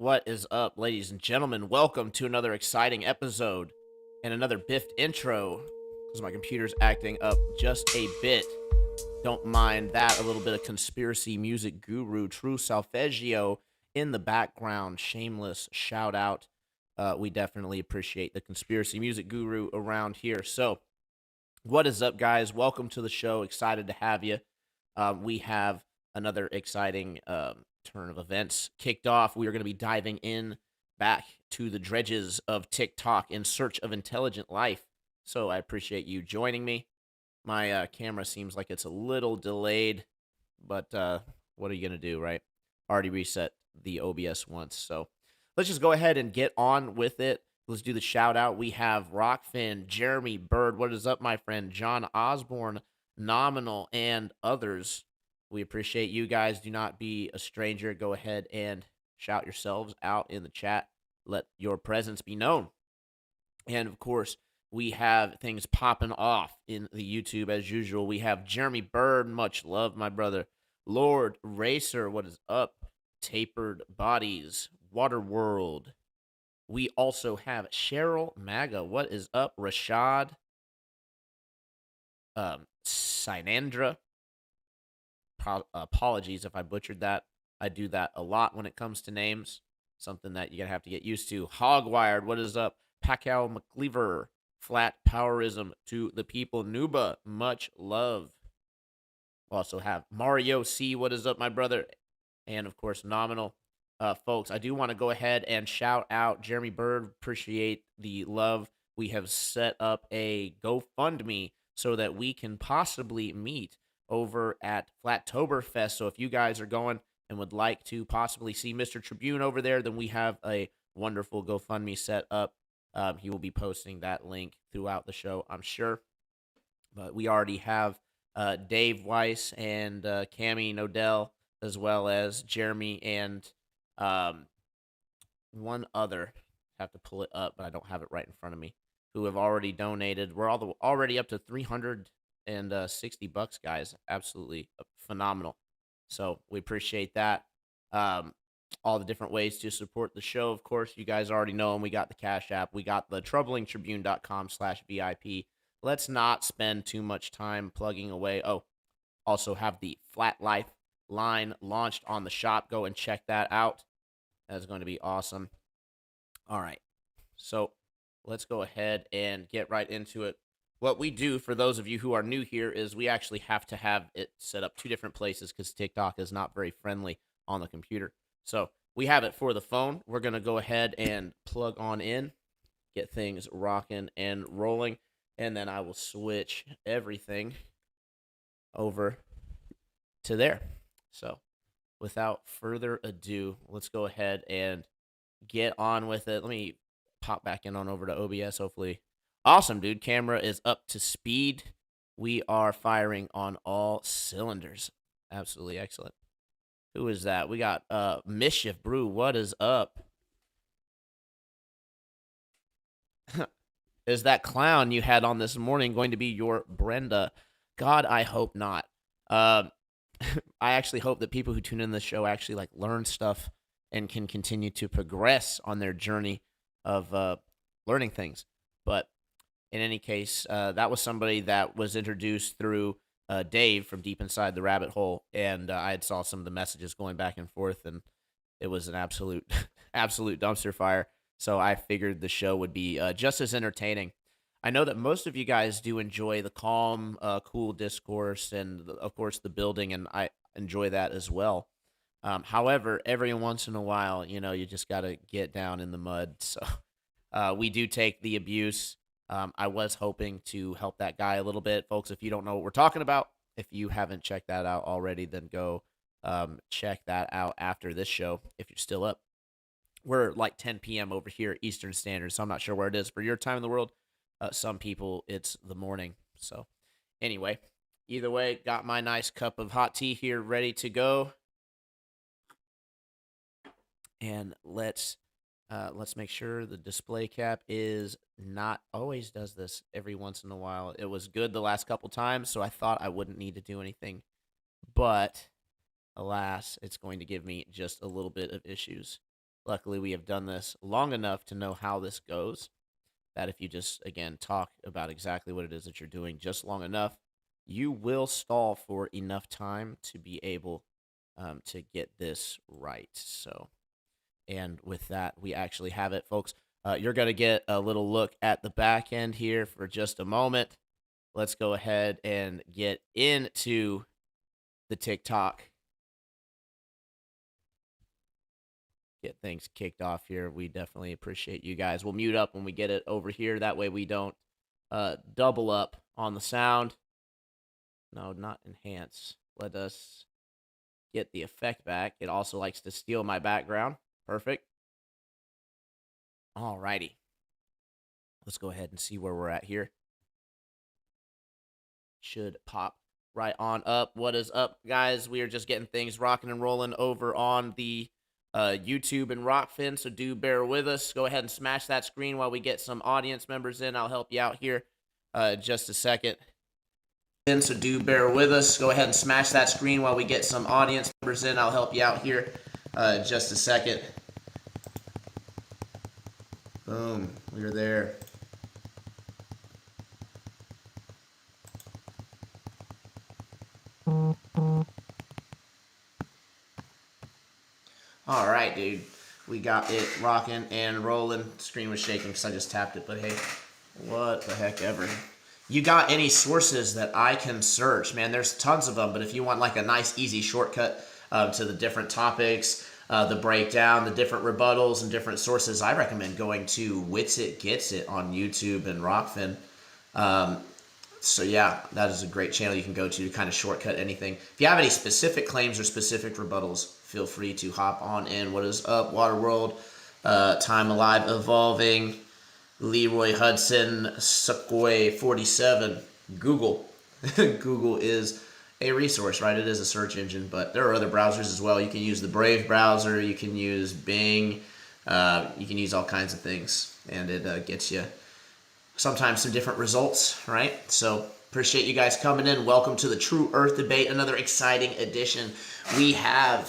What is up, ladies and gentlemen? Welcome to another exciting episode and another biffed intro because my computer's acting up just a bit. Don't mind that. A little bit of conspiracy music guru, true solfeggio in the background. Shameless shout out. We definitely appreciate the conspiracy music guru around here. So, what is up, guys? Welcome to the show. Excited to have you. We have another exciting turn of events kicked off. We are going to be diving in back to the dredges of TikTok in search of intelligent life. So I appreciate you joining me. My camera seems like it's a little delayed, but what are you going to do, right? Already reset the OBS once. So let's just go ahead and get on with it. Let's do the shout out. We have Rockfin, Jeremy Bird. What is up, my friend? John Osborne, Nominal, and others. We appreciate you guys. Do not be a stranger. Go ahead and shout yourselves out in the chat. Let your presence be known. And of course, we have things popping off in the YouTube as usual. We have Jeremy Bird, much love, my brother. Lord Racer, what is up? Tapered Bodies, Waterworld. We also have Cheryl Maga, what is up? Rashad, Sinandra. Apologies if I butchered that. I do that a lot when it comes to names. Something that you're going to have to get used to. Hogwired, what is up? Pacquiao McCleaver, Flat Powerism to the people. Nuba, much love. We'll also have Mario C, what is up, my brother? And, of course, Nominal. Folks, I do want to go ahead and shout out Jeremy Bird. Appreciate the love. We have set up a GoFundMe so that we can possibly meet over at Flattoberfest. So if you guys are going and would like to possibly see MrTribune over there, then we have a wonderful GoFundMe set up. He will be posting that link throughout the show, I'm sure. But we already have Dave Weiss and Cammie Nodell, as well as Jeremy and one other. I have to pull it up, but I don't have it right in front of me, who have already donated. We're already up to $360, guys. Absolutely phenomenal. So we appreciate that. All the different ways to support the show, of course, you guys already know them. We got the Cash App. We got the troublingtribune.com/VIP. Let's not spend too much time plugging away. Oh, also have the Flat Life line launched on the shop. Go and check that out. That's going to be awesome. All right. So let's go ahead and get right into it. What we do, for those of you who are new here, is we actually have to have it set up two different places because TikTok is not very friendly on the computer. So we have it for the phone. We're going to go ahead and plug on in, get things rocking and rolling, and then I will switch everything over to there. So without further ado, let's go ahead and get on with it. Let me pop back in on over to OBS, hopefully. Awesome, dude. Camera is up to speed. We are firing on all cylinders. Absolutely excellent. Who is that? We got Mischief Brew. What is up? Is that clown you had on this morning going to be your Brenda? God, I hope not. I actually hope that people who tune in this show actually like learn stuff and can continue to progress on their journey of learning things. But in any case, that was somebody that was introduced through Dave from Deep Inside the Rabbit Hole, and I had saw some of the messages going back and forth, and it was an absolute, absolute dumpster fire. So I figured the show would be just as entertaining. I know that most of you guys do enjoy the calm, cool discourse, and of course the building, and I enjoy that as well. However, every once in a while, you just got to get down in the mud. So we do take the abuse. I was hoping to help that guy a little bit. Folks, if you don't know what we're talking about, if you haven't checked that out already, then go check that out after this show if you're still up. We're like 10 p.m. over here, Eastern Standard, so I'm not sure where it is for your time in the world. Some people, it's the morning. So anyway, either way, got my nice cup of hot tea here ready to go. And let's make sure the display cap is not always does this every once in a while. It was good the last couple times, so I thought I wouldn't need to do anything. But alas, it's going to give me just a little bit of issues. Luckily, we have done this long enough to know how this goes. That if you just, again, talk about exactly what it is that you're doing just long enough, you will stall for enough time to be able to get this right. So, and with that, we actually have it, folks. You're going to get a little look at the back end here for just a moment. Let's go ahead and get into the TikTok. Get things kicked off here. We definitely appreciate you guys. We'll mute up when we get it over here. That way we don't double up on the sound. No, not enhance. Let us get the effect back. It also likes to steal my background. Perfect. Alrighty. Let's go ahead and see where we're at here. Should pop right on up. What is up, guys? We are just getting things rocking and rolling over on the YouTube and Rockfin, so do bear with us. Go ahead and smash that screen while we get some audience members in. I'll help you out here just a second. So do bear with us. Go ahead and smash that screen while we get some audience members in. I'll help you out here just a second. Boom, we're there. All right, dude. We got it rocking and rolling. Screen was shaking because I just tapped it, but hey, what the heck ever. You got any sources that I can search? Man, there's tons of them, but if you want like a nice, easy shortcut to the different topics, the breakdown, the different rebuttals, and different sources, I recommend going to Wits It Gets It on YouTube and Rockfin. So yeah, that is a great channel you can go to kind of shortcut anything. If you have any specific claims or specific rebuttals, feel free to hop on in. What is up, Waterworld? Time Alive Evolving, Leroy Hudson, Suckboy47, Google. Google is a resource, right? It is a search engine, but there are other browsers as well. You can use the Brave browser, you can use Bing, you can use all kinds of things, and it gets you sometimes some different results, right? So appreciate you guys coming in. Welcome to the True Earth Debate, another exciting edition. We have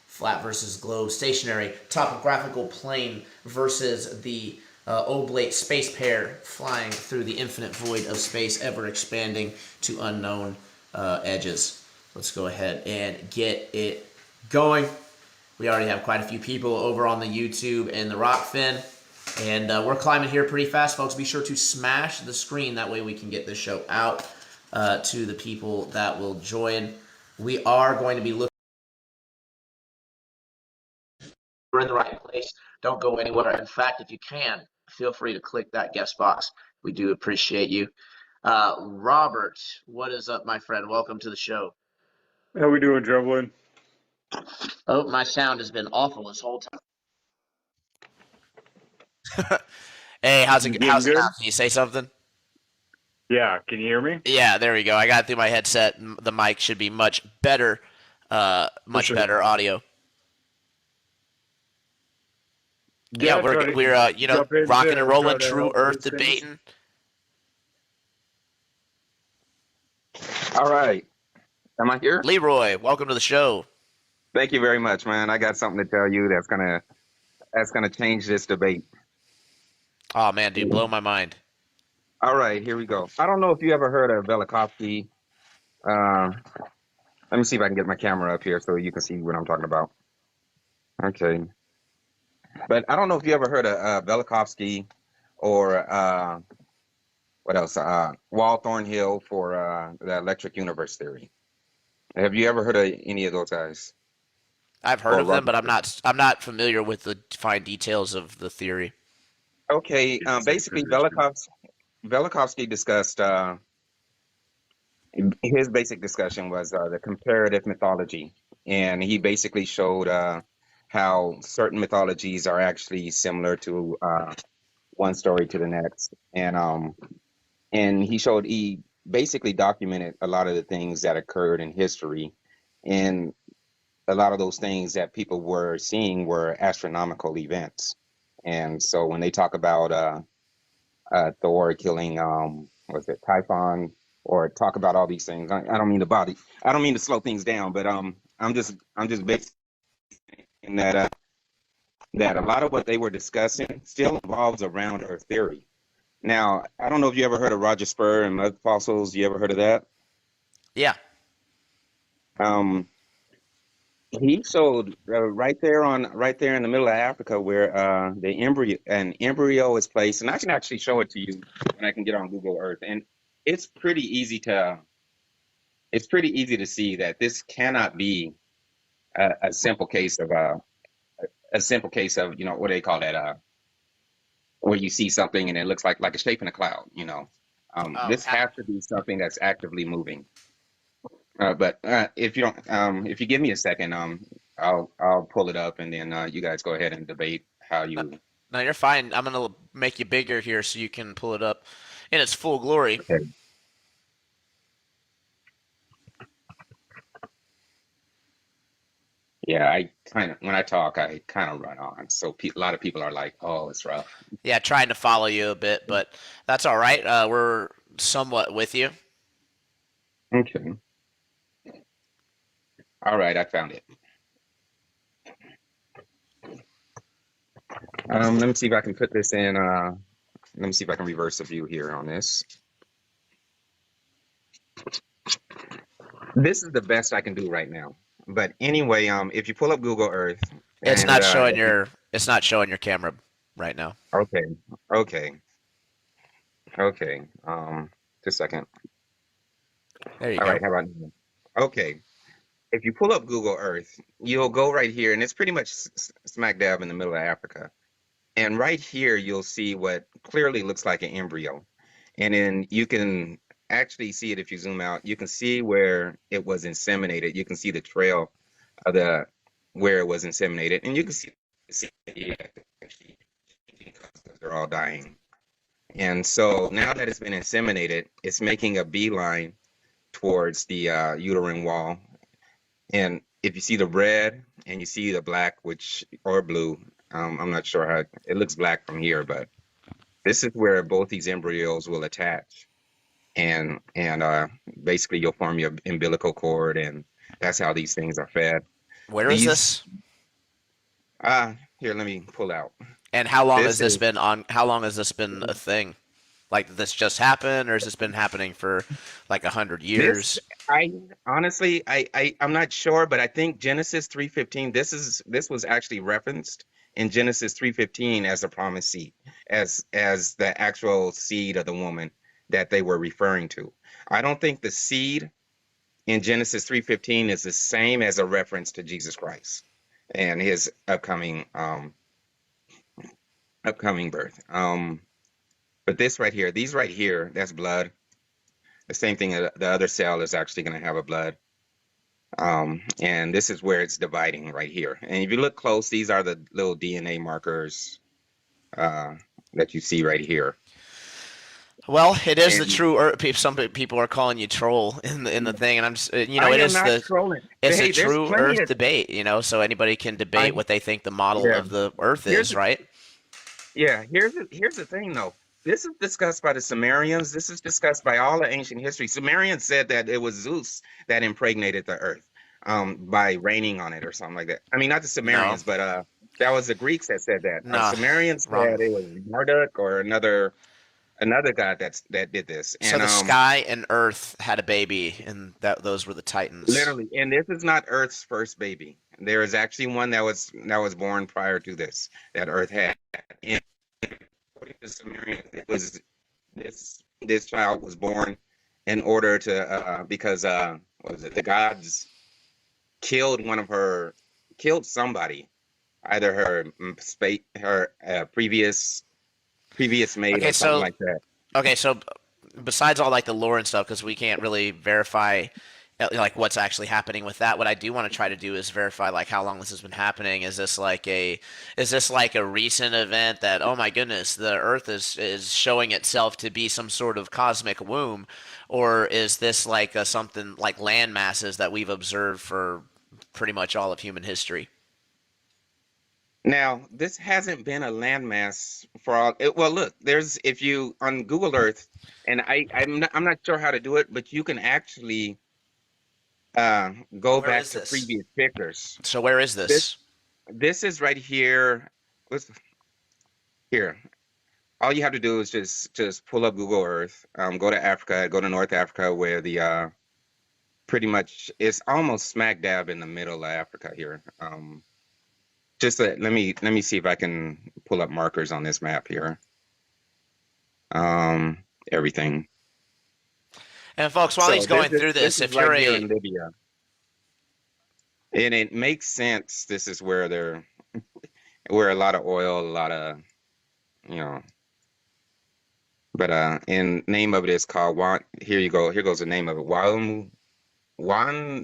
flat versus globe, stationary, topographical plane versus the oblate space pair flying through the infinite void of space, ever expanding to unknown edges. Let's go ahead and get it going. We already have quite a few people over on the YouTube and the Rockfin. And we're climbing here pretty fast, folks. Be sure to smash the screen. That way we can get this show out to the people that will join. We are going to be looking. We're in the right place. Don't go anywhere. In fact, if you can, feel free to click that guest box. We do appreciate you. Robert, what is up, my friend? Welcome to the show. How we doing, Drumlin? Oh, my sound has been awful this whole time. Hey, how's it now? Can you say something? Yeah, can you hear me? Yeah, there we go. I got it through my headset. The mic should be much better, better audio. Yeah, we're you know, rocking and rolling, True Earth debating. All right. Am I here? Leroy, welcome to the show. Thank you very much, man. I got something to tell you that's gonna change this debate. Oh man, dude, blow my mind. All right, here we go. I don't know if you ever heard of Velikovsky. Let me see if I can get my camera up here so you can see what I'm talking about. Okay. But I don't know if you ever heard of Velikovsky or what else? Wall Thornhill for the electric universe theory. Have you ever heard of any of those guys? I've heard of them, but I'm not familiar with the fine details of the theory. Okay, basically Velikovsky discussed his basic discussion was the comparative mythology, and he basically showed how certain mythologies are actually similar to one story to the next, and he basically documented a lot of the things that occurred in history, and a lot of those things that people were seeing were astronomical events. And so when they talk about Thor killing was it Typhon, or talk about all these things, I don't mean to slow things down, but I'm just basing that that a lot of what they were discussing still involves around Earth theory. Now, I don't know if you ever heard of Roger Spur and mud fossils. You ever heard of that? Yeah. Um, he showed right there in the middle of Africa where the embryo is placed, and I can actually show it to you when I can get on Google Earth, and it's pretty easy to see that this cannot be a simple case of what do they call that where you see something and it looks like a shape in a cloud. Oh, This has to be something that's actively moving. But if you don't, if you give me a second, I'll pull it up, and then you guys go ahead and debate how no, you. no, you're fine. I'm gonna make you bigger here so you can pull it up in its full glory. Okay. Yeah, I kind of when I talk, I kind of run on, so a lot of people are like, "Oh, it's rough." Yeah, trying to follow you a bit, but that's all right. We're somewhat with you. Okay. All right, I found it. Let me see if I can put this in. Let me see if I can reverse the view here on this. This is the best I can do right now. But anyway, if you pull up Google Earth It's and not showing your camera right now. okay, okay, okay. Just a second. There you All go. right, how about now? Okay. If you pull up Google Earth, you'll go right here, and it's pretty much smack dab in the middle of Africa. And right here, you'll see what clearly looks like an embryo. And then you can actually see it if you zoom out. You can see where it was inseminated. You can see the trail of where it was inseminated, and you can see they're all dying. And so now that it's been inseminated, it's making a beeline towards the uterine wall. And if you see the red and you see the black, or blue, I'm not sure how it looks black from here, but this is where both these embryos will attach, and basically you'll form your umbilical cord, and that's how these things are fed. Where is These this? Here, let me pull out. And how long has This this is been on? How long has this been a thing? Like this just happened, or has this been happening for like 100 this years? I honestly I'm not sure, but I think Genesis 3:15. This was actually referenced in Genesis 3:15 as a promised seed, as the actual seed of the woman that they were referring to. I don't think the seed in Genesis 3:15 is the same as a reference to Jesus Christ and his upcoming birth. But these right here, that's blood. The same thing, the other cell is actually going to have a blood. And this is where it's dividing right here. And if you look close, these are the little DNA markers that you see right here. Well, it is the And true Earth. Some people are calling you troll in the thing, and I'm just, I it am is not trolling. it's a Hey, there's true plenty Earth of debate. So anybody can debate I what they think the model yeah. of the Earth Here's is, right? here's the thing though. This is discussed by the Sumerians. This is discussed by all the ancient history. Sumerians said that it was Zeus that impregnated the earth by raining on it or something like that. I mean, not the No, Sumerians, but that was the Greeks that said that. nah, Sumerians wrong. said it was Marduk or another god that did this. So And the sky and Earth had a baby, and those were the Titans. literally, and this is not Earth's first baby. There is actually one that was born prior to this that Earth had. And according to Sumerians, it was this child was born in order to because what was it, the gods killed somebody, either her previous mate Okay, or something so like that. okay, so besides all like the lore and stuff, because we can't really verify like what's actually happening with that. What I do want to try to do is verify like how long this has been happening. Is this like a recent event that, oh my goodness, the Earth is showing itself to be some sort of cosmic womb, or is this like something like land masses that we've observed for pretty much all of human history? Now, this hasn't been a landmass for all. Well, look, there's if you on Google Earth, and I'm not sure how to do it, but you can actually go Where back is to this? previous pictures. So where is This this? this is right here. what's here? All you have to do is just pull up Google Earth, go to Africa, go to North Africa, where the pretty much it's almost smack dab in the middle of Africa here. Let me see if I can pull up markers on this map here. Everything. And folks, while So he's going through this this, is if right you're here a in Libya, and it makes sense. This is where where a lot of oil, a lot of you know. But in name of it is called Wan. Here you go. Here goes the name of it. Wan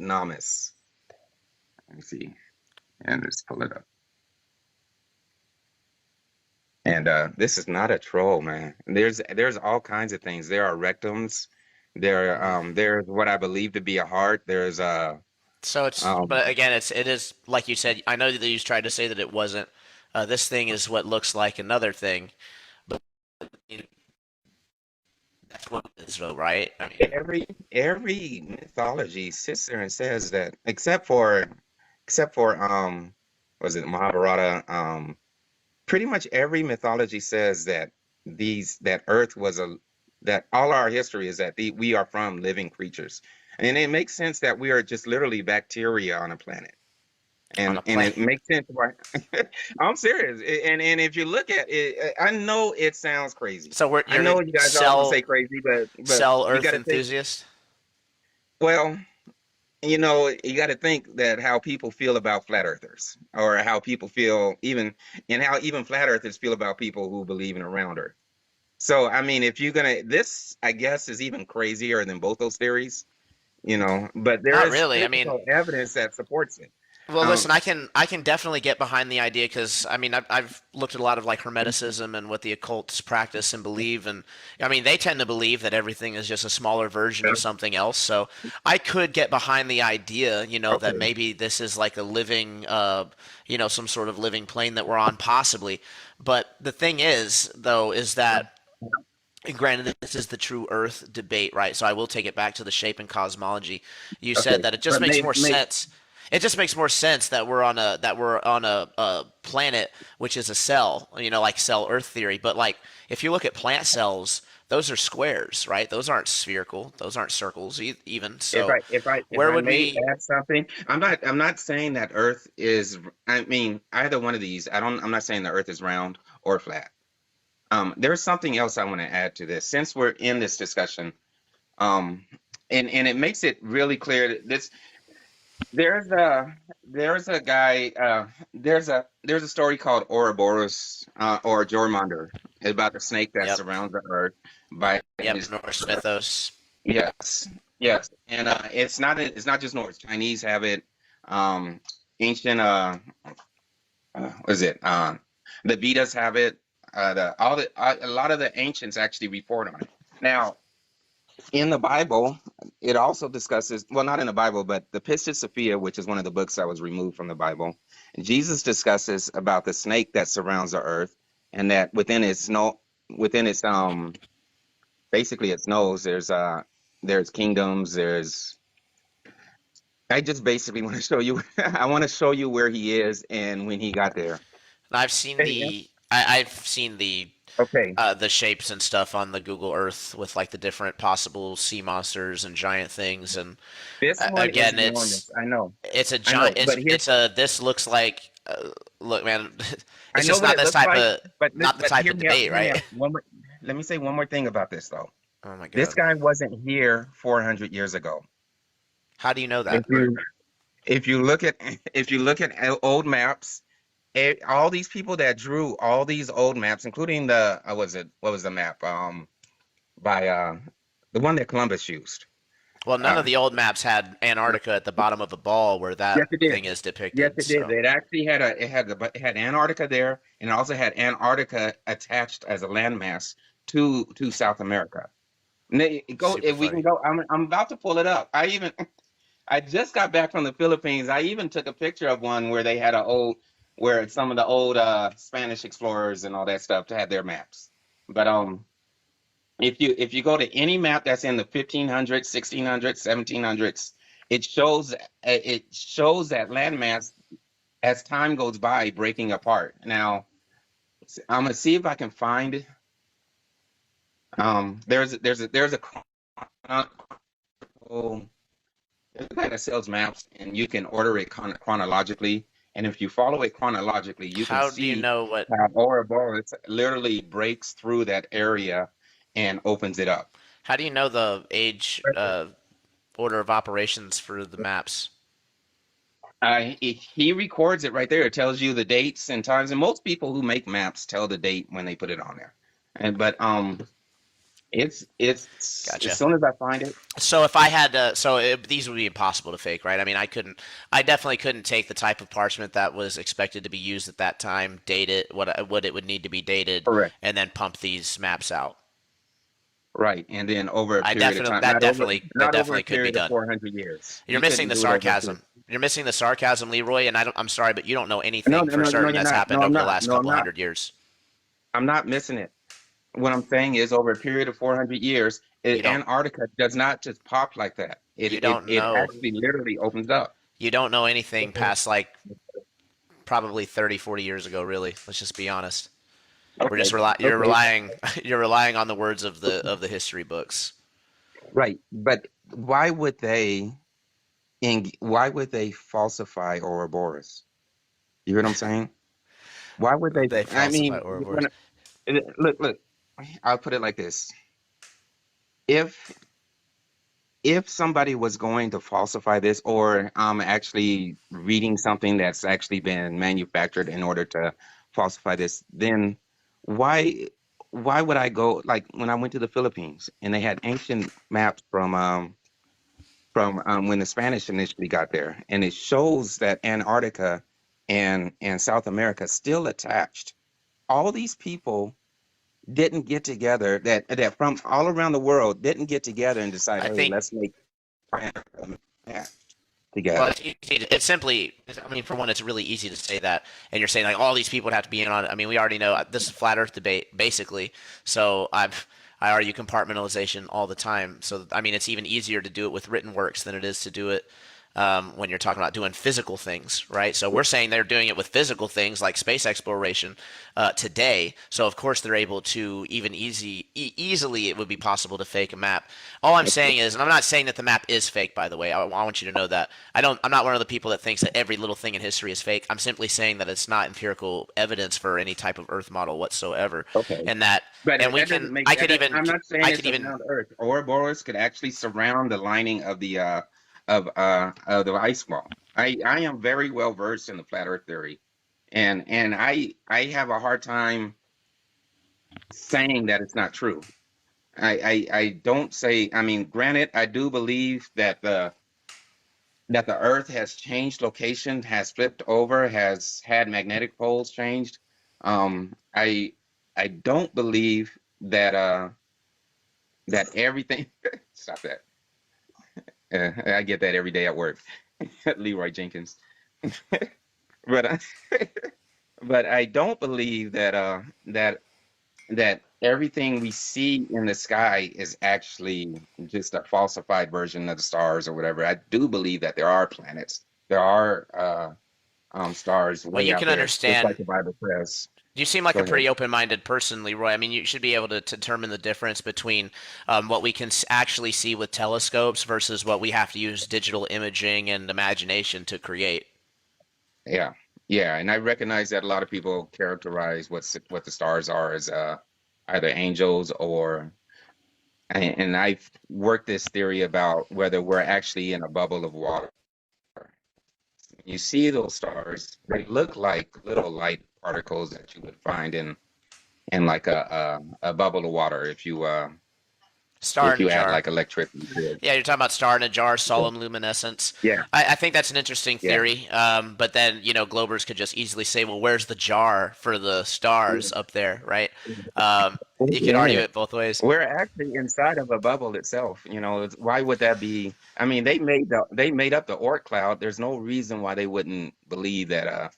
Namas. Let me see, and just pull it up. And this is not a troll, man. There's all kinds of things. There are rectums. There's what I believe to be a heart. There's so it's um but again it is like you said. I know that you tried to say that it wasn't. This thing is what looks like another thing, but you know, that's what it is, though, right? I mean, every mythology sits there and says that, except for was it Mahabharata? Pretty much every mythology says that that Earth was that all our history is that we are from living creatures, and it makes sense that we are just literally bacteria on a planet, on a and plane. it makes sense why. I'm serious, and if you look at it, I know it sounds crazy. So I you're know a you guys all gonna say crazy, but cell you Earth got to think. enthusiast. Well, you got to think that how people feel about flat earthers, or how people feel and how even flat earthers feel about people who believe in a round earth. So, I mean, if you're gonna, this, I guess, is even crazier than both those theories, but there Not is really. I mean, physical evidence that supports it. well, Um, listen, I can definitely get behind the idea because I mean I've looked at a lot of like Hermeticism and what the occults practice and believe, and I mean they tend to believe that everything is just a smaller version of something else. So I could get behind the idea, that okay. maybe this is like a living, some sort of living plane that we're on, possibly. But the thing is, though, is that and granted, this is the true Earth debate, right? So I will take it back to the shape and cosmology. You said Okay. that it just But makes maybe, more sense. It just makes more sense that we're on a planet which is a cell, like cell Earth theory. But like, if you look at plant cells, those are squares, right? Those aren't spherical. Those aren't circles even. So if where I would may we? add something, I'm not saying that Earth is, I mean, either one of these, I'm not saying the Earth is round or flat. There's something else I want to add to this since we're in this discussion. Um, and it makes it really clear that there's a there's a guy there's a story called Ouroboros or Jormungandr about the snake that Yep, surrounds the earth by yep, his Norse mythos. yes, yes, and it's not just Norse. Chinese have it. Um, ancient what is it? The Vedas have it. A lot of the ancients actually report on it. Now, in the Bible, it also discusses, well, not in the Bible, but the Pistis Sophia, which is one of the books that was removed from the Bible. Jesus discusses about the snake that surrounds the earth, and that within its basically its nose, there's kingdoms, there's I just basically want to show you I want to show you where he is and when he got there. And I've seen Hey, I've seen okay. the shapes and stuff on the Google Earth with like the different possible sea monsters and giant things, and This one is again, enormous. it's a I giant. know, but It's a. This looks like. Look, man, I it's know just what not it this looks type like, of not the but type hear of me out. debate, Hear me right? out. Let me say one more thing about this though. Oh my This god, guy wasn't here 400 years ago. how do you know If that? you if you look at if you look at old maps, all these people that drew all these old maps, including the what was the map by the one that Columbus used. Well, none of Uh, the old maps had Antarctica at the bottom of a ball where yes, that it did. thing is Yes, depicted. it did. So It actually had it had Antarctica there, and it also had Antarctica attached as a landmass to South America. Go super if we can funny. go. I'm about to pull it up. I just got back from the Philippines. I even took a picture of one where they had where some of the old Spanish explorers and all that stuff had their maps. But if you go to any map that's in the 1500s, 1600s, 1700s, it shows that landmass as time goes by breaking apart. Now, I'm gonna see if I can find. There's a chronicle. There's a guy that sells maps, and you can order it chronologically. And if you follow it chronologically, you can How do you see know what? how Ouroboros literally breaks through that area and opens it up. How do you know the age order of operations for the maps? He records it right there. It tells you the dates and times, and most people who make maps tell the date when they put it on there. And but it's as Gotcha. soon as I find it. So if I had to, these would be impossible to fake, right? I mean, I definitely couldn't take the type of parchment that was expected to be used at that time, date it, what it would need to be dated, Correct. and then pump these maps out. Right, and then over a I period of definitely time, that not over definitely that not over a definitely could be period of done. 400 years. You're You missing couldn't the do it over a period. sarcasm. You're missing the sarcasm, Leroy, and I'm sorry, but you don't know No, anything no, for no, no, certain you're that's not. No, happened I'm over the not. last No, I'm couple not. hundred years. I'm not missing it. What I'm saying is, over a period of 400 years, You don't Antarctica does not just pop like that. It you it don't it know actually literally opens up. you don't know anything past like probably 30, 40 years ago, really. Let's just be honest. We're Okay, just you're okay, relying you're relying on the words of the history books. right. But why would they falsify Ouroboros? You hear what I'm saying? Why would they? They I falsify mean, Ouroboros. look. I'll put it like this: if if somebody was going to falsify this, or actually reading something that's actually been manufactured in order to falsify this, then why why would I go, like when I went to the Philippines and they had ancient maps from when the Spanish initially got there, and it shows that Antarctica and South America still attached. All these people didn't get together, that from all around the world didn't get together and decide, I hey, think let's make Antarctica map well, together. it's simply. I mean, for one, it's really easy to say that, and you're saying like all these people would have to be in on it. I mean, we already know this is flat Earth debate basically. So I argue compartmentalization all the time. So I mean, it's even easier to do it with written works than it is to do it when you're talking about doing physical things, right? So we're saying they're doing it with physical things like space exploration today. So of course they're able to easily it would be possible to fake a map. All I'm saying is, and I'm not saying that the map is fake, by the way. I want you to know that I'm not one of the people that thinks that every little thing in history is fake. I'm simply saying that it's not empirical evidence for any type of Earth model whatsoever, Okay. and that But and we that doesn't can make I that. could even I'm not saying I it's could even around Earth. Ouroboros could actually surround the lining of the ice wall. I am very well versed in the flat Earth theory, and I have a hard time saying that it's not true. I don't say. I mean, granted, I do believe that the Earth has changed location, has flipped over, has had magnetic poles changed. I don't believe that everything. Stop that. I get that every day at work. Leroy Jenkins. But but I don't believe that everything we see in the sky is actually just a falsified version of the stars or whatever. I do believe that there are planets, there are stars well, way you out can there, just like understand. the Bible says. You seem like Go a ahead. pretty open-minded person, Leroy. I mean, you should be able to determine the difference between what we can actually see with telescopes versus what we have to use digital imaging and imagination to create. Yeah, yeah, and I recognize that a lot of people characterize what the stars are as either angels or, and I've worked this theory about whether we're actually in a bubble of water. You see those stars, they look like little light particles that you would find in like a bubble of water Star if in a you add jar. like electricity to it. Yeah, you're talking about star in a jar, solemn luminescence. Yeah, I think that's an interesting yeah. theory. But then, Globers could just easily say, well, where's the jar for the stars up there, right? You could argue Yeah. it both ways. We're actually inside of a bubble itself. Why would that be? I mean, they made up the Oort cloud. There's no reason why they wouldn't believe that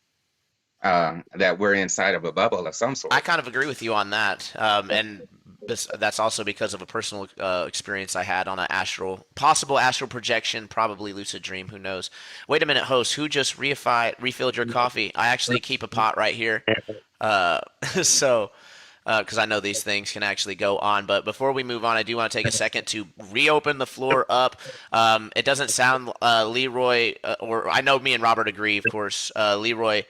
we're inside of a bubble of some I sort. kind of agree with you on that. And that's also because of a personal experience I had on a possible astral projection, probably lucid dream. Who knows? Wait a minute, host. Who just refilled your coffee? I actually keep a pot right here. Uh, so, because I know these things can actually go on. But before we move on, I do want to take a second to reopen the floor up. It doesn't sound Leroy, or I know me and Robert agree, of course. Leroy,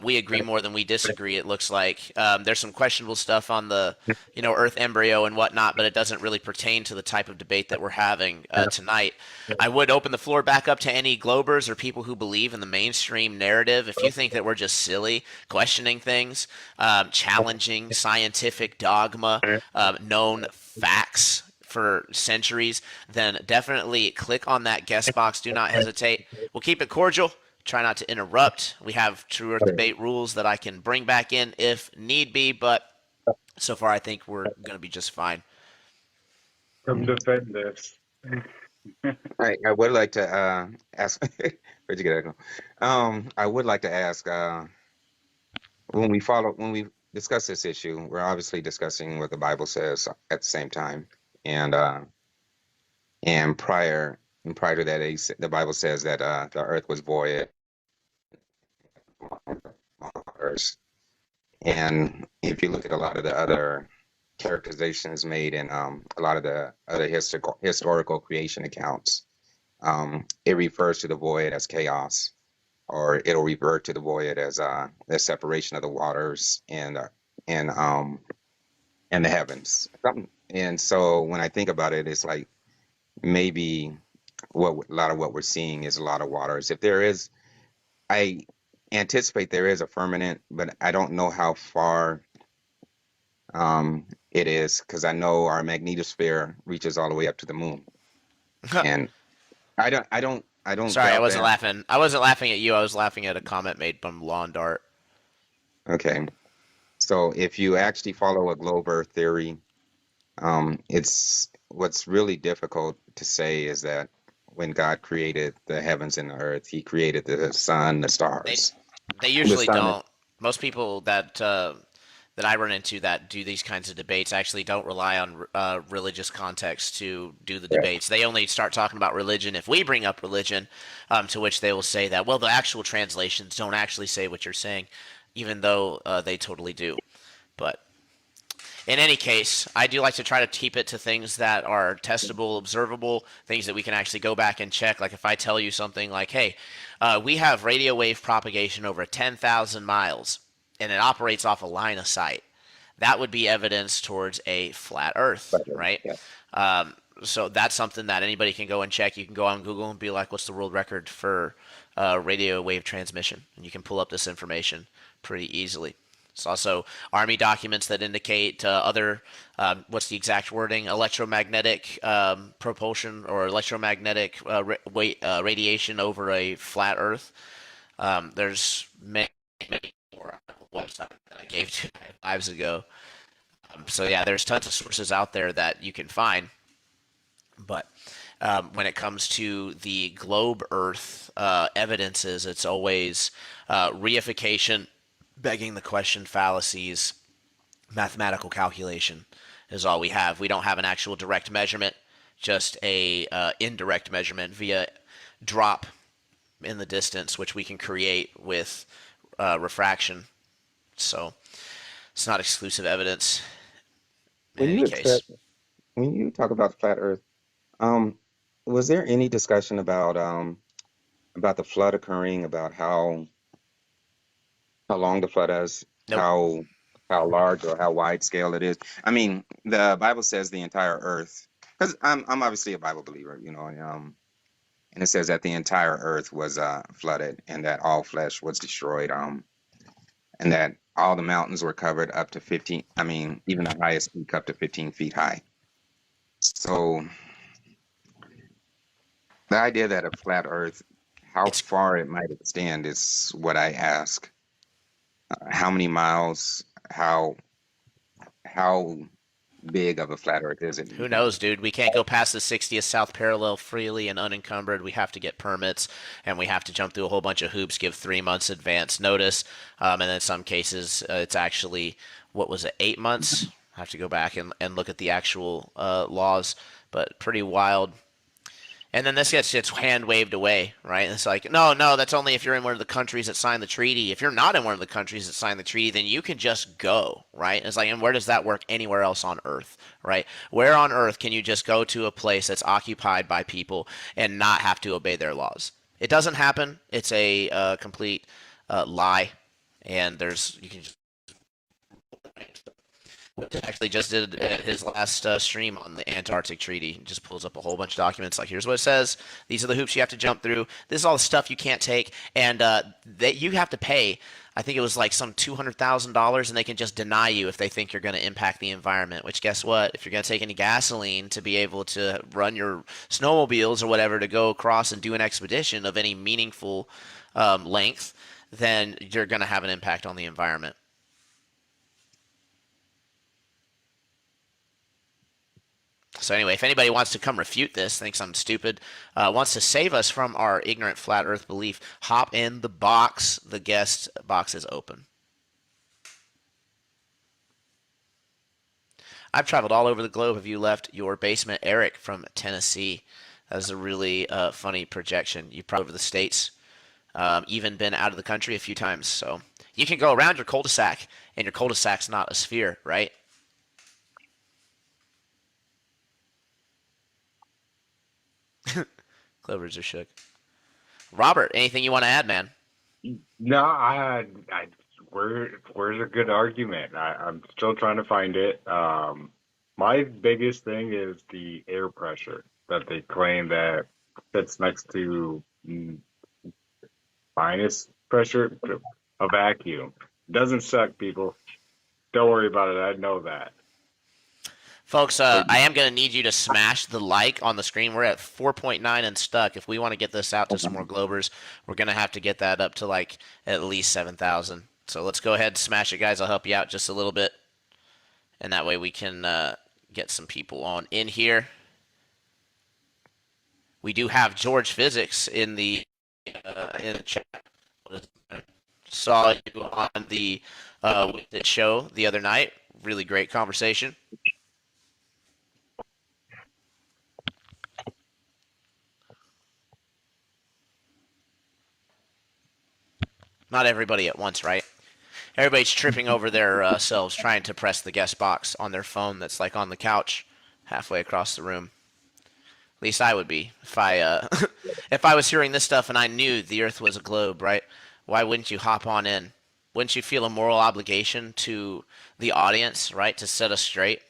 we agree more than we disagree. It looks like there's some questionable stuff on the, Earth embryo and whatnot, but it doesn't really pertain to the type of debate that we're having tonight. I would open the floor back up to any Globers or people who believe in the mainstream narrative. If you think that we're just silly, questioning things, challenging scientific dogma, known facts for centuries, then definitely click on that guest box. Do not hesitate. We'll keep it cordial. Try not to interrupt. We have True Earth debate rules that I can bring back in if need be, but so far I think we're going to be just fine. Come defend this. I would like to ask. Where'd you get that? I would like to ask when we discuss this issue, we're obviously discussing what the Bible says at the same time, and and prior to that, the Bible says that the earth was void, and if you look at a lot of the other characterizations made in a lot of the other historical creation accounts, it refers to the void as chaos, or it'll revert to the void as the separation of the waters and and the heavens. And so when I think about it, it's like maybe a lot of what we're seeing is a lot of waters. If there is, I anticipate there is a firmament, but I don't know how far it is, because I know our magnetosphere reaches all the way up to the moon, and I don't Sorry, I doubt wasn't that. laughing. I wasn't laughing at you. I was laughing at a comment made from Lawn Dart. Okay, so if you actually follow a globe Earth theory, it's what's really difficult to say is that when God created the heavens and the earth, He created the sun, the They stars, they the usually sun. don't. Most people that I run into that do these kinds of debates actually don't rely on religious context to do the debates. They only start talking about religion if we bring up religion, to which they will say that, well, the actual translations don't actually say what you're saying, even though they totally do. But in any case, I do like to try to keep it to things that are testable, observable, things that we can actually go back and check. Like if I tell you something like, hey, we have radio wave propagation over 10,000 miles and it operates off a line of sight, that would be evidence towards a flat Earth, right? Yeah. So that's something that anybody can go and check. You can go on Google and be like, what's the world record for radio wave transmission? And you can pull up this information pretty easily. It's also Army documents that indicate other, what's the exact wording, electromagnetic propulsion or electromagnetic radiation over a flat Earth. There's many more on the website that I gave to you lives ago. So yeah, there's tons of sources out there that you can find. But when it comes to the globe Earth evidences, it's always reification, begging the question, fallacies, mathematical calculation is all we have. We don't have an actual direct measurement, just a indirect measurement via drop in the distance, which we can create with refraction. So it's not exclusive evidence in When any you case. accept, when you talk about flat Earth, um, was there any discussion about the flood occurring, about how long the flood is, Nope. how large or how wide scale it is? I mean, the Bible says the entire Earth, because I'm obviously a Bible believer, and it says that the entire Earth was flooded, and that all flesh was destroyed, and that all the mountains were covered up to 15. I mean, even the highest peak up to 15 feet high. So the idea that a flat Earth, how It's far it might extend, is what I ask. How many miles? How big of a flat Earth is it? Do you Who think? knows, dude? We can't go past the 60th South parallel freely and unencumbered. We have to get permits, and we have to jump through a whole bunch of hoops, give 3 months advance notice, and in some cases, it's actually, what was it, 8 months? I have to go back and look at the actual laws, but pretty wild. And then this gets its hand waved away, right? It's like, no, that's only if you're in one of the countries that signed the treaty. If you're not in one of the countries that signed the treaty, then you can just go, right? And it's like, and where does that work anywhere else on Earth, right? Where on Earth can you just go to a place that's occupied by people and not have to obey their laws? It doesn't happen. It's a complete lie, and you can just actually just did his last stream on the Antarctic Treaty. He just pulls up a whole bunch of documents. Like, here's what it says. These are the hoops you have to jump through. This is all the stuff you can't take, and that you have to pay. I think it was like some $200,000, and they can just deny you if they think you're going to impact the environment. Which, guess what? If you're going to take any gasoline to be able to run your snowmobiles or whatever to go across and do an expedition of any meaningful length, then you're going to have an impact on the environment. So anyway, if anybody wants to come refute this, thinks I'm stupid, wants to save us from our ignorant flat earth belief, hop in the box. The guest box is open. I've traveled all over the globe. Have you left your basement? Eric from Tennessee. That is a really funny projection. You've probably over the States, even been out of the country a few times. So you can go around your cul-de-sac, and your cul-de-sac's not a sphere, right? Clovers are shook. Robert, anything you want to add, man? No, where's a good argument? I'm still trying to find it. My biggest thing is the air pressure that they claim that sits next to minus pressure, a vacuum. Doesn't suck, people. Don't worry about it. I know that. Folks, I am going to need you to smash the like on the screen. We're at 4.9 and stuck. If we want to get this out to some more Globers, we're going to have to get that up to like at least 7,000. So let's go ahead and smash it, guys. I'll help you out just a little bit. And that way we can get some people on in here. We do have George Physics in the chat. Saw you on the Witness show the other night. Really great conversation. Not everybody at once, right? Everybody's tripping over their selves trying to press the guest box on their phone that's like on the couch halfway across the room. At least I would be if I if I was hearing this stuff and I knew the Earth was a globe, right? Why wouldn't you hop on in? Wouldn't you feel a moral obligation to the audience, right, to set us straight?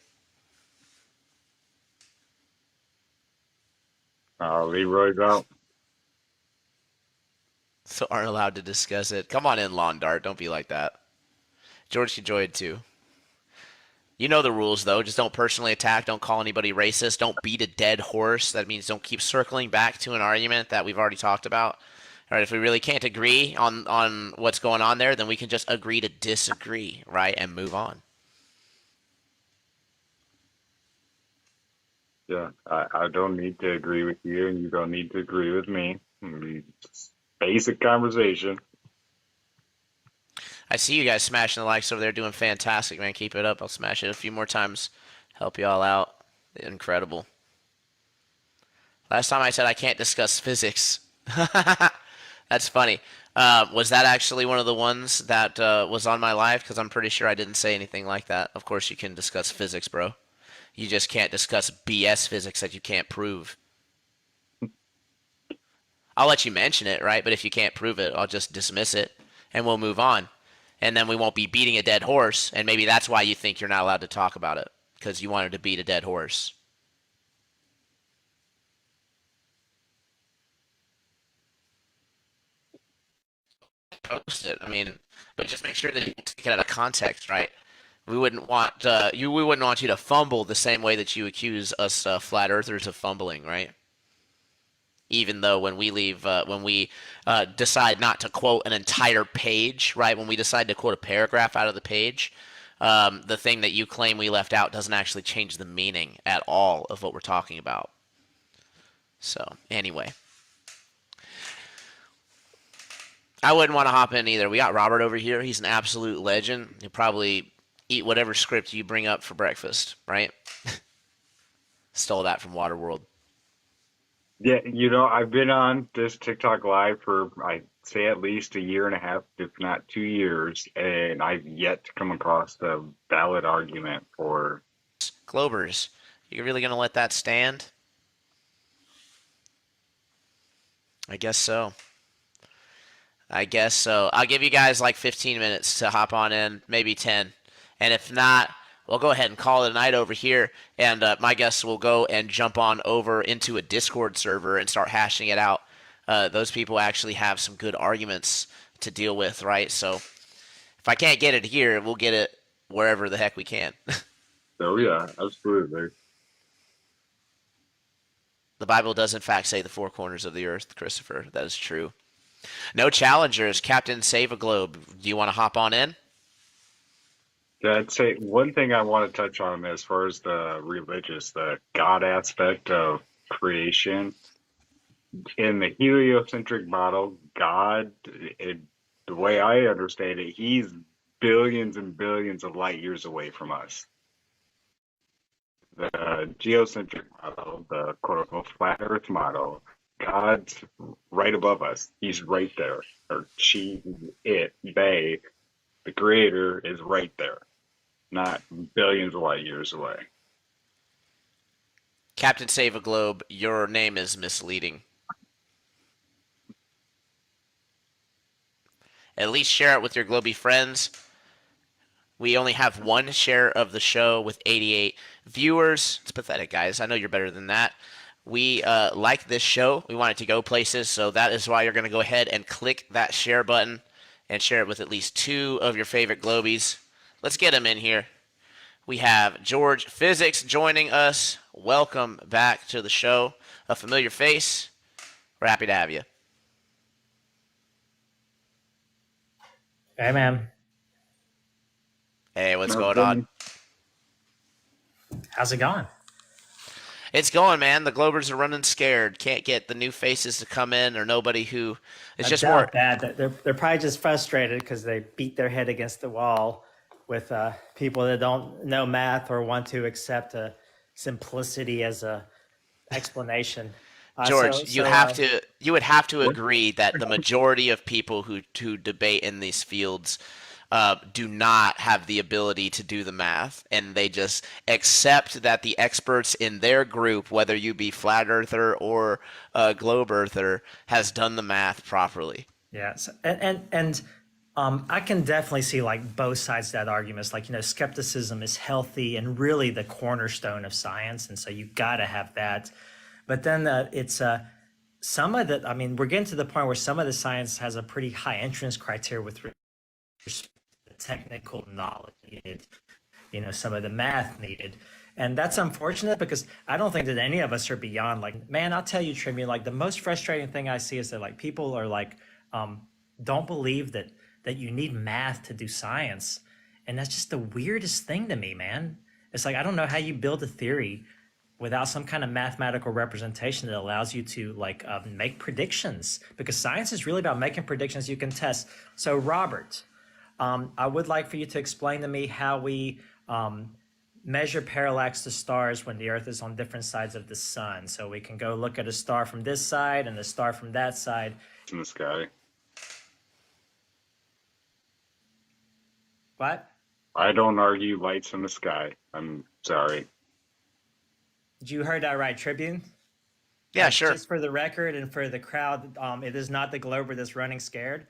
Leroy's out. So aren't allowed to discuss it. Come on in, Lawn Dart. Don't be like that. George can join too. You know the rules, though. Just don't personally attack. Don't call anybody racist. Don't beat a dead horse. That means don't keep circling back to an argument that we've already talked about. All right, if we really can't agree on what's going on there, then we can just agree to disagree, right, and move on. Yeah, I don't need to agree with you, and you don't need to agree with me. Just basic conversation. I see you guys smashing the likes over there, doing fantastic, man. Keep it up. I'll smash it a few more times. Help you all out. Incredible. Last time I said I can't discuss physics. That's funny. Was that actually one of the ones that was on my live? Because I'm pretty sure I didn't say anything like that. Of course you can discuss physics, bro. You just can't discuss BS physics that you can't prove. I'll let you mention it, right? But if you can't prove it, I'll just dismiss it, and we'll move on. And then we won't be beating a dead horse, and maybe that's why you think you're not allowed to talk about it, because you wanted to beat a dead horse. Post it. I mean, but just make sure that you take it out of context, right? We wouldn't want we wouldn't want you to fumble the same way that you accuse us flat earthers of fumbling, right? Even though when we decide not to quote an entire page, right? When we decide to quote a paragraph out of the page, the thing that you claim we left out doesn't actually change the meaning at all of what we're talking about. So anyway, I wouldn't want to hop in either. We got Robert over here. He's an absolute legend. He'll probably eat whatever script you bring up for breakfast, right? Stole that from Waterworld. Yeah, I've been on this TikTok live for I'd say at least a year and a half, if not 2 years, and I've yet to come across a valid argument for. Globers, you really gonna let that stand? I guess so. I guess so. I'll give you guys like 15 minutes to hop on in, maybe 10. And if not, we'll go ahead and call it a night over here. And my guests will go and jump on over into a Discord server and start hashing it out. Those people actually have some good arguments to deal with, right? So if I can't get it here, we'll get it wherever the heck we can. Oh yeah, absolutely. The Bible does, in fact, say the four corners of the earth, Christopher. That is true. No challengers. Captain Save a Globe. Do you want to hop on in? Yeah, I'd say one thing I want to touch on as far as the God aspect of creation. In the heliocentric model, God, it, the way I understand it, he's billions and billions of light years away from us. The geocentric model, the quote unquote flat Earth model, God's right above us. He's right there. Or she, it, they, the creator is right there, not billions of light years away. Captain Save a Globe, your name is misleading. At least share it with your Globey friends. We only have one share of the show with 88 viewers. It's pathetic, guys. I know you're better than that. We like this show. We want it to go places, so that is why you're going to go ahead and click that share button and share it with at least two of your favorite Globies. Let's get them in here. We have George Physics joining us. Welcome back to the show. A familiar face. We're happy to have you. Hey, man. Hey, what's How's it going on? How's it going? It's going, man. The Globers are running scared. Can't get the new faces to come in or nobody who. It's I just more. doubt that. They're probably just frustrated because they beat their head against the wall with people that don't know math or want to accept a simplicity as a explanation. George, you would have to What? agree that the majority of people who debate in these fields do not have the ability to do the math, and they just accept that the experts in their group, whether you be flat earther or globe earther, has done the math properly. Yes, and I can definitely see like both sides of that argument. It's like, skepticism is healthy and really the cornerstone of science, and so you got to have that. But then it's some of the. I mean, we're getting to the point where some of the science has a pretty high entrance criteria with respect to technical knowledge needed. Some of the math needed. And that's unfortunate because I don't think that any of us are beyond like, man, I'll tell you, Tribune, like the most frustrating thing I see is that like people are like, don't believe that you need math to do science. And that's just the weirdest thing to me, man. It's like, I don't know how you build a theory without some kind of mathematical representation that allows you to like make predictions, because science is really about making predictions you can test. So Robert, I would like for you to explain to me how we measure parallax to stars when the Earth is on different sides of the sun. So we can go look at a star from this side and a star from that side. In the sky. What? I don't argue lights in the sky. I'm sorry. Did you heard that right, Tribune? Yeah, sure. Just for the record and for the crowd, it is not the Glober that's running scared.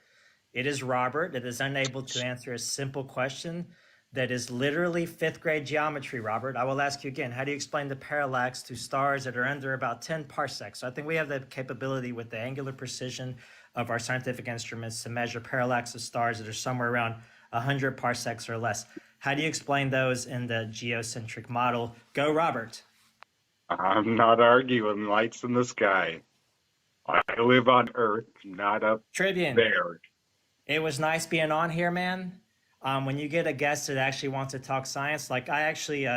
It is Robert that is unable to answer a simple question that is literally fifth grade geometry, Robert. I will ask you again, how do you explain the parallax to stars that are under about 10 parsecs? So I think we have the capability with the angular precision of our scientific instruments to measure parallax of stars that are somewhere around 100 parsecs or less. How do you explain those in the geocentric model? Go, Robert. I'm not arguing lights in the sky. I live on Earth, not up Tribune, there. it was nice being on here, man. When you get a guest that actually wants to talk science, like I actually,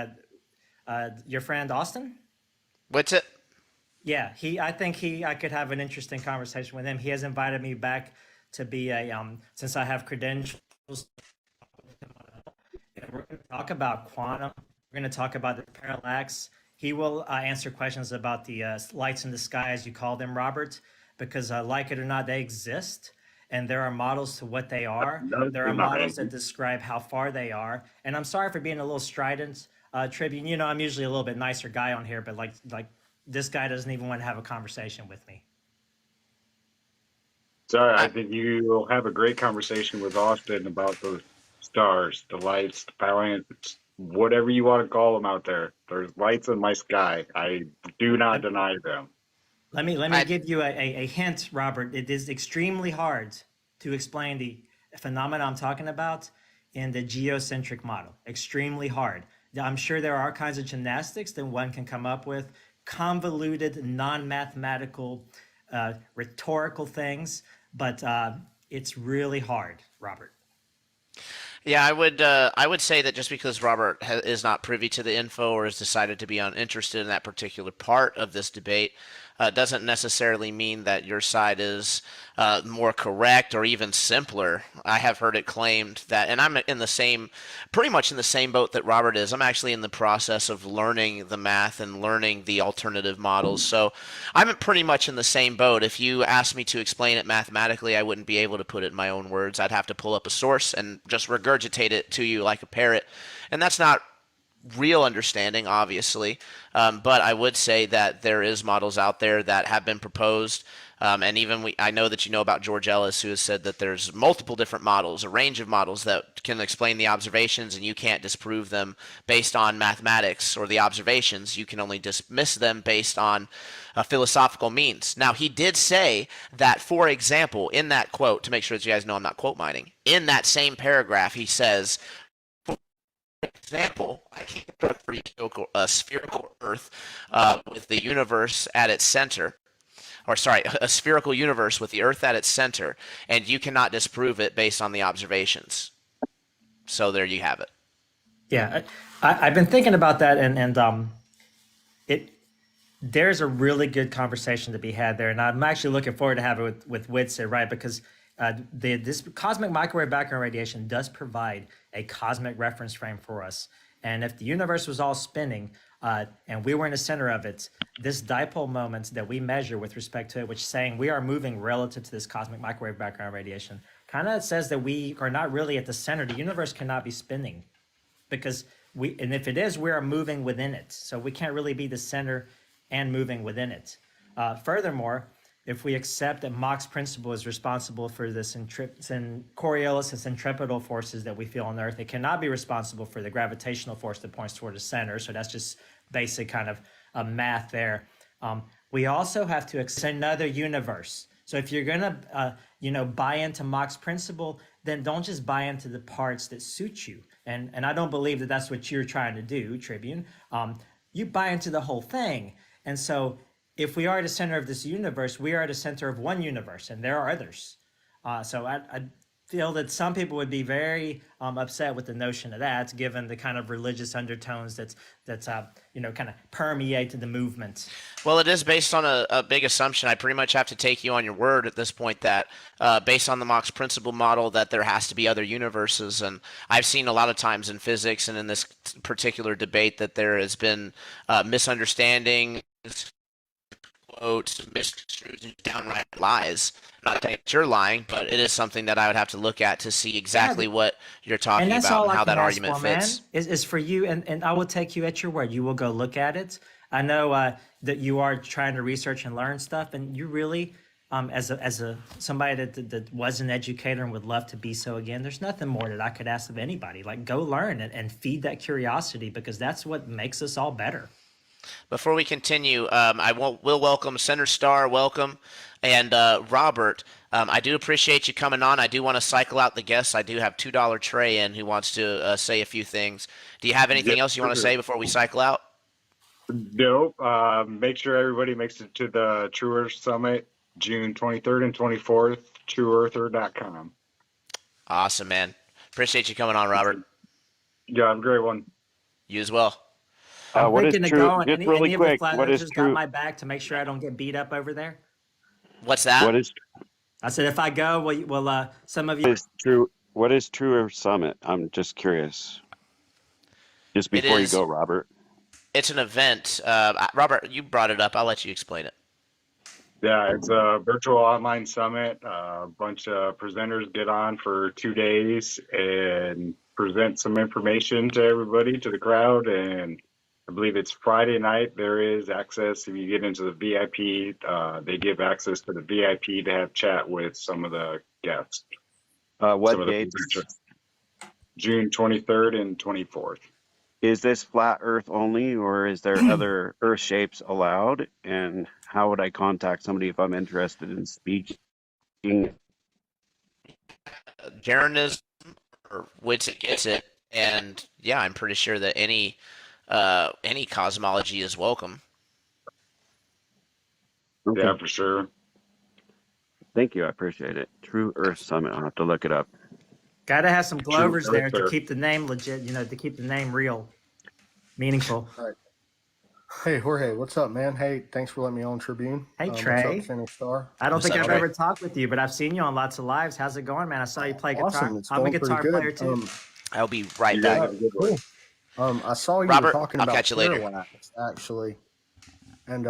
your friend Austin? What's it? Yeah, I could have an interesting conversation with him. He has invited me back to be since I have credentials. We're going to talk about quantum. We're going to talk about the parallax He will answer questions about the lights in the sky, as you call them, Robert, because like it or not, they exist. And there are models to what they are. No, There are models that describe how far they are. And I'm sorry for being a little strident, Tribune. You know, I'm usually a little bit nicer guy on here, but like this guy doesn't even want to have a conversation with me. Sorry, I think you will have a great conversation with Austin about the stars, the lights, the planets, whatever you want to call them out there. There's lights in my sky. I do not deny them. Let me give you a hint, Robert. It is extremely hard to explain the phenomena I'm talking about in the geocentric model. Extremely hard. I'm sure there are kinds of gymnastics that one can come up with, convoluted, non-mathematical, rhetorical things, but it's really hard, Robert. Yeah, I would say that just because Robert is not privy to the info or has decided to be uninterested in that particular part of this debate, doesn't necessarily mean that your side is more correct or even simpler. I have heard it claimed that, and I'm in the same, pretty much in the same boat that Robert is. I'm actually in the process of learning the math and learning the alternative models. So I'm pretty much in the same boat. If you asked me to explain it mathematically, I wouldn't be able to put it in my own words. I'd have to pull up a source and just regurgitate it to you like a parrot. And that's not real understanding, obviously, but I would say that there is models out there that have been proposed, and even I know that you know about George Ellis, who has said that there's multiple different models, a range of models that can explain the observations, and you can't disprove them based on mathematics or the observations. You can only dismiss them based on philosophical means. Now, he did say that, for example, in that quote, to make sure that you guys know I'm not quote mining, in that same paragraph, he says, example, I can construct a spherical Earth with the universe at its center, or sorry, a spherical universe with the Earth at its center, and you cannot disprove it based on the observations. So there you have it. Yeah, I've been thinking about that, and it there's a really good conversation to be had there, and I'm actually looking forward to have it with Witsit, right? Because this cosmic microwave background radiation does provide a cosmic reference frame for us. And if the universe was all spinning and we were in the center of it, this dipole moment that we measure with respect to it, which is saying we are moving relative to this cosmic microwave background radiation, kind of says that we are not really at the center. The universe cannot be spinning because and if it is, we are moving within it. So we can't really be the center and moving within it. Furthermore, if we accept that Mach's principle is responsible for this Coriolis and centripetal forces that we feel on Earth, it cannot be responsible for the gravitational force that points toward the center. So that's just basic kind of math there. We also have to accept another universe. So if you're going to, buy into Mach's principle, then don't just buy into the parts that suit you. And I don't believe that that's what you're trying to do, Tribune. You buy into the whole thing. And so if we are the center of this universe, we are the center of one universe, and there are others. So I feel that some people would be very upset with the notion of that, given the kind of religious undertones that's kind of permeated the movement. Well, it is based on a big assumption. I pretty much have to take you on your word at this point that based on the Mach's principle model that there has to be other universes. And I've seen a lot of times in physics and in this particular debate that there has been misunderstanding, quotes, misconstrued, and downright lies. I'm not saying that you're lying, but it is something that I would have to look at to see exactly what you're talking about and how that argument fits. Is for you, and I will take you at your word. You will go look at it. I know that you are trying to research and learn stuff, and you really, as somebody that was an educator and would love to be so again, there's nothing more that I could ask of anybody. Like, go learn and feed that curiosity, because that's what makes us all better. Before we continue, I will welcome Center Star, welcome, and Robert. I do appreciate you coming on. I do want to cycle out the guests. I do have $2 Trey in who wants to say a few things. Do you have anything else you want to say before we cycle out? Nope. Make sure everybody makes it to the True Earth Summit, June 23rd and 24th, trueearther.com. Awesome, man. Appreciate you coming on, Robert. Yeah, have a great one. You as well. What is true? Just really quick, what is true? Got my back to make sure I don't get beat up over there. What's that? What is? I said if I go, will some of you? What is true? What is True Earth Summit? I'm just curious. Just before you go, Robert. it's an event. Robert, you brought it up. I'll let you explain it. Yeah, it's a virtual online summit. A bunch of presenters get on for 2 days and present some information to everybody, to the crowd. And I believe it's Friday night. There is access. If you get into the VIP, they give access to the VIP to have chat with some of the guests. Some What of the dates? presenters. June 23rd and 24th. Is this flat Earth only, or is there other Earth shapes allowed? And how would I contact somebody if I'm interested in speaking? Jeranism or Witsit gets it, and yeah, I'm pretty sure that any cosmology is welcome. Okay. Yeah, for sure. Thank you. I appreciate it. True Earth Summit. I'll have to look it up. Got to have some Glovers True, there right to there. keep the name legit, to keep the name real, meaningful. Right. Hey, Jorge, what's up, man? Hey, thanks for letting me on Tribune. Hey, What's Trey. up, Center Star? I don't What's think up, I've Trey? ever talked with you, but I've seen you on lots of lives. How's it going, man? I saw you play guitar. Awesome. It's I'm a going guitar pretty player good. too. I'll be right You back. guys have a good one. Cool. I saw you Robert, were talking I'll about catch you later. parallax, actually. And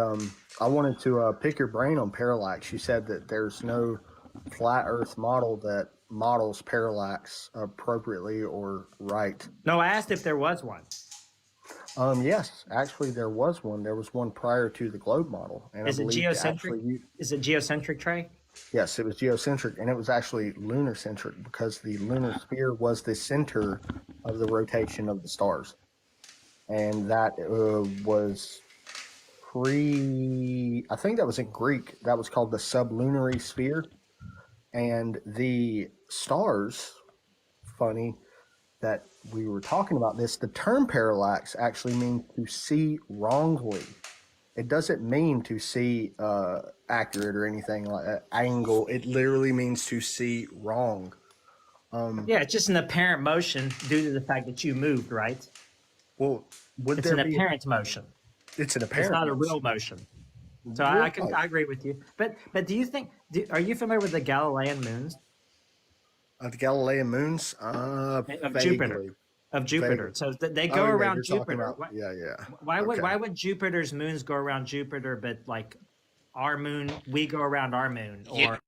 I wanted to pick your brain on parallax. You said that there's no flat Earth model that models parallax appropriately or right. No, I asked if there was one. Yes, actually, there was one. There was one prior to the globe model. And Is I it believe geocentric? Is it geocentric, Trey? Yes, it was geocentric, and it was actually lunar centric because the lunar sphere was the center of the rotation of the stars, and that was I think that was in Greek. That was called the sublunary sphere, and the stars. Funny that we were talking about this. The term parallax actually means to see wrongly. It doesn't mean to see accurate or anything like that. Angle. It literally means to see wrong. Yeah, it's just an apparent motion due to the fact that you moved, right? Well, would It's there an be? apparent motion. It's an It's apparent. not a motion. real motion. So Right. I agree with you. But do you think? Are you familiar with the Galilean moons The Galilean moons. of Vaguely. Jupiter? Of Jupiter. Vaguely. So they Oh, go yeah, around you're talking Jupiter. about- yeah. Why would Okay. Jupiter's moons go around Jupiter, but like our moon, we go around our moon? Or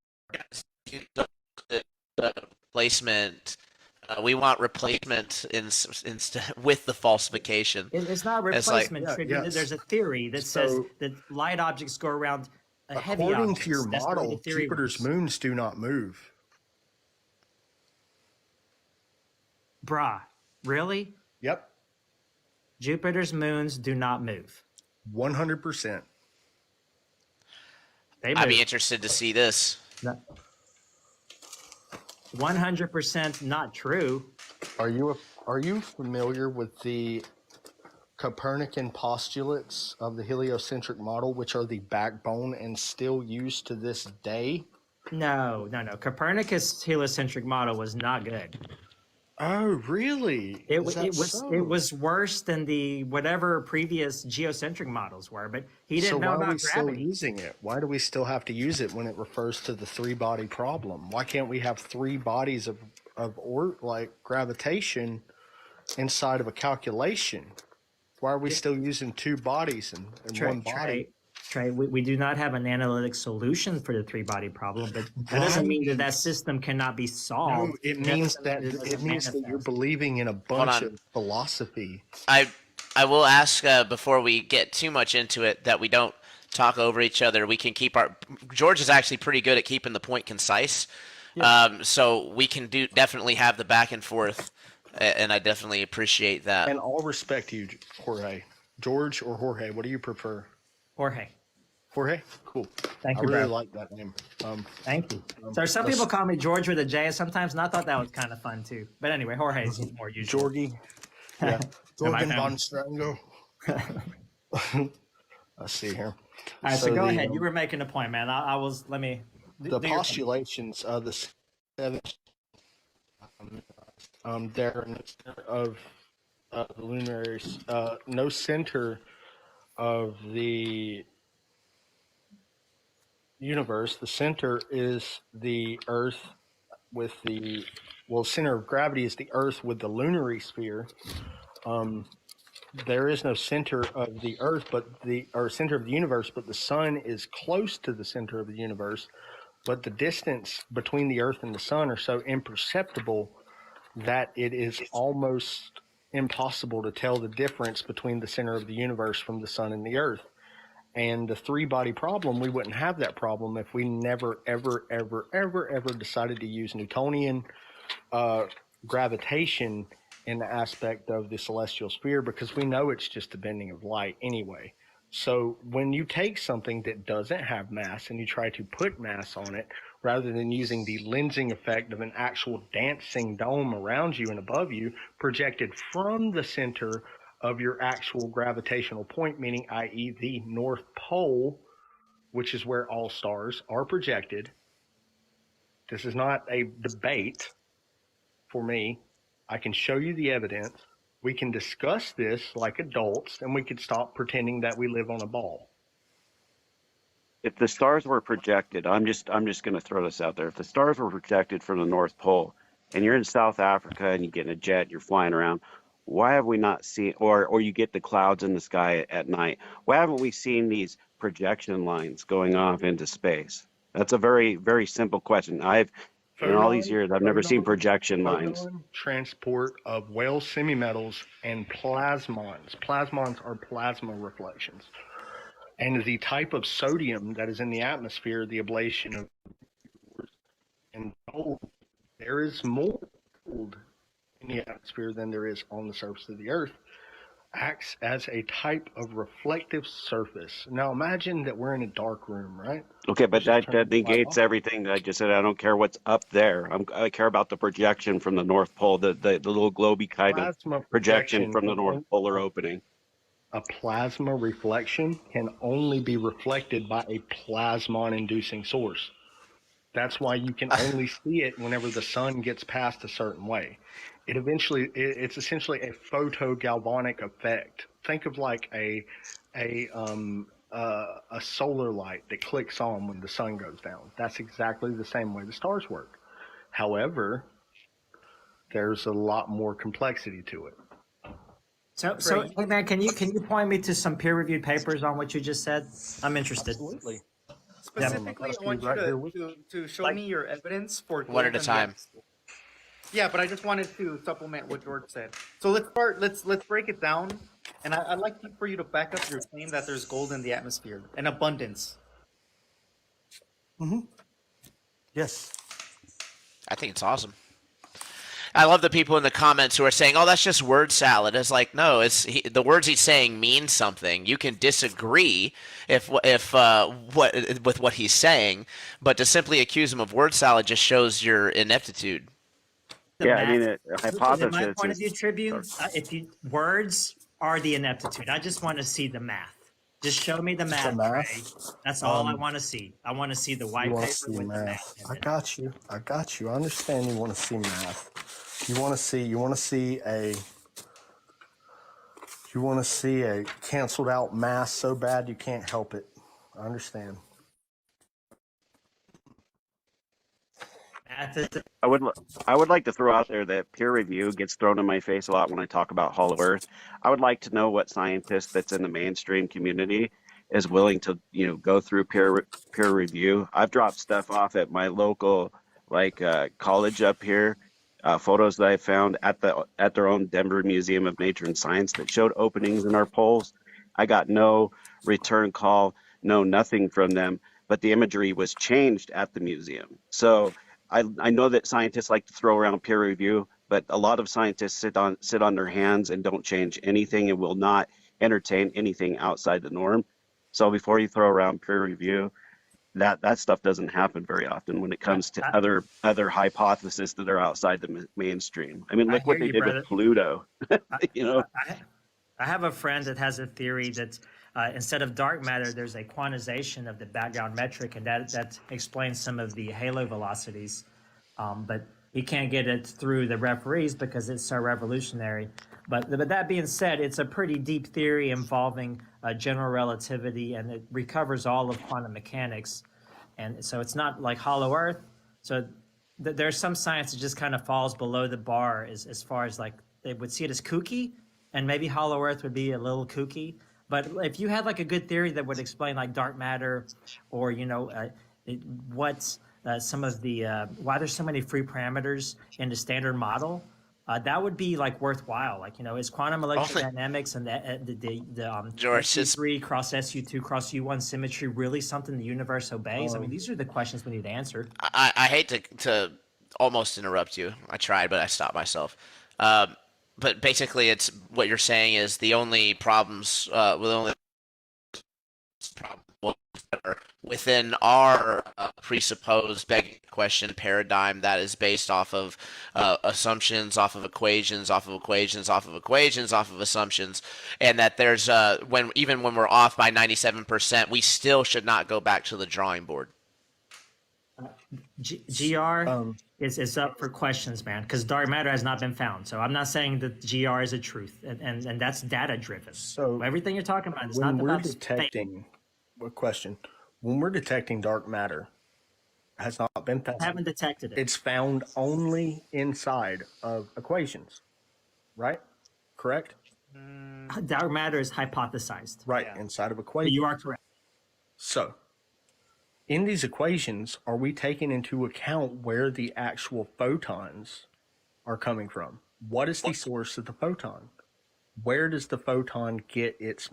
Replacement. We want replacement with the falsification. it's not It's like- replacement. Yeah, Tribune. yes. There's a theory that says So- that light objects go around a heavy According objects. to your That's the way the model, theory Jupiter's works. moons do not move. Brah, really? Yep, Jupiter's moons do not move. 100%. They move. I'd be interested to see this. 100% not true. Are you familiar with the Copernican postulates of the heliocentric model, which are the backbone and still used to this day? No. Copernicus' heliocentric model was not good. Oh, really? It Is that was so? it was worse than the whatever previous geocentric models were. But he So didn't know why are we about still gravity. using it? Why do we still have to use it when it refers to the three-body problem? Why can't we have three bodies of gravitation inside of a calculation? Why are we still using two bodies and one body? Trey, we do not have an analytic solution for the three-body problem, but that doesn't mean that system cannot be solved. No, it means that doesn't you're manifest. believing in a bunch on. of philosophy. I will ask before we get too much into it that we don't talk over each other. We can keep our George is actually pretty good at keeping the point concise, so we can definitely have the back and forth, and I definitely appreciate that. And all respect to you, Jorge. George or Jorge, what do you prefer? Jorge. Jorge? Cool. Thank I you, really bro. like that name. Thank you. So some people call me George with a J sometimes, and I thought that was kind of fun too. But anyway, Jorge is more usual. Georgie. Yeah. Jorgen found- von Strango. Let's see here. All right, so go the, ahead. You were making a point, man. Let me. The do your- postulations of the seven, there in the center of the lunaries, no center of the universe. The center is the Earth with center of gravity is the Earth with the lunary sphere. there is no center of the Earth, or center of the universe, but the sun is close to the center of the universe. But the distance between the Earth and the sun are so imperceptible that it is almost impossible to tell the difference between the center of the universe from the sun and the Earth. And the three-body problem, we wouldn't have that problem if we never, ever, ever, ever, ever decided to use Newtonian gravitation in the aspect of the celestial sphere, because we know it's just a bending of light anyway. So when you take something that doesn't have mass and you try to put mass on it, rather than using the lensing effect of an actual dancing dome around you and above you, projected from the center of your actual gravitational point, meaning i.e. the North Pole, which is where all stars are projected. This is not a debate for me. I can show you the evidence. We can discuss this like adults, and we could stop pretending that we live on a ball. If the stars were projected, I'm just going to throw this out there. If the stars were projected from the North Pole, and you're in South Africa and you get in a jet, you're flying around, why have we not seen, or you get the clouds in the sky at night, why haven't we seen these projection lines going off into space? That's a very, very simple question. In all these years, I've never seen projection lines. Transport of Weyl semimetals and plasmons. Plasmons are plasma reflections. And the type of sodium that is in the atmosphere, the ablation of and gold, there is more gold in the atmosphere than there is on the surface of the Earth, acts as a type of reflective surface. Now imagine that we're in a dark room, right? Okay, but that negates everything that I just said. I don't care what's up there. I care about the projection from the North Pole, the little globy kind of projection from the North Polar opening. A plasma reflection can only be reflected by a plasmon-inducing source. That's why you can only see it whenever the sun gets past a certain way. It's essentially a photogalvanic effect. Think of like a solar light that clicks on when the sun goes down. That's exactly the same way the stars work. However, there's a lot more complexity to it. So hey man, can you point me to some peer-reviewed papers on what you just said? I'm interested. Absolutely. Specifically, I want you to show me your evidence for One at a time. Yeah, but I just wanted to supplement what George said. So let's start. Let's break it down, and I'd like for you to back up your claim that there's gold in the atmosphere, an abundance. Mm-hmm. Yes. I think it's awesome. I love the people in the comments who are saying, "Oh, that's just word salad." It's like, no, the words he's saying mean something. You can disagree with what he's saying, but to simply accuse him of word salad just shows your ineptitude. Yeah, I mean, a hypothesis. My point of view, Tribune, words are the ineptitude. I just want to see the math. Just show me the math, Trey. That's all I want to see. I want to see the white paper with the math. I got you. I understand you want to see math. You want to see a canceled out mass so bad you can't help it. I understand. I would like to throw out there that peer review gets thrown in my face a lot when I talk about Hollow Earth. I would like to know what scientist that's in the mainstream community is willing to, go through peer review. I've dropped stuff off at my local college up here, photos that I found at their own Denver Museum of Nature and Science that showed openings in our poles. I got no return call, no nothing from them, but the imagery was changed at the museum. So I know that scientists like to throw around peer review, but a lot of scientists sit on their hands and don't change anything and will not entertain anything outside the norm. So before you throw around peer review, that stuff doesn't happen very often when it comes to other hypotheses that are outside the mainstream. I mean, look what they did with Pluto. I have a friend that has a theory that instead of dark matter, there's a quantization of the background metric, and that explains some of the halo velocities. But he can't get it through the referees because it's so revolutionary. But that being said, it's a pretty deep theory involving general relativity, and it recovers all of quantum mechanics. And so it's not like Hollow Earth. So there's some science that just kind of falls below the bar as far as like they would see it as kooky. and maybe Hollow Earth would be a little kooky. But if you had like a good theory that would explain like dark matter, or what some of the why there's so many free parameters in the standard model, that would be like worthwhile. Like is quantum electrodynamics and the George, SU3 cross SU2 cross U1 symmetry really something the universe obeys? I mean, these are the questions we need to answer. I hate to almost interrupt you. I tried, but I stopped myself. But basically, it's what you're saying is the only problems that are within our presupposed begging question paradigm that is based off of assumptions, off of equations, off of equations, off of equations, off of assumptions, and that there's even when we're off by 97%, we still should not go back to the drawing board. GR is up for questions, man, because dark matter has not been found. So I'm not saying that GR is a truth, and that's data driven. So everything you're talking about is when not we're about detecting a question. When we're detecting dark matter, has not been found. Haven't detected it. It's found only inside of equations, right? Correct? Dark matter is hypothesized. Right, Yeah. inside of But equations. you are correct. So, in these equations, are we taking into account where the actual photons are coming from? What is the source of the photon? Where does the photon get its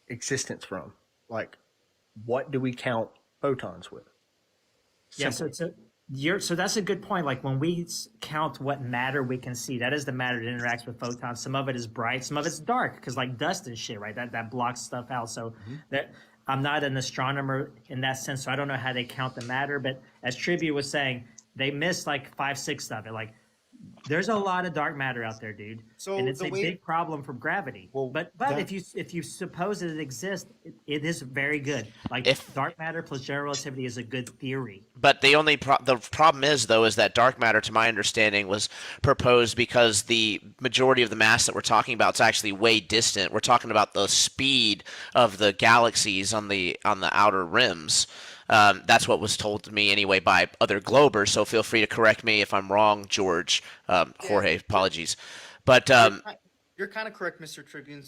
existence from? Like, what do we count photons with? Yeah, so that's a good point. Like when we count what matter we can see, that is the matter that interacts with photons. Some of it is bright, some of it's dark, because like dust and shit, right? That blocks stuff out. So that I'm not an astronomer in that sense, so I don't know how they count the matter. But as Tribute was saying, they missed like 5/6 of it. Like there's a lot of dark matter out there, dude. So and it's the a way- big problem from gravity. Well, but that- if you suppose that it exists, it is very good. Like dark matter plus general relativity is a good theory. But the problem is though is that dark matter, to my understanding, was proposed because the majority of the mass that we're talking about is actually way distant. We're talking about the speed of the galaxies on the outer rims. That's what was told to me anyway by other globers. So feel free to correct me if I'm wrong, George. Jorge, apologies. But You're kind of correct, Mr. Tribune.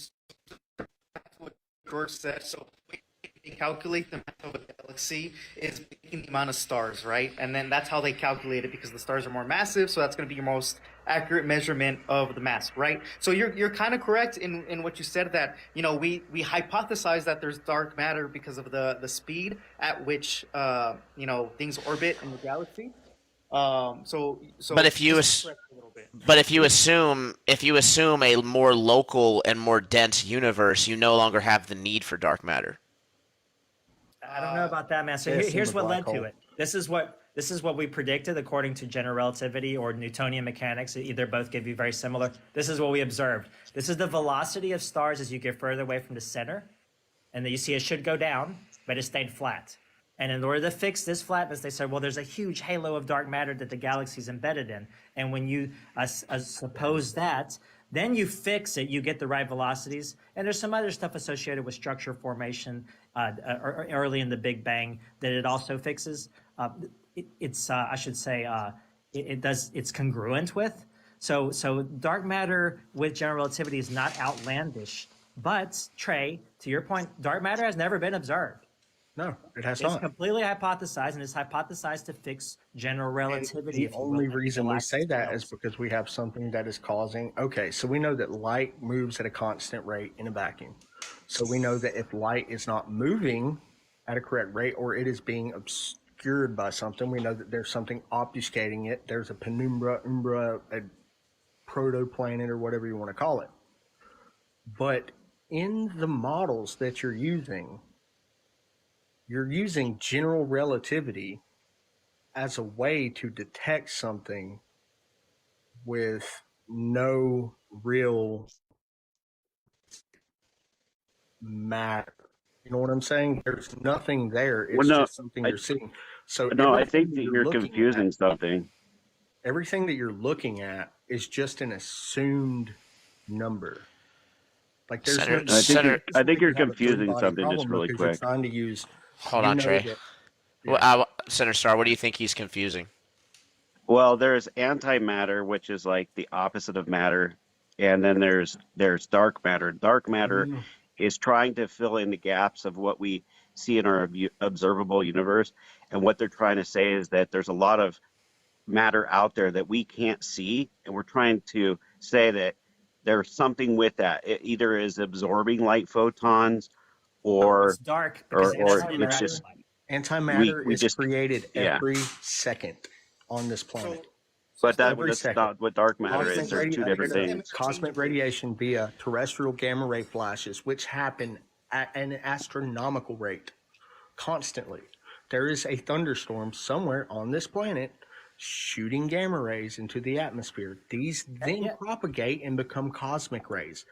That's what George said. So they calculate the mass of a galaxy is making the amount of stars, right? And then that's how they calculate it because the stars are more massive. So that's going to be your most accurate measurement of the mass, right? So you're kind of correct in what you said that we hypothesize that there's dark matter because of the speed at which things orbit in the galaxy. But if you assume a more local and more dense universe, you no longer have the need for dark matter. I don't know about that, man. So yes, here's in the what led black to hole. it. This is what we predicted according to general relativity or Newtonian mechanics. Either both give you very similar. This is what we observed. This is the velocity of stars as you get further away from the center, and then you see it should go down, but it stayed flat. And in order to fix this flatness, they said, well, there's a huge halo of dark matter that the galaxy is embedded in. And when you suppose that, then you fix it, you get the right velocities. And there's some other stuff associated with structure formation early in the Big Bang that it also fixes. It's congruent with. So dark matter with general relativity is not outlandish. But, Trey, to your point, dark matter has never been observed. No, it has It's not. completely hypothesized, and it's hypothesized to fix general relativity. The only reason we say that is because we have something that is causing. Okay, so we know that light moves at a constant rate in a vacuum. So we know that if light is not moving at a correct rate or it is being obscured by something, we know that there's something obfuscating it. There's a penumbra, a protoplanet, or whatever you want to call it. But in the models that you're using general relativity as a way to detect something with no real matter. You know what I'm saying? There's nothing there. It's just something you're seeing. So I think that you're confusing something. Everything that you're looking at is just an assumed number. Like there's I think you're confusing something just really quick. You're trying to use. Hold on, Trey. Center Star, what do you think he's confusing? Well, there's antimatter, which is like the opposite of matter, and then there's dark matter. Dark matter Mm. is trying to fill in the gaps of what we see in our observable universe. And what they're trying to say is that there's a lot of matter out there that we can't see, and we're trying to say that there's something with that. It either is absorbing light photons, It's or dark because or it's it's infrared just light. Antimatter we is just created yeah. every second on this planet. But Every that's second. not what dark matter is. Cosmic, They're two different things. cosmic radiation via terrestrial gamma ray flashes, which happen at an astronomical rate constantly. There is a thunderstorm somewhere on this planet shooting gamma rays into the atmosphere. These then Yeah. propagate and become cosmic rays.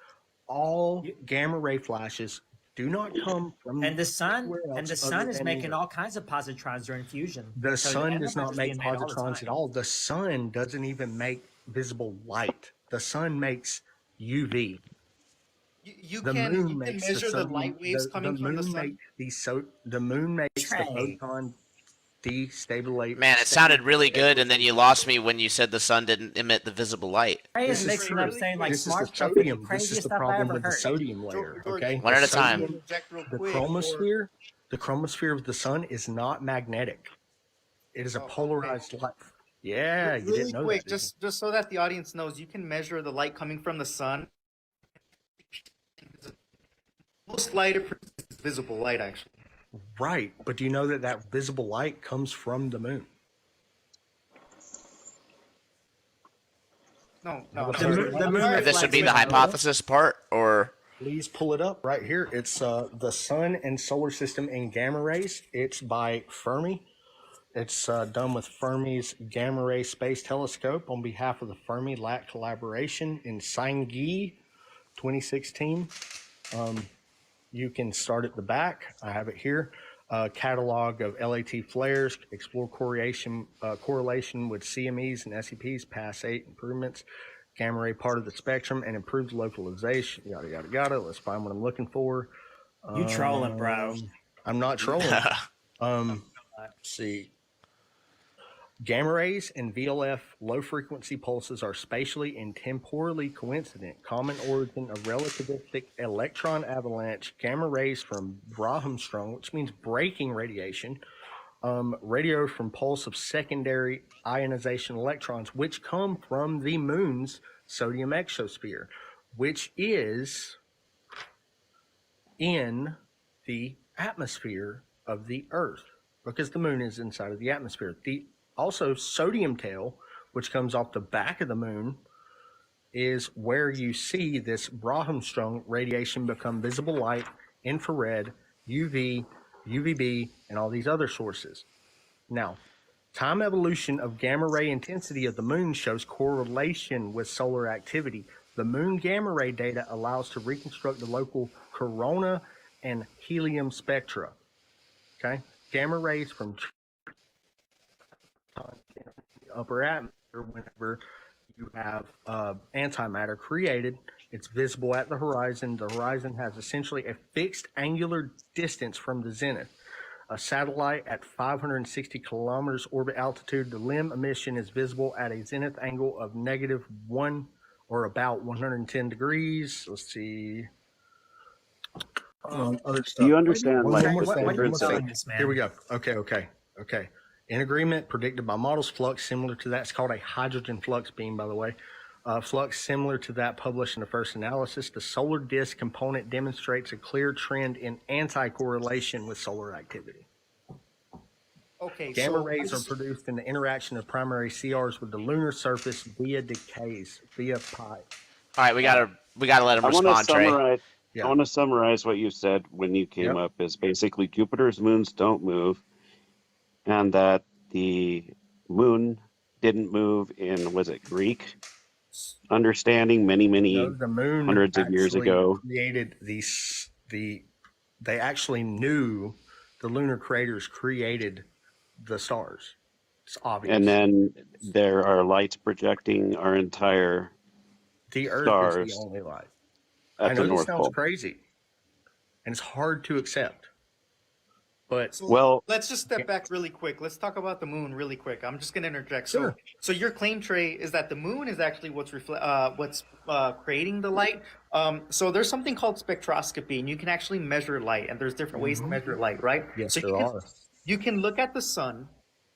All gamma ray flashes do not come from And the sun anywhere else and the other sun is than making Earth. all kinds of positrons during fusion. The So sun and does they're not just make being made all the positrons time. at all. The sun doesn't even make visible light. The sun makes UV. You The can moon makes the measure the sodium. light waves coming from the moon sun. makes the moon makes the Trey. photon destabilize. Man, it sounded really good, and then you lost me when you said the sun didn't emit the visible light. Trey This is is mixing true. up saying like This is the smart stuff with the sodium. This craziest is the stuff I problem ever with the heard. sodium layer. George, Okay, One at a The time. sodium- Inject real The quick, chromosphere of the sun is not magnetic. It is a Oh, okay. polarized light. Yeah, you really didn't know quick, that. did you? just so that the audience knows, you can measure the light coming from the sun. Most light is visible light, actually. Right, but do you know that that visible light comes from the moon? No. The moon And this would be the reflects- hypothesis part, or Please pull it up right here. It's the sun and solar system in gamma rays. It's by Fermi. It's done with Fermi's Gamma Ray Space Telescope on behalf of the Fermi LAC collaboration in Sangui 2016. You can start at the back. I have it here. Catalog of LAT flares, explore correlation with CMEs and SEPs, pass 8 improvements, gamma ray part of the spectrum, and improved localization, yada, yada, yada. Let's find what I'm looking for. You trolling, bro. I'm not trolling. Let's see. Gamma rays and VLF low frequency pulses are spatially and temporally coincident. Common origin of relativistic electron avalanche. Gamma rays from Brahmström, which means breaking radiation. Radio from pulse of secondary ionization electrons, which come from the moon's sodium exosphere, which is in the atmosphere of the Earth, because the moon is inside of the atmosphere. Also, sodium tail, which comes off the back of the moon, is where you see this Brahmström radiation become visible light, infrared, UV, UVB, and all these other sources. Now, time evolution of gamma ray intensity of the moon shows correlation with solar activity. The moon gamma ray data allows to reconstruct the local corona and helium spectra. Okay, gamma rays from upper atmosphere, whenever you have antimatter created, it's visible at the horizon. The horizon has essentially a fixed angular distance from the zenith. A satellite at 560 kilometers orbit altitude, the limb emission is visible at a zenith angle of -1 or about 110 degrees. Let's see. Other stuff. Do you understand One like more the thing, one more difference thing. of this, man? Here we go. Okay. In agreement, predicted by models, flux similar to that. It's called a hydrogen flux beam, by the way. Flux similar to that published in the first analysis. The solar disk component demonstrates a clear trend in anti-correlation with solar activity. Okay, Gamma so rays are produced in the interaction of primary CRs with the lunar surface via decays, via pi. all right, we gotta let him I want to respond, Trey. summarize. Yeah. I want to summarize what you said when you came Yep. up. Is basically Jupiter's moons don't move, and that the moon didn't move in, was it Greek understanding many No, the moon hundreds of years actually ago? created they actually knew the lunar craters created the stars. It's obvious. And then there are lights projecting our entire the Earth stars is the only light. at I know the this North sounds Pole. crazy, and it's hard to accept. But So Well, let's just step back really quick. Let's talk about the moon really quick. I'm just going to interject. Sure. So your claim, Trey, is that the moon is actually what's creating the light. So there's something called spectroscopy, and you can actually measure light, and there's different ways to measure light, right? yes, So there are. you can look at the sun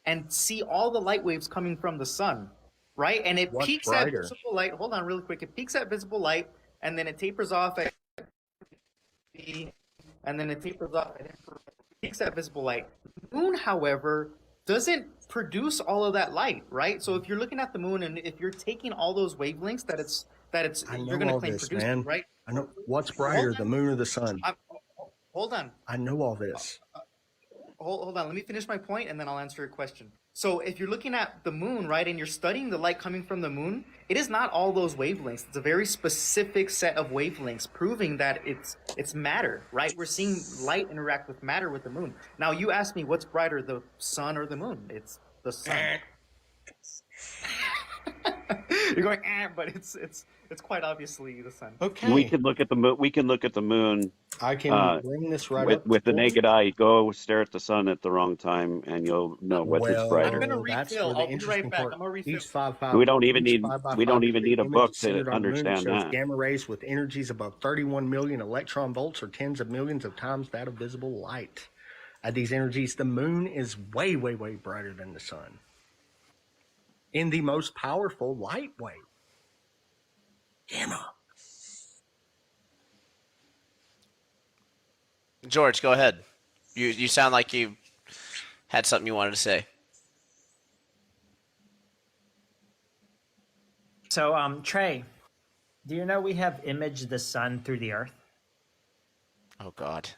and see all the light waves coming from the sun, right? And it What's peaks brighter? at visible light. Hold on, really quick. It peaks at visible light, and then it tapers off at and then it tapers off at infrared. Peaks at visible light. The moon, however, doesn't produce all of that light, right? So if you're looking at the moon and if you're taking all those wavelengths I know you're going to all claim this, produce, man. right? I know what's brighter, Hold the on. moon or the sun. Hold on. I know all this. Hold on. Let me finish my point, and then I'll answer your question. So if you're looking at the moon, right, and you're studying the light coming from the moon, it is not all those wavelengths. It's a very specific set of wavelengths, proving that it's matter, right? We're seeing light interact with matter with the moon. Now, you asked me what's brighter, the sun or the moon? It's the sun. You're going, but it's quite obviously the sun. Okay. we can look at the moon. We can look at the moon I can bring this right up with the for you. naked eye. Go stare at the sun at the wrong time, and you'll know whether it's I'm brighter. gonna that's refill. where the I'll be interesting right back. part. I'm gonna refill. Each 5 We don't even each need 5 by we 5 don't even degree need a image book is to centered on the moon understand shows that. gamma rays with energies above 31 million electron volts or tens of millions of times that of visible light. At these energies, the moon is way, way, way brighter than the sun in the most powerful light wave, gamma. George, go ahead. You sound like you had something you wanted to say. So, Trey, do you know we have imaged the sun through the Earth? Oh God.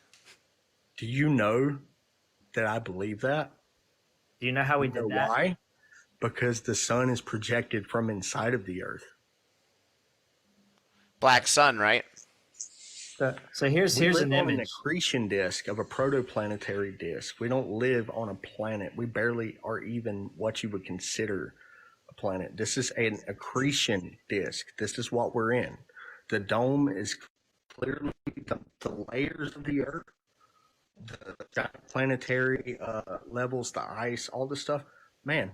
Do you know that I believe that? Do you know how we You did know that? why? Because the sun is projected from inside of the earth. Black sun, right? So here's We live an on an image. accretion disk of a protoplanetary disk. We don't live on a planet. We barely are even what you would consider a planet. This is an accretion disk. This is what we're in. The dome is clearly the layers of the earth, the planetary levels, the ice, all this stuff. Man,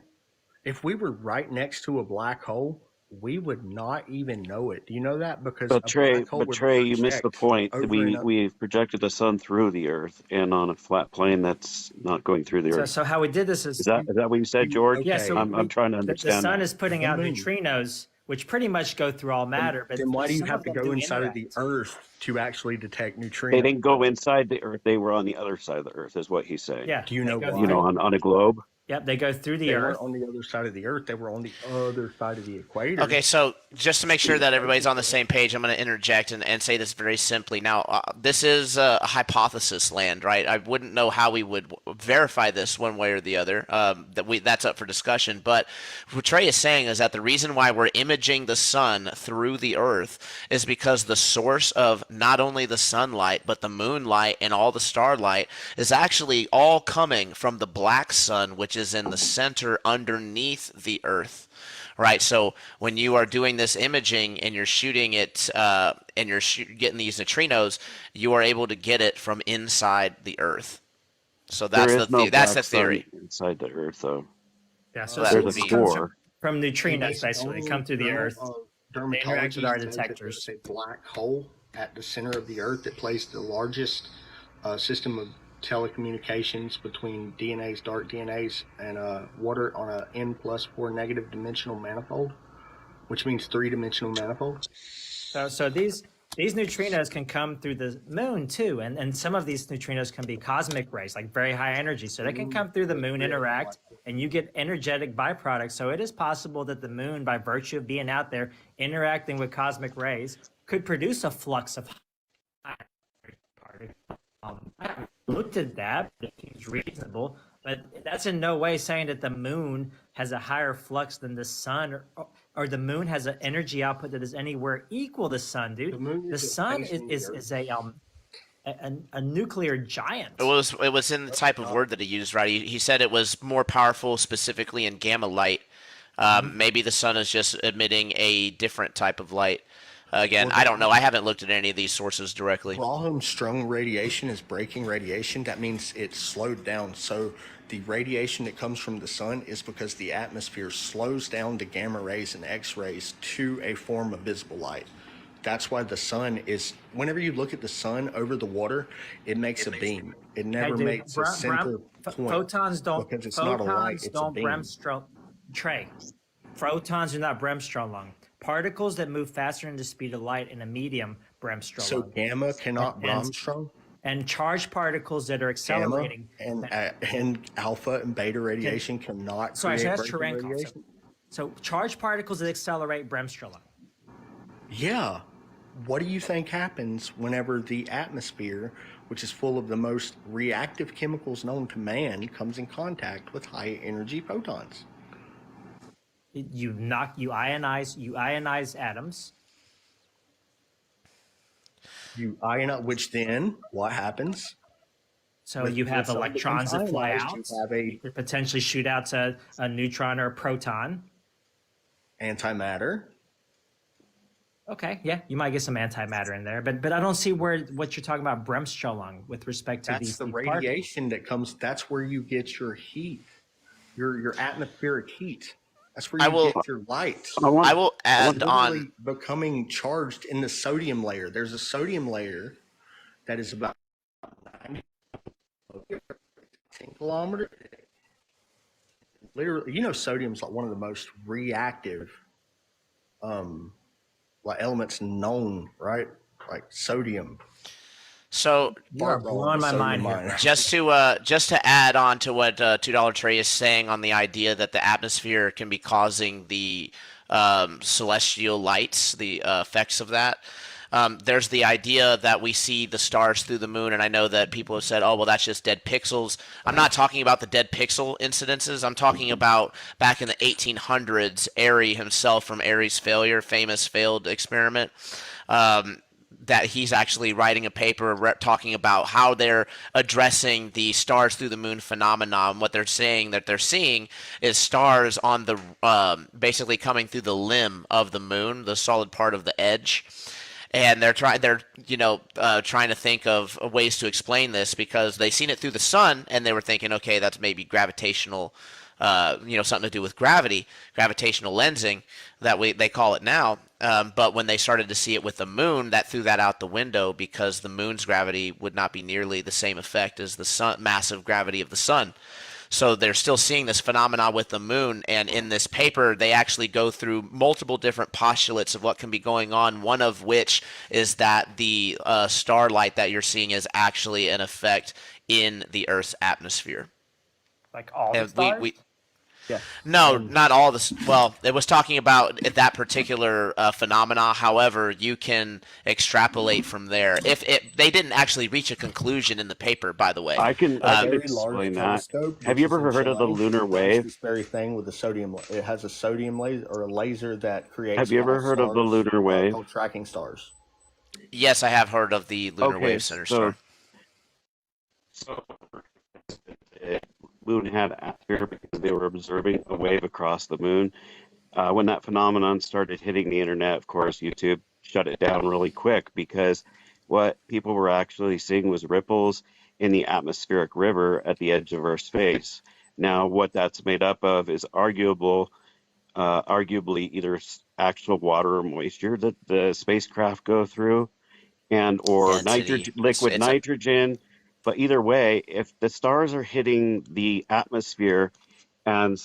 if we were right next to a black hole, we would not even know it. Do you know that? Because But a Trey, black hole would you missed the project point. over We and we've projected the sun through the Earth, and on a flat plane that's not going through the So, Earth. so how we did this is Is that what you said, George? Yeah, so I'm trying to the understand sun that. is putting The out moon. neutrinos, which pretty much go through all matter. But Then why do you some have of to them go do inside of the interact. earth to actually detect neutrinos? They didn't go inside the Earth; they were on the other side of the Earth, is what he's saying. Yeah. Do you they know go why? You know, through- on a globe. Yep, they go through the They Earth. weren't on the other side of the earth. They were on the other side of the equator. Okay, so just to make sure that everybody's on the same page, I'm going to interject and say this very simply. Now, this is a hypothesis land, right? I wouldn't know how we would verify this one way or the other. That's up for discussion. But what Trey is saying is that the reason why we're imaging the sun through the Earth is because the source of not only the sunlight, but the moonlight and all the starlight is actually all coming from the black sun, which is in the center underneath the Earth. Right, so when you are doing this imaging and you're shooting it, and you're getting these neutrinos, you are able to get it from inside the Earth. So that's There is no that's the black sun theory. inside the Earth, though. Yeah, so Well, that There's a would this be- comes core. from The neutrinos, National basically. They come through the Journal Earth. of They interact Dermatology with our says that detectors. there's a black hole at the center of the earth that plays the largest system of telecommunications between DNAs, dark DNAs, and water on a n+4 negative dimensional manifold, which means 3-dimensional manifold. So these neutrinos can come through the moon too, and some of these neutrinos can be cosmic rays, like very high energy. So they can come through the moon, interact, and you get energetic byproducts. So it is possible that the moon, by virtue of being out there interacting with cosmic rays, could produce a flux of high energy particles. I haven't looked at that, but it seems reasonable. But that's in no way saying that the moon has a higher flux than the sun, or the moon has an energy output that is anywhere equal to the sun, dude. The moon The is sun facing is the a nuclear giant. It was in the type of word that he used, right? He said it was more powerful, specifically in gamma light. Maybe the sun is just emitting a different type of light. Again, Well, I don't know. I haven't looked at any of these sources directly. Braham-Strung radiation is breaking radiation. That means it's slowed down. So the radiation that comes from the sun is because the atmosphere slows down the gamma rays and X-rays to a form of visible light. That's why the sun is, whenever you look at the sun over the water, it makes a beam. It never makes a center point photons don't because it's not a light, it's a beam. Bremsstrahlung. Trey, photons are not Bremsstrahlung. Particles that move faster than the speed of light in a medium Bremsstrahlung. So gamma cannot Brahmström? And charged particles that are Gamma accelerating. and alpha and beta radiation cannot Sorry, so create that's breaking Cherenkov. radiation? So charged particles that accelerate Bremsstrahlung. Yeah. What do you think happens whenever the atmosphere, which is full of the most reactive chemicals known to man, comes in contact with high energy photons? You ionize atoms. You ionize, which then what happens? So you have when electrons that fly ionized, out. you have You could potentially shoot out to a neutron or a proton. antimatter. Okay, yeah, you might get some antimatter in there, but I don't see what you're talking about Bremsstrahlung with respect to That's these the particles. radiation that comes. That's where you get your heat, your atmospheric heat. That's where you get your light. I will add It's on. literally becoming charged in the sodium layer. There's a sodium layer that is about 10 kilometers. Literally, you know, sodium's like one of the most reactive like elements known, right? Like sodium. So You are blowing my mind here. just to add on to what $2 Trey is saying on the idea that the atmosphere can be causing the celestial lights, the effects of that. There's the idea that we see the stars through the moon, and I know that people have said, "Oh, well, that's just dead pixels." I'm not talking about the dead pixel incidences. I'm talking about back in the 1800s, Airy himself from Airy's famous failed experiment. That he's actually writing a paper talking about how they're addressing the stars through the moon phenomenon. What they're saying that they're seeing is stars on the basically coming through the limb of the moon, the solid part of the edge. And they're trying to think of ways to explain this because they seen it through the sun and they were thinking, okay, that's maybe gravitational, something to do with gravitational lensing that they call it now. But when they started to see it with the moon, that threw that out the window because the moon's gravity would not be nearly the same effect as the sun, massive gravity of the sun. So they're still seeing this phenomenon with the moon, and in this paper, they actually go through multiple different postulates of what can be going on, one of which is that the starlight that you're seeing is actually an effect in the Earth's atmosphere. Like all the stars? Yeah. No, not all this. Well, it was talking about that particular phenomena. However, you can extrapolate from there. If they didn't actually reach a conclusion in the paper, by the way. I can explain that. Have you ever heard of the lunar wave? This very thing with the sodium. It has a sodium laser or a laser that creates. Have you ever heard of the lunar wave? Called tracking stars. Yes, I have heard of the lunar wave center star. So moon had atmosphere because they were observing a wave across the moon. When that phenomenon started hitting the internet, of course, YouTube shut it down really quick because what people were actually seeing was ripples in the atmospheric river at the edge of Earth's face. Now, what that's made up of is arguably either actual water or moisture that the spacecraft go through, and or liquid nitrogen. But either way, if the stars are hitting the atmosphere and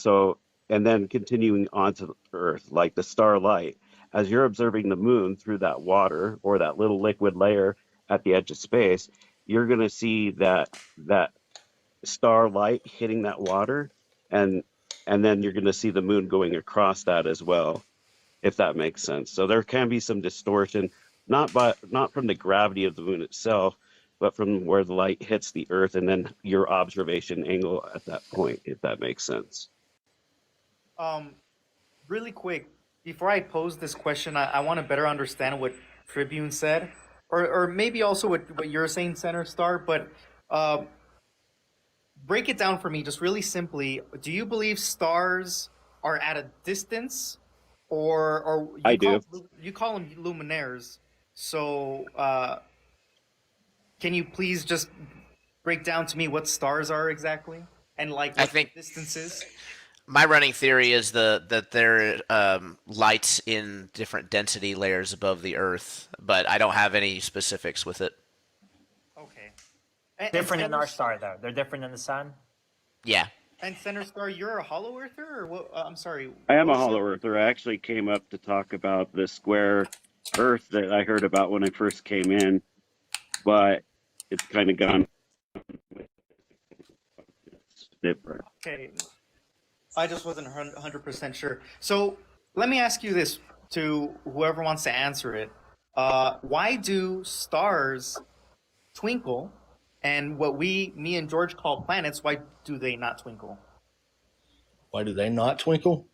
then continuing onto Earth, like the starlight, as you're observing the moon through that water or that little liquid layer at the edge of space, you're going to see that starlight hitting that water, and then you're going to see the moon going across that as well, if that makes sense. So there can be some distortion, not from the gravity of the moon itself, but from where the light hits the Earth and then your observation angle at that point, if that makes sense. Really quick, before I pose this question, I want to better understand what Tribune said, or maybe also what you're saying, Center Star, but break it down for me just really simply. Do you believe stars are at a distance, or I do. you call them luminaires. So can you please just break down to me what stars are exactly and like I what the think distance is? my running theory is that there are lights in different density layers above the Earth, but I don't have any specifics with it. Okay. Different in our Star, star, though. They're different in the sun. Yeah. and Center Star, you're a hollow earther, or what? I'm sorry. I am a What was hollow earther. I actually came up to talk about the square Earth that I heard about when I first came in, but it's kind of gone. It's different. Okay. I just wasn't 100% sure. So let me ask you this to whoever wants to answer it. Why do stars twinkle, and what me and George call planets, why do they not twinkle? Why do they not twinkle?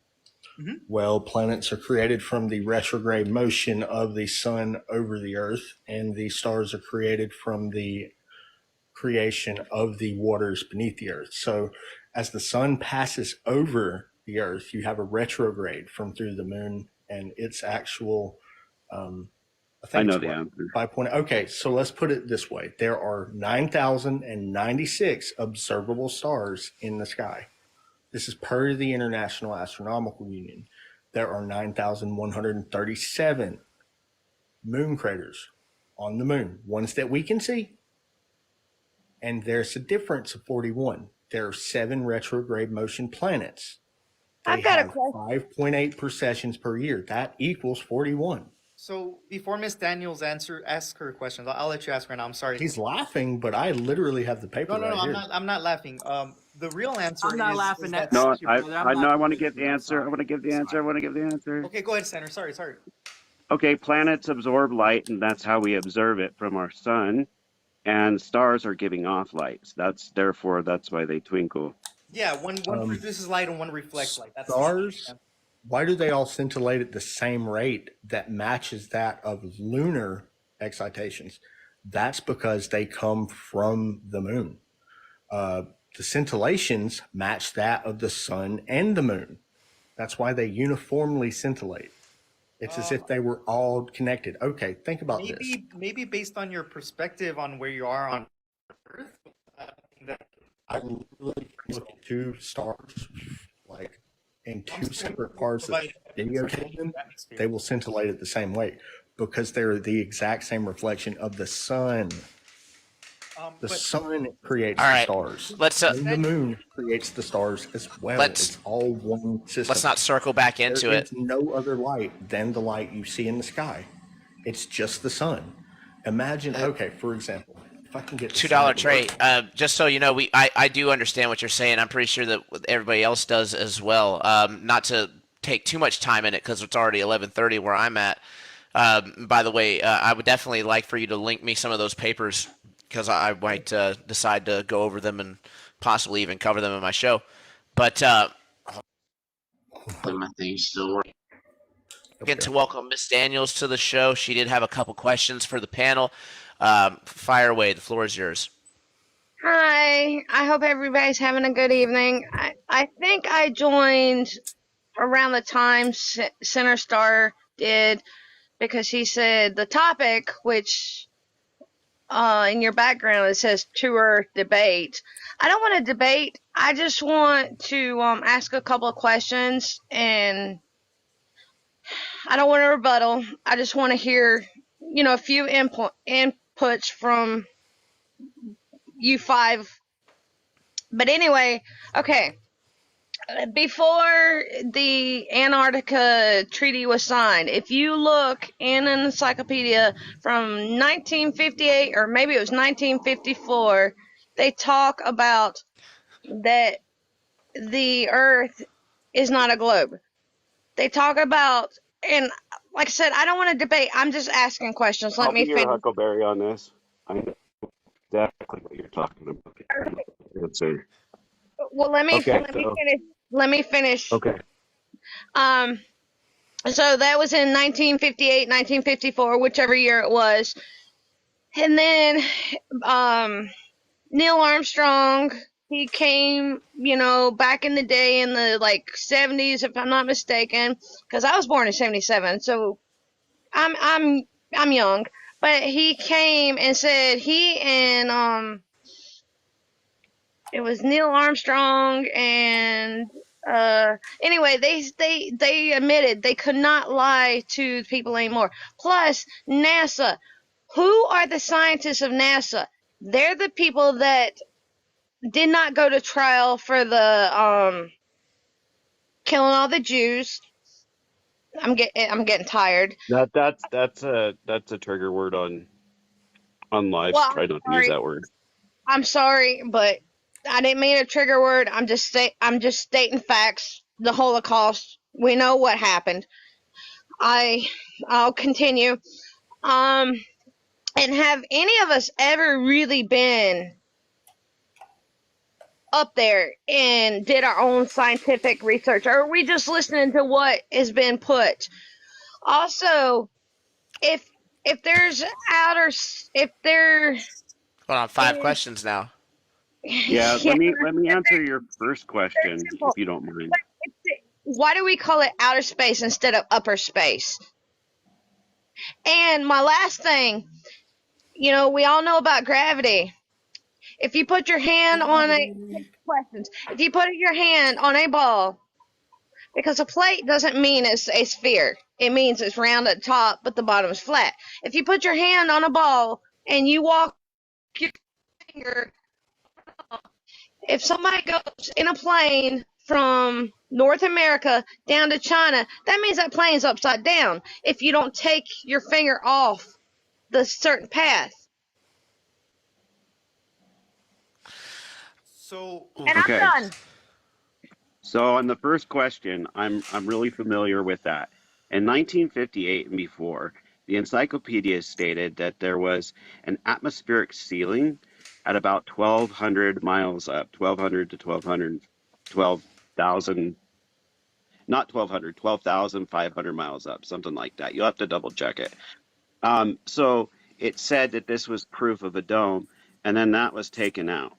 Mhm. Well, planets are created from the retrograde motion of the sun over the earth, and the stars are created from the creation of the waters beneath the earth. So as the sun passes over the earth, you have a retrograde from through the moon and its actual, I think I know it's the what, answer. 5 Okay, so let's put it this way. There are 9,096 observable stars in the sky. This is per the International Astronomical Union. There are 9,137 moon craters on the moon, ones that we can see. And there's a difference of 41. There are 7 retrograde motion planets. They I've got a have question. 5.8 precessions per year. That equals 41. So before Miss Daniels asks her questions, I'll let you ask her now. I'm sorry. He's laughing, but I literally have the paper No, right here. I'm not laughing. The real answer I'm not is laughing that. at No, you, brother. I'm I know. I laughing want to at get you. the I'm answer. I sorry. want to give the answer. I want to give the answer. Okay, go ahead, Senator. Sorry. Okay, planets absorb light, and that's how we observe it from our sun. And stars are giving off lights. That's why they twinkle. Yeah, one produces light and one reflects light. That's Stars, why do they all scintillate at the same rate that matches that of lunar excitations? That's because they come from the moon. The scintillations match that of the sun and the moon. That's why they uniformly scintillate. It's as if they were all connected. Okay, think about this. maybe based on your perspective on where you are on Earth. I literally look at 2 stars, like in 2 separate parts of videotape them, they will scintillate it the same way because they're the exact same reflection of the sun. The sun creates All the right. stars. Let's And the moon creates the stars as well. It's all one system. let's not circle back into There it. is no other light than the light you see in the sky. It's just the sun. Imagine, okay, for example, if I can get the $2 sun to work. trait. Just so you know, I do understand what you're saying. I'm pretty sure that everybody else does as well. Not to take too much time in it because it's already 11:30 where I'm at. By the way, I would definitely like for you to link me some of those papers because I might decide to go over them and possibly even cover them in my show. But My thing's still working. again, to welcome Miss Daniels to the show. She did have a couple questions for the panel. Fire away. The floor is yours. Hi. I hope everybody's having a good evening. I think I joined around the time Center Star did because he said the topic, which in your background it says True Earth debate. I don't want to debate. I just want to ask a couple of questions, and I don't want to rebuttal. I just want to hear, a few inputs from you 5. But anyway, okay. Before the Antarctica Treaty was signed, if you look in an encyclopedia from 1958 or maybe it was 1954, they talk about that the Earth is not a globe. They talk about, and like I said, I don't want to debate. I'm just asking questions. Let I'll me be your finish. Huckleberry on this. I know exactly what you're talking about. Answer. Well, let me Okay, finish. Let me finish. Okay. So that was in 1958, 1954, whichever year it was. And then Neil Armstrong he came, back in the day in the like 70s, if I'm not mistaken, because I was born in 77, so I'm young. But he came and said he and it was Neil Armstrong and anyway, they admitted they could not lie to people anymore. Plus NASA, who are the scientists of NASA? They're the people that did not go to trial for the killing all the Jews. I'm getting tired. That's a trigger word on live. Well, Try not to use that word. I'm sorry, but I didn't mean a trigger word. I'm just stating facts. The Holocaust. We know what happened. I'll continue. And have any of us ever really been up there and did our own scientific research, or are we just listening to what has been put? Also, if there's if there Hold on, 5 is, questions now. Yeah, yeah, let me answer your first question, simple. if you don't mind. Why do we call it outer space instead of upper space? And my last thing, we all know about gravity. If you put your hand on questions, if you put your hand on a ball, because a plate doesn't mean it's a sphere. It means it's round at the top, but the bottom is flat. If you put your hand on a ball and you walk your finger, if somebody goes in a plane from North America down to China, that means that plane's upside down if you don't take your finger off the certain path. So, And Okay. I'm done. So on the first question, I'm really familiar with that. In 1958 and before, the encyclopedia stated that there was an atmospheric ceiling at about 1,200 miles up, 1,200 to 1,200, 12,000, not 1,200, 12,500 miles up, something like that. You'll have to double check it. So it said that this was proof of a dome, and then that was taken out.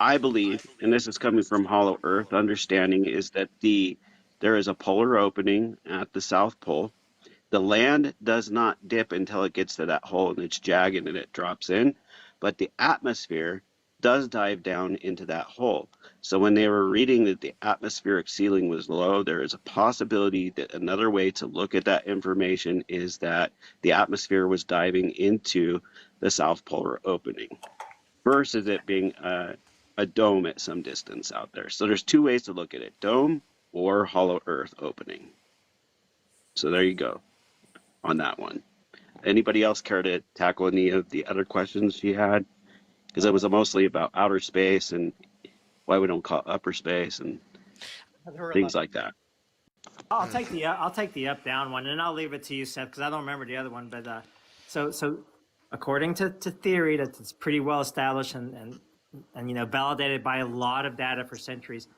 I believe, and this is coming from Hollow Earth understanding, is that there is a polar opening at the South Pole. The land does not dip until it gets to that hole and it's jagged and it drops in, but the atmosphere does dive down into that hole. So when they were reading that the atmospheric ceiling was low, there is a possibility that another way to look at that information is that the atmosphere was diving into the South Polar opening versus it being a dome at some distance out there. So there's 2 ways to look at it, dome or hollow earth opening. So there you go on that one. Anybody else care to tackle any of the other questions she had? Because it was mostly about outer space and why we don't call it upper space and things like that. I'll take the up down one, and I'll leave it to you, Seth, because I don't remember the other one. But so according to theory, that's pretty well established and validated by a lot of data for centuries.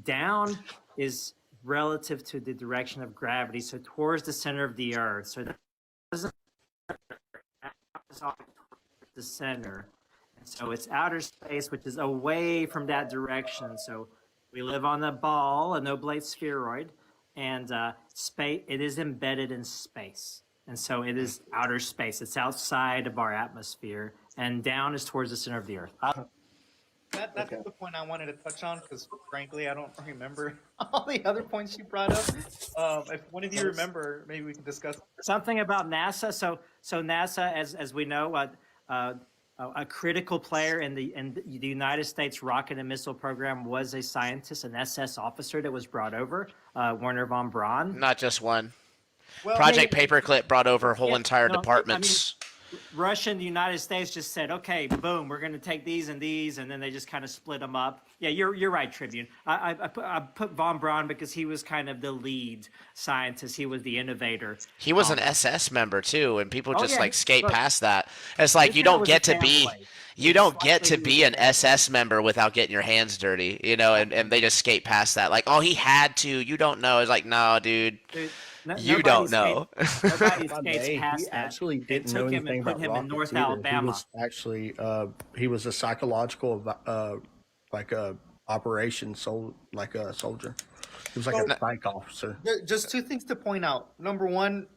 Down is relative to the direction of gravity, so towards the center of the Earth. So that doesn't the center, and so it's outer space, which is away from that direction. So we live on a ball, an oblate spheroid, and space. It is embedded in space, and so it is outer space. It's outside of our atmosphere, and down is towards the center of the Earth. that's the point I wanted to touch on because, frankly, I don't remember all the other points you brought up. If one of you remember, maybe we can discuss Something about NASA. So NASA, as we know, a critical player in the United States rocket and missile program was a scientist, an SS officer that was brought over, Werner von Braun. Not just one. Well, Project Paperclip brought over whole entire departments. Russia and the United States just said, okay, boom, we're going to take these, and then they just kind of split them up. Yeah, you're right, Tribune. I put von Braun because he was kind of the lead scientist. He was the innovator. He was an SS member too, and people just skate Look, past that. It's like you don't get to be an SS member without getting your hands dirty, and they just skate past that. Like, oh, he had to. You don't know. It's like, no, dude. You don't know. Nobody If I skates may, past he that. actually They didn't know took him anything and put about him in North rockets either. Alabama. He was actually he was a psychological like a like a soldier. He was like So- a psych officer. Just two things to point out. Number one,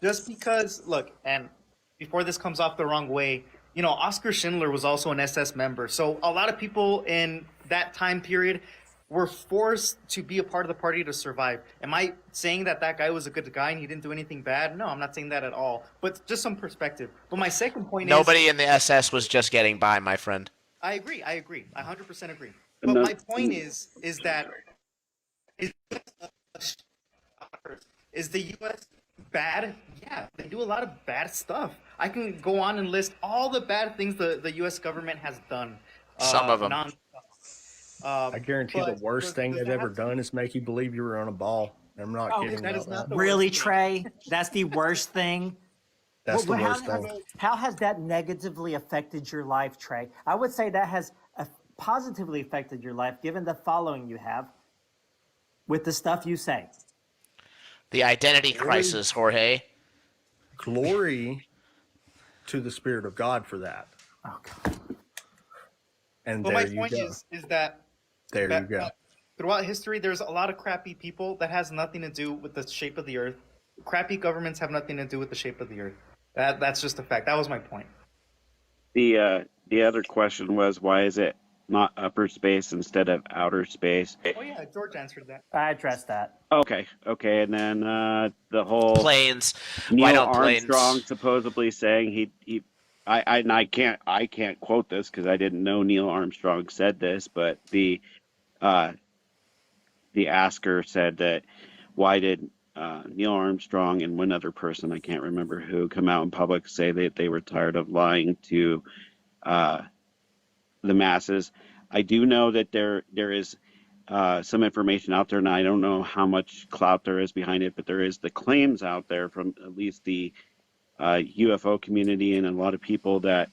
just because, look, and before this comes off the wrong way, you know, Oskar Schindler was also an SS member. So a lot of people in that time period were forced to be a part of the party to survive. Am I saying that that guy was a good guy and he didn't do anything bad? No, I'm not saying that at all. But just some perspective. But my second point is... Nobody in the SS was just getting by, my friend. I agree. I 100% agree. But my point is that is the U.S. bad? Yeah, they do a lot of bad stuff. I can go on and list all the bad things the U.S. government has done. Some of them. I guarantee the worst thing they've ever done is make you believe you were on a ball. I'm not kidding that about is not that. the Really, worst thing. Trey? That's the worst thing? That's the Well, worst thing. How has that negatively affected your life, Trey? I would say that has positively affected your life, given the following you have with the stuff you say. The identity crisis, Jorge. Glory to the Spirit of God for that. Oh, God. And But there my you point go. is that There you go. throughout history, there's a lot of crappy people that has nothing to do with the shape of the earth. Crappy governments have nothing to do with the shape of the earth. That's just a fact. That was my point. The other question was, why is it not upper space instead of outer space? Oh yeah, George answered that. I addressed that. Okay, and then the whole Planes. Neil Why don't Armstrong planes? supposedly saying I can't quote this because I didn't know Neil Armstrong said this, but the asker said that why did Neil Armstrong and one other person, I can't remember who, come out in public say that they were tired of lying to the masses. I do know that there is some information out there, and I don't know how much clout there is behind it, but there is the claims out there from at least the UFO community and a lot of people that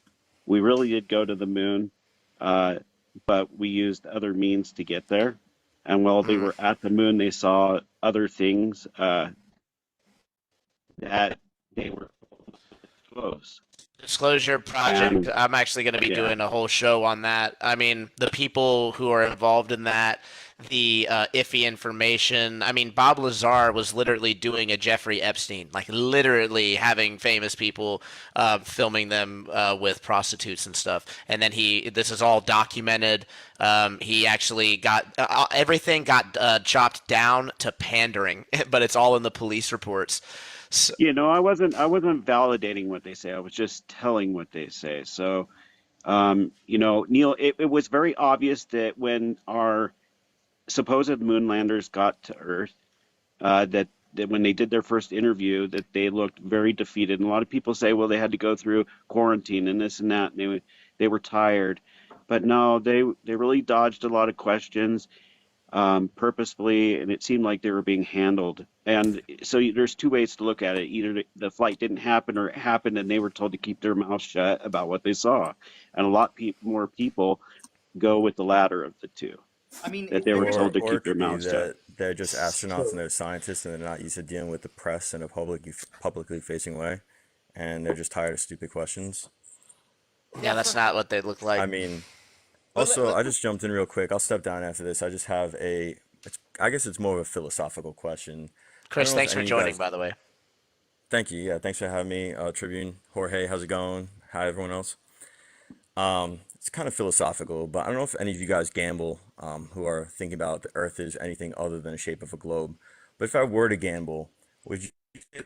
we really did go to the moon, but we used other means to get there. And while they were at the moon, they saw other things that they were close. Disclosure Project. I'm actually going to be doing a whole show on that. I mean, the people who are involved in that, the iffy information. I mean, Bob Lazar was literally doing a Jeffrey Epstein, like literally having famous people filming them with prostitutes and stuff. And then this is all documented. He actually got everything got chopped down to pandering, but it's all in the police reports. So, I wasn't validating what they say. I was just telling what they say. So, Neil, it was very obvious that when our supposed moon landers got to Earth, that when they did their first interview, that they looked very defeated. And a lot of people say, well, they had to go through quarantine and this and that, and they were tired. But no, they really dodged a lot of questions purposefully, and it seemed like they were being handled. And so there's two ways to look at it. Either the flight didn't happen, or it happened and they were told to keep their mouth shut about what they saw. And a lot more people go with the latter of the two. I mean, that they were told to Or keep it their could be mouths shut. that they're just astronauts and they're scientists and they're not used to dealing with the press in a publicly facing way, and they're just tired of stupid questions. yeah, that's not what they look like. I mean, also, I just jumped in real quick. I'll step down after this. I just have I guess it's more of a philosophical question. Chris, I don't know thanks if for any of you joining, guys- by the way. Thank you. Yeah, thanks for having me, Tribune. Jorge, how's it going? Hi, everyone else. It's kind of philosophical, but I don't know if any of you guys gamble, who are thinking about the Earth is anything other than the shape of a globe. But if I were to gamble, would you say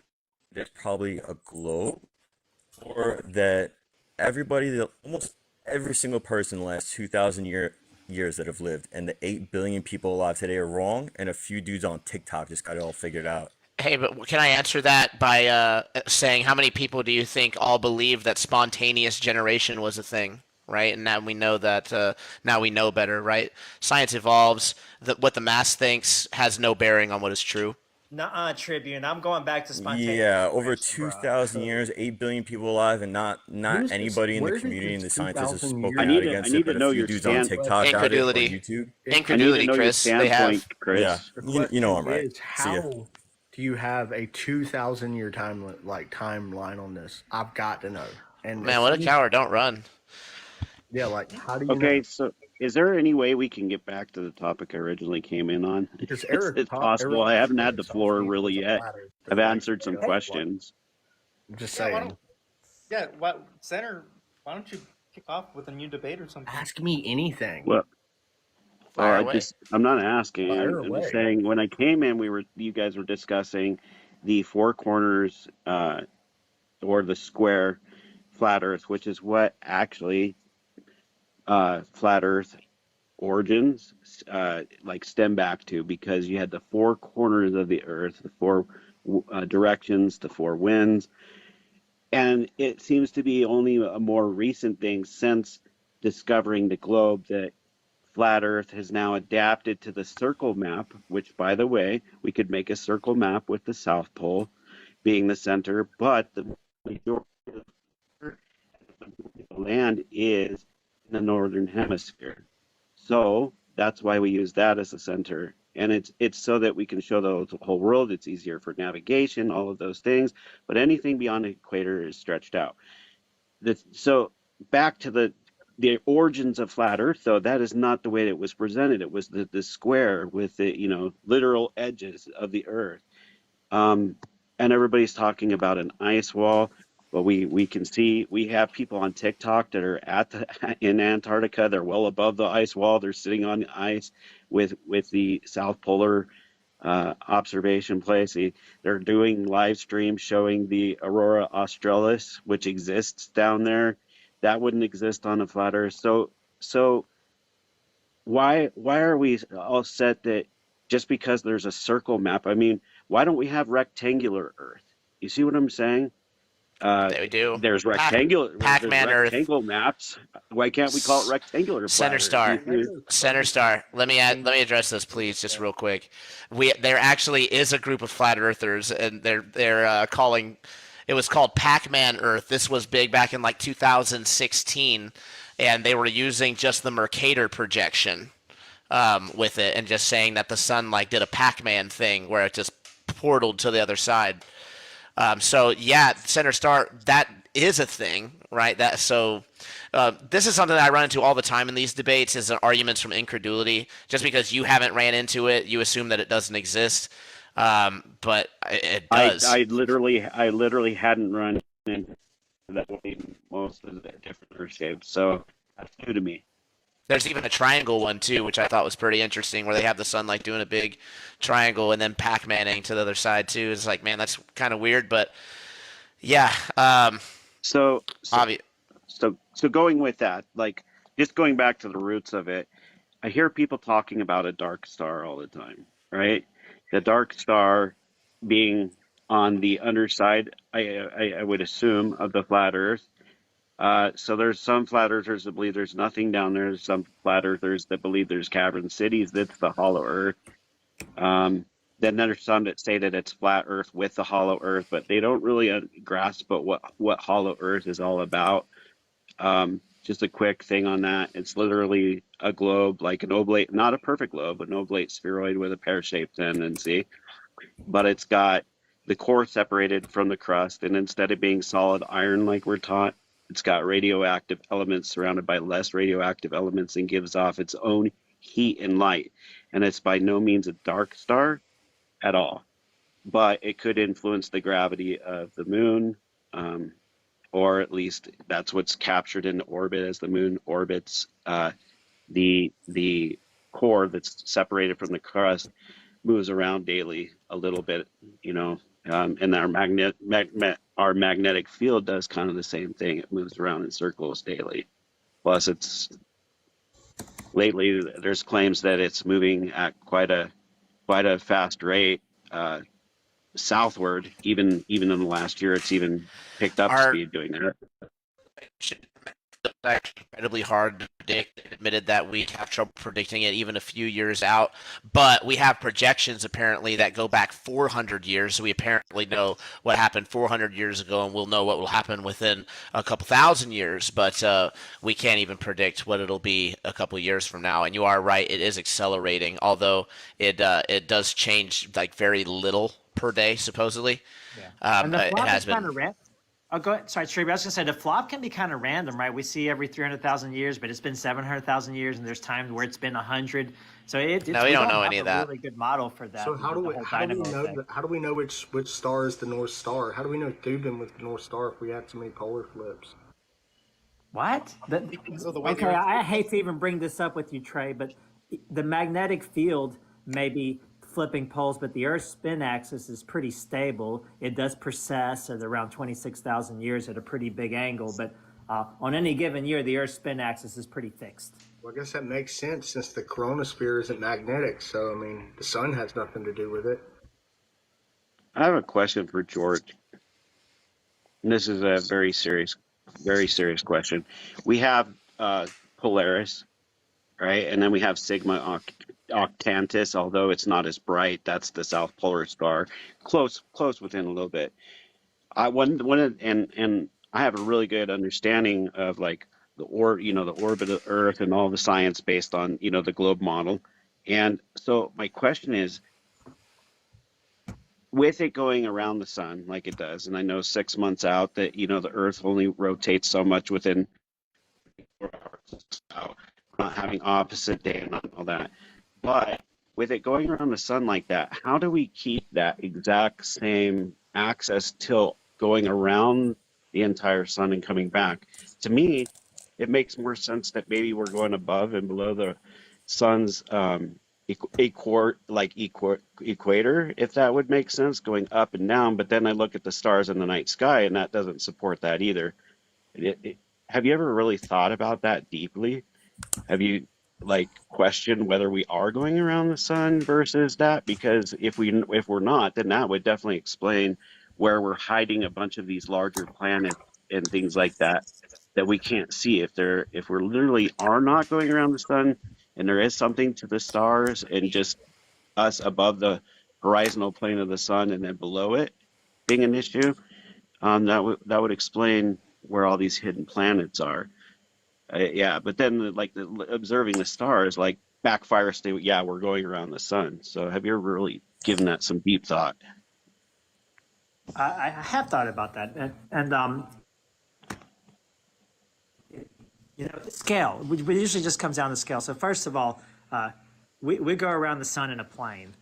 there's probably a globe, or that almost every single person in the last 2,000 years that have lived, and the 8 billion people alive today are wrong, and a few dudes on TikTok just got it all figured out? Hey, but can I answer that by saying how many people do you think all believe that spontaneous generation was a thing, right? And now we know that now we know better, right? Science evolves. What the mass thinks has no bearing on what is true. Nuh-uh, Tribune. I'm going back to spontaneous. Yeah, over generation, bro. 2,000 years, 8 billion people alive, and not Where's anybody in the where did community and the this scientists have 2,000 spoken years- out I against need it, to but know a few your dudes on stand- TikTok got it, or Incredulity. YouTube. Incredulity, I need to know Chris. your They have. standpoint, Chris. Yeah, The you know I'm question right. is, See ya. Do you have a 2,000 year timeline on this? I've got to know. And Man, what a coward! Don't run. yeah, like how do you know? Okay, so is there any way we can get back to the topic I originally came in on? Because It's possible. I haven't had the floor really yet. I've answered some Hey, questions. I'm just Yeah, saying. Center, why don't you kick off with a new debate or something? Ask me anything. Well, Fire I away. just I'm not asking. Fire I'm just away. saying when I came in, you guys were discussing the four corners or the square flat Earth, which is what actually flat Earth origins like stem back to, because you had the four corners of the Earth, the four directions, the four winds, and it seems to be only a more recent thing since discovering the globe that flat Earth has now adapted to the circle map, which, by the way, we could make a circle map with the South Pole being the center, but the majority of the land is in the northern hemisphere. So that's why we use that as a center. And it's so that we can show the whole world. It's easier for navigation, all of those things. But anything beyond the equator is stretched out. So back to the origins of flat Earth, though, that is not the way it was presented. It was the square with the literal edges of the Earth. And everybody's talking about an ice wall. But we can see we have people on TikTok that are in Antarctica. They're well above the ice wall. They're sitting on the ice with the South Polar observation place. They're doing live streams showing the Aurora Australis, which exists down there. That wouldn't exist on a flat Earth. So why are we all set that just because there's a circle map? I mean, why don't we have rectangular Earth? You see what I'm saying? There we do. There's Pac-Man Earth. rectangle maps. Why can't we call it rectangular? Center star. Center star. Let me address this, please, just real quick. There actually is a group of flat earthers, and they're calling. It was called Pac-Man Earth. This was big back in like 2016, and they were using just the Mercator projection with it, and just saying that the sun like did a Pac-Man thing where it just portaled to the other side. So yeah, center star, that is a thing, right? This is something that I run into all the time in these debates, is arguments from incredulity. Just because you haven't ran into it, you assume that it doesn't exist, but it does. I literally hadn't run into that way most of the different Earth shapes, so that's new to me. There's even a triangle one too, which I thought was pretty interesting, where they have the sun like doing a big triangle and then Pac-Maning to the other side too. It's like, man, that's kind of weird, but yeah. So going with that, like just going back to the roots of it, I hear people talking about a dark star all the time, right? The dark star being on the underside, I would assume, of the flat Earth. So there's some flat earthers that believe there's nothing down there. There's some flat earthers that believe there's cavern cities. That's the hollow Earth. Then there's some that say that it's flat Earth with the hollow Earth, but they don't really grasp what hollow Earth is all about. Just a quick thing on that. It's literally a globe, like an oblate, not a perfect globe, an oblate spheroid with a pear-shaped tendency. But it's got the core separated from the crust, and instead of being solid iron like we're taught, it's got radioactive elements surrounded by less radioactive elements and gives off its own heat and light. And it's by no means a dark star at all, but it could influence the gravity of the moon, or at least that's what's captured in orbit as the moon orbits. The core that's separated from the crust moves around daily a little bit, and our magnetic field does kind of the same thing. It moves around in circles daily. Plus, lately there's claims that it's moving at quite a fast rate southward. Even in the last year, it's even picked up speed doing that. It's actually incredibly hard to predict. It admitted that we have trouble predicting it even a few years out, but we have projections apparently that go back 400 years. So we apparently know what happened 400 years ago, and we'll know what will happen within a couple thousand years, but we can't even predict what it'll be a couple years from now. And you are right, it is accelerating, although it does change like very little per day, supposedly. Yeah. Um, And the it flop has is kind been. of random. Oh, go ahead. Sorry, Shreve. I was gonna say the flop can be kind of random, right? We see every 300,000 years, but it's been 700,000 years, and there's times where it's been 100. So No, we we don't don't know have any a of that. really good model for So that, the whole dynamo effect. how do we know which star is the North Star? How do we know Thuban was the North Star if we had so many polar flips? What? Because of the way the Okay, Earth I hate to even bring this up with you, Trey, but the magnetic field may be flipping poles, but the Earth's spin axis is pretty stable. It does precess at around 26,000 years at a pretty big angle, but on any given year, the Earth's spin axis is pretty fixed. Well, I guess that makes sense since the chromosphere isn't magnetic. So, I mean, the sun has nothing to do with it. I have a question for George. And this is a very serious question. We have Polaris, right? And then we have Sigma Octantis, although it's not as bright. That's the South Polar Star, close within a little bit. And I have a really good understanding of like the orbit of Earth and all the science based on the globe model. And so my question is, with it going around the sun like it does, and I know 6 months out that the Earth only rotates so much within 4 hours, so not having opposite day and all that. But with it going around the sun like that, how do we keep that exact same access tilt going around the entire sun and coming back? To me, it makes more sense that maybe we're going above and below the sun's equator, if that would make sense, going up and down. But then I look at the stars in the night sky, and that doesn't support that either. Have you ever really thought about that deeply? Have you questioned whether we are going around the sun versus that? Because if we're not, then that would definitely explain where we're hiding a bunch of these larger planets and things like that we can't see. If we're literally are not going around the sun, and there is something to the stars and just us above the horizontal plane of the sun and then below it being an issue, that would explain where all these hidden planets are. Yeah, but then observing the stars backfires to, yeah, we're going around the sun. So have you ever really given that some deep thought? I have thought about that, and the scale. We usually just comes down to scale. So first of all, we go around the sun in a plane.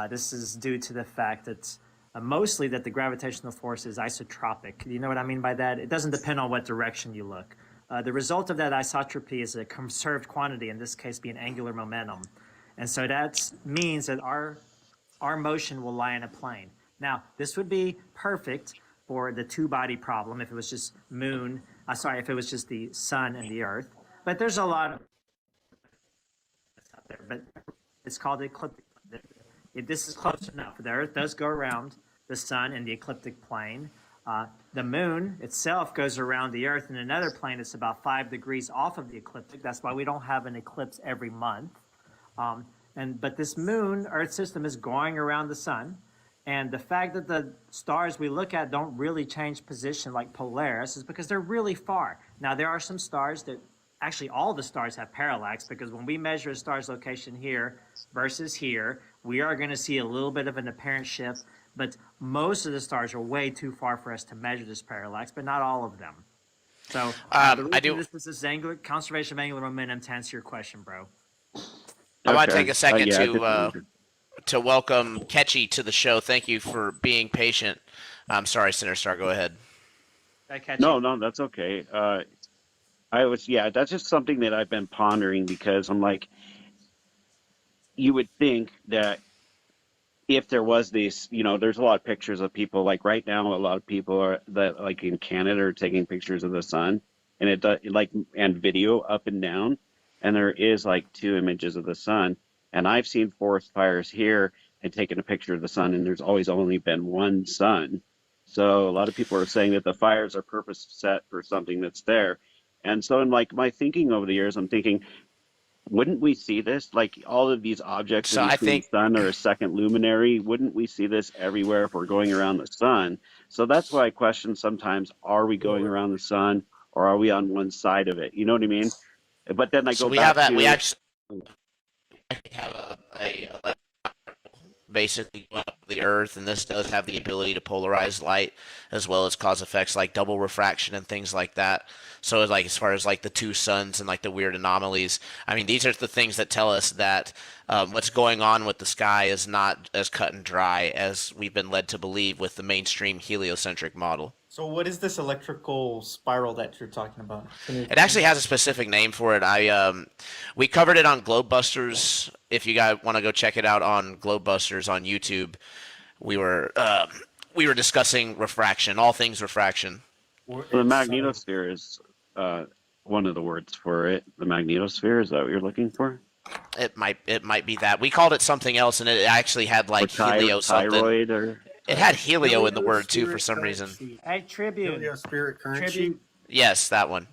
This is due to the fact that mostly that the gravitational force is isotropic. You know what I mean by that? It doesn't depend on what direction you look. The result of that isotropy is a conserved quantity, in this case being angular momentum. And so that means that our motion will lie in a plane. Now, this would be perfect for the two-body problem if it was just if it was just the sun and the Earth. But there's a lot of out there. But it's called ecliptic. This is close enough. The Earth does go around the sun in the ecliptic plane. The moon itself goes around the Earth in another plane. It's about 5 degrees off of the ecliptic. That's why we don't have an eclipse every month. But this moon Earth system is going around the sun. And the fact that the stars we look at don't really change position like Polaris is because they're really far. Now, there are some stars that actually all the stars have parallax, because when we measure a star's location here versus here, we are going to see a little bit of an apparent shift. But most of the stars are way too far for us to measure this parallax, but not all of them. So this is conservation of angular momentum to answer your question, bro. I want to take a second Yeah, to welcome Ketchy to the show. Thank you for being patient. I'm sorry, Sinistar, go ahead. No, that's okay. That's just something that I've been pondering, because I'm like, you would think that if there was this, there's a lot of pictures of people, like right now, a lot of people that in Canada are taking pictures of the sun, and and video up and down, and there is 2 images of the sun. And I've seen forest fires here and taken a picture of the sun, and there's always only been one sun. So a lot of people are saying that the fires are purpose set for something that's there. And so in my thinking over the years, I'm thinking, wouldn't we see this? All of these objects So in between the sun or a second luminary, wouldn't we see this everywhere if we're going around the sun? So that's why I question sometimes, are we going around the sun, or are we on one side of it? You know what I mean? But then I go back to... We actually have a basically go up to the Earth, and this does have the ability to polarize light as well as cause effects like double refraction and things like that. So, like as far as like the two suns and like the weird anomalies, I mean, these are the things that tell us that what's going on with the sky is not as cut and dry as we've been led to believe with the mainstream heliocentric model. So what is this electrical spiral that you're talking about? It actually has a specific name for it. We covered it on Globebusters. If you guys want to go check it out on Globebusters on YouTube, we were discussing refraction, all things refraction. So the magnetosphere is one of the words for it. The magnetosphere, is that what you're looking for? It might be that. We called it something else, and it actually had like helio something. Thyroid or It had helio in the word too for some reason. Hey, Tribune. Helio spirit current Tribune. sheet. Yes, that one.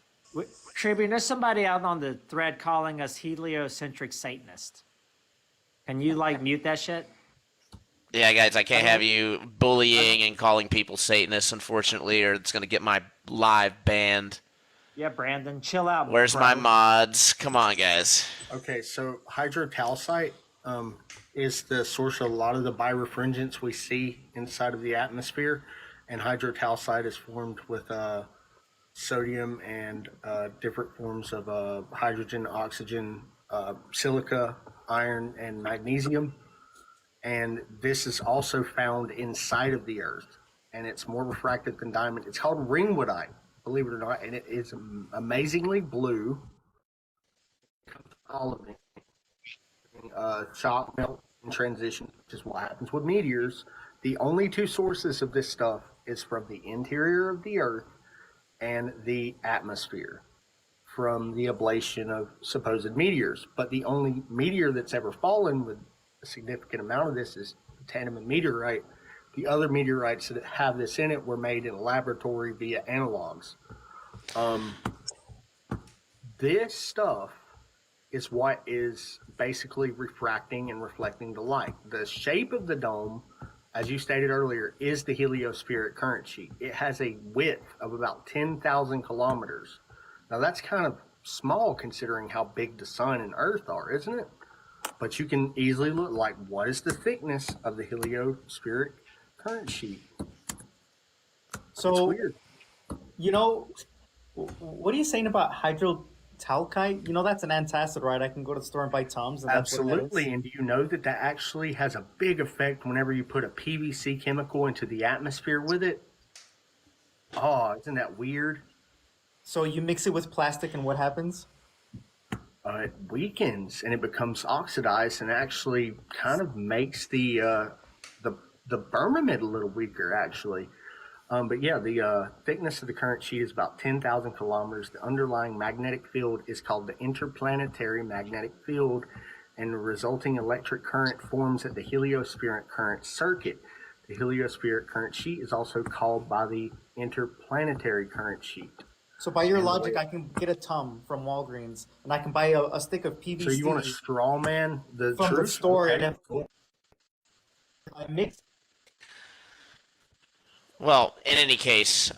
Tribune, there's somebody out on the thread calling us heliocentric Satanist. Can you, like, mute that shit? Yeah, guys, I can't have you bullying and calling people Satanists, unfortunately, or it's going to get my live banned. Yeah, Brandon, chill out. Where's my mods? Come on, guys. Okay, so hydrocalcite is the source of a lot of the birefringence we see inside of the atmosphere, and hydrocalcite is formed with sodium and different forms of hydrogen, oxygen, silica, iron, and magnesium. And this is also found inside of the Earth, and it's more refractive than diamond. It's called ringwoodite, believe it or not, and it is amazingly blue. All of it. Shock, melt, and transition, which is what happens with meteors. The only two sources of this stuff is from the interior of the Earth and the atmosphere from the ablation of supposed meteors. But the only meteor that's ever fallen with a significant amount of this is tantalum meteorite. The other meteorites that have this in it were made in a laboratory via analogs. This stuff is what is basically refracting and reflecting the light. The shape of the dome, as you stated earlier, is the heliospheric current sheet. It has a width of about 10,000 kilometers. Now that's kind of small considering how big the sun and Earth are, isn't it? But you can easily look like, what is the thickness of the heliospheric current sheet? So, it's weird. You know, what are you saying about hydrotalcite? You know, that's an antacid, right? I can go to the store and buy Tums. And Absolutely. And do you know that that actually has a big effect whenever you put a PVC chemical into the atmosphere with it? Oh, isn't that weird? So you mix it with plastic and what happens? It weakens and it becomes oxidized and actually kind of makes the firmament a little weaker, actually. But yeah, the thickness of the current sheet is about 10,000 kilometers. The underlying magnetic field is called the interplanetary magnetic field, and the resulting electric current forms at the heliospheric current circuit. The heliospheric current sheet is also called by the interplanetary current sheet. So by your logic, I can get a Tum from Walgreens, and I can buy a stick of PVC. So you want to straw man the from truth? the store, Okay. and I mix. Well, in any case,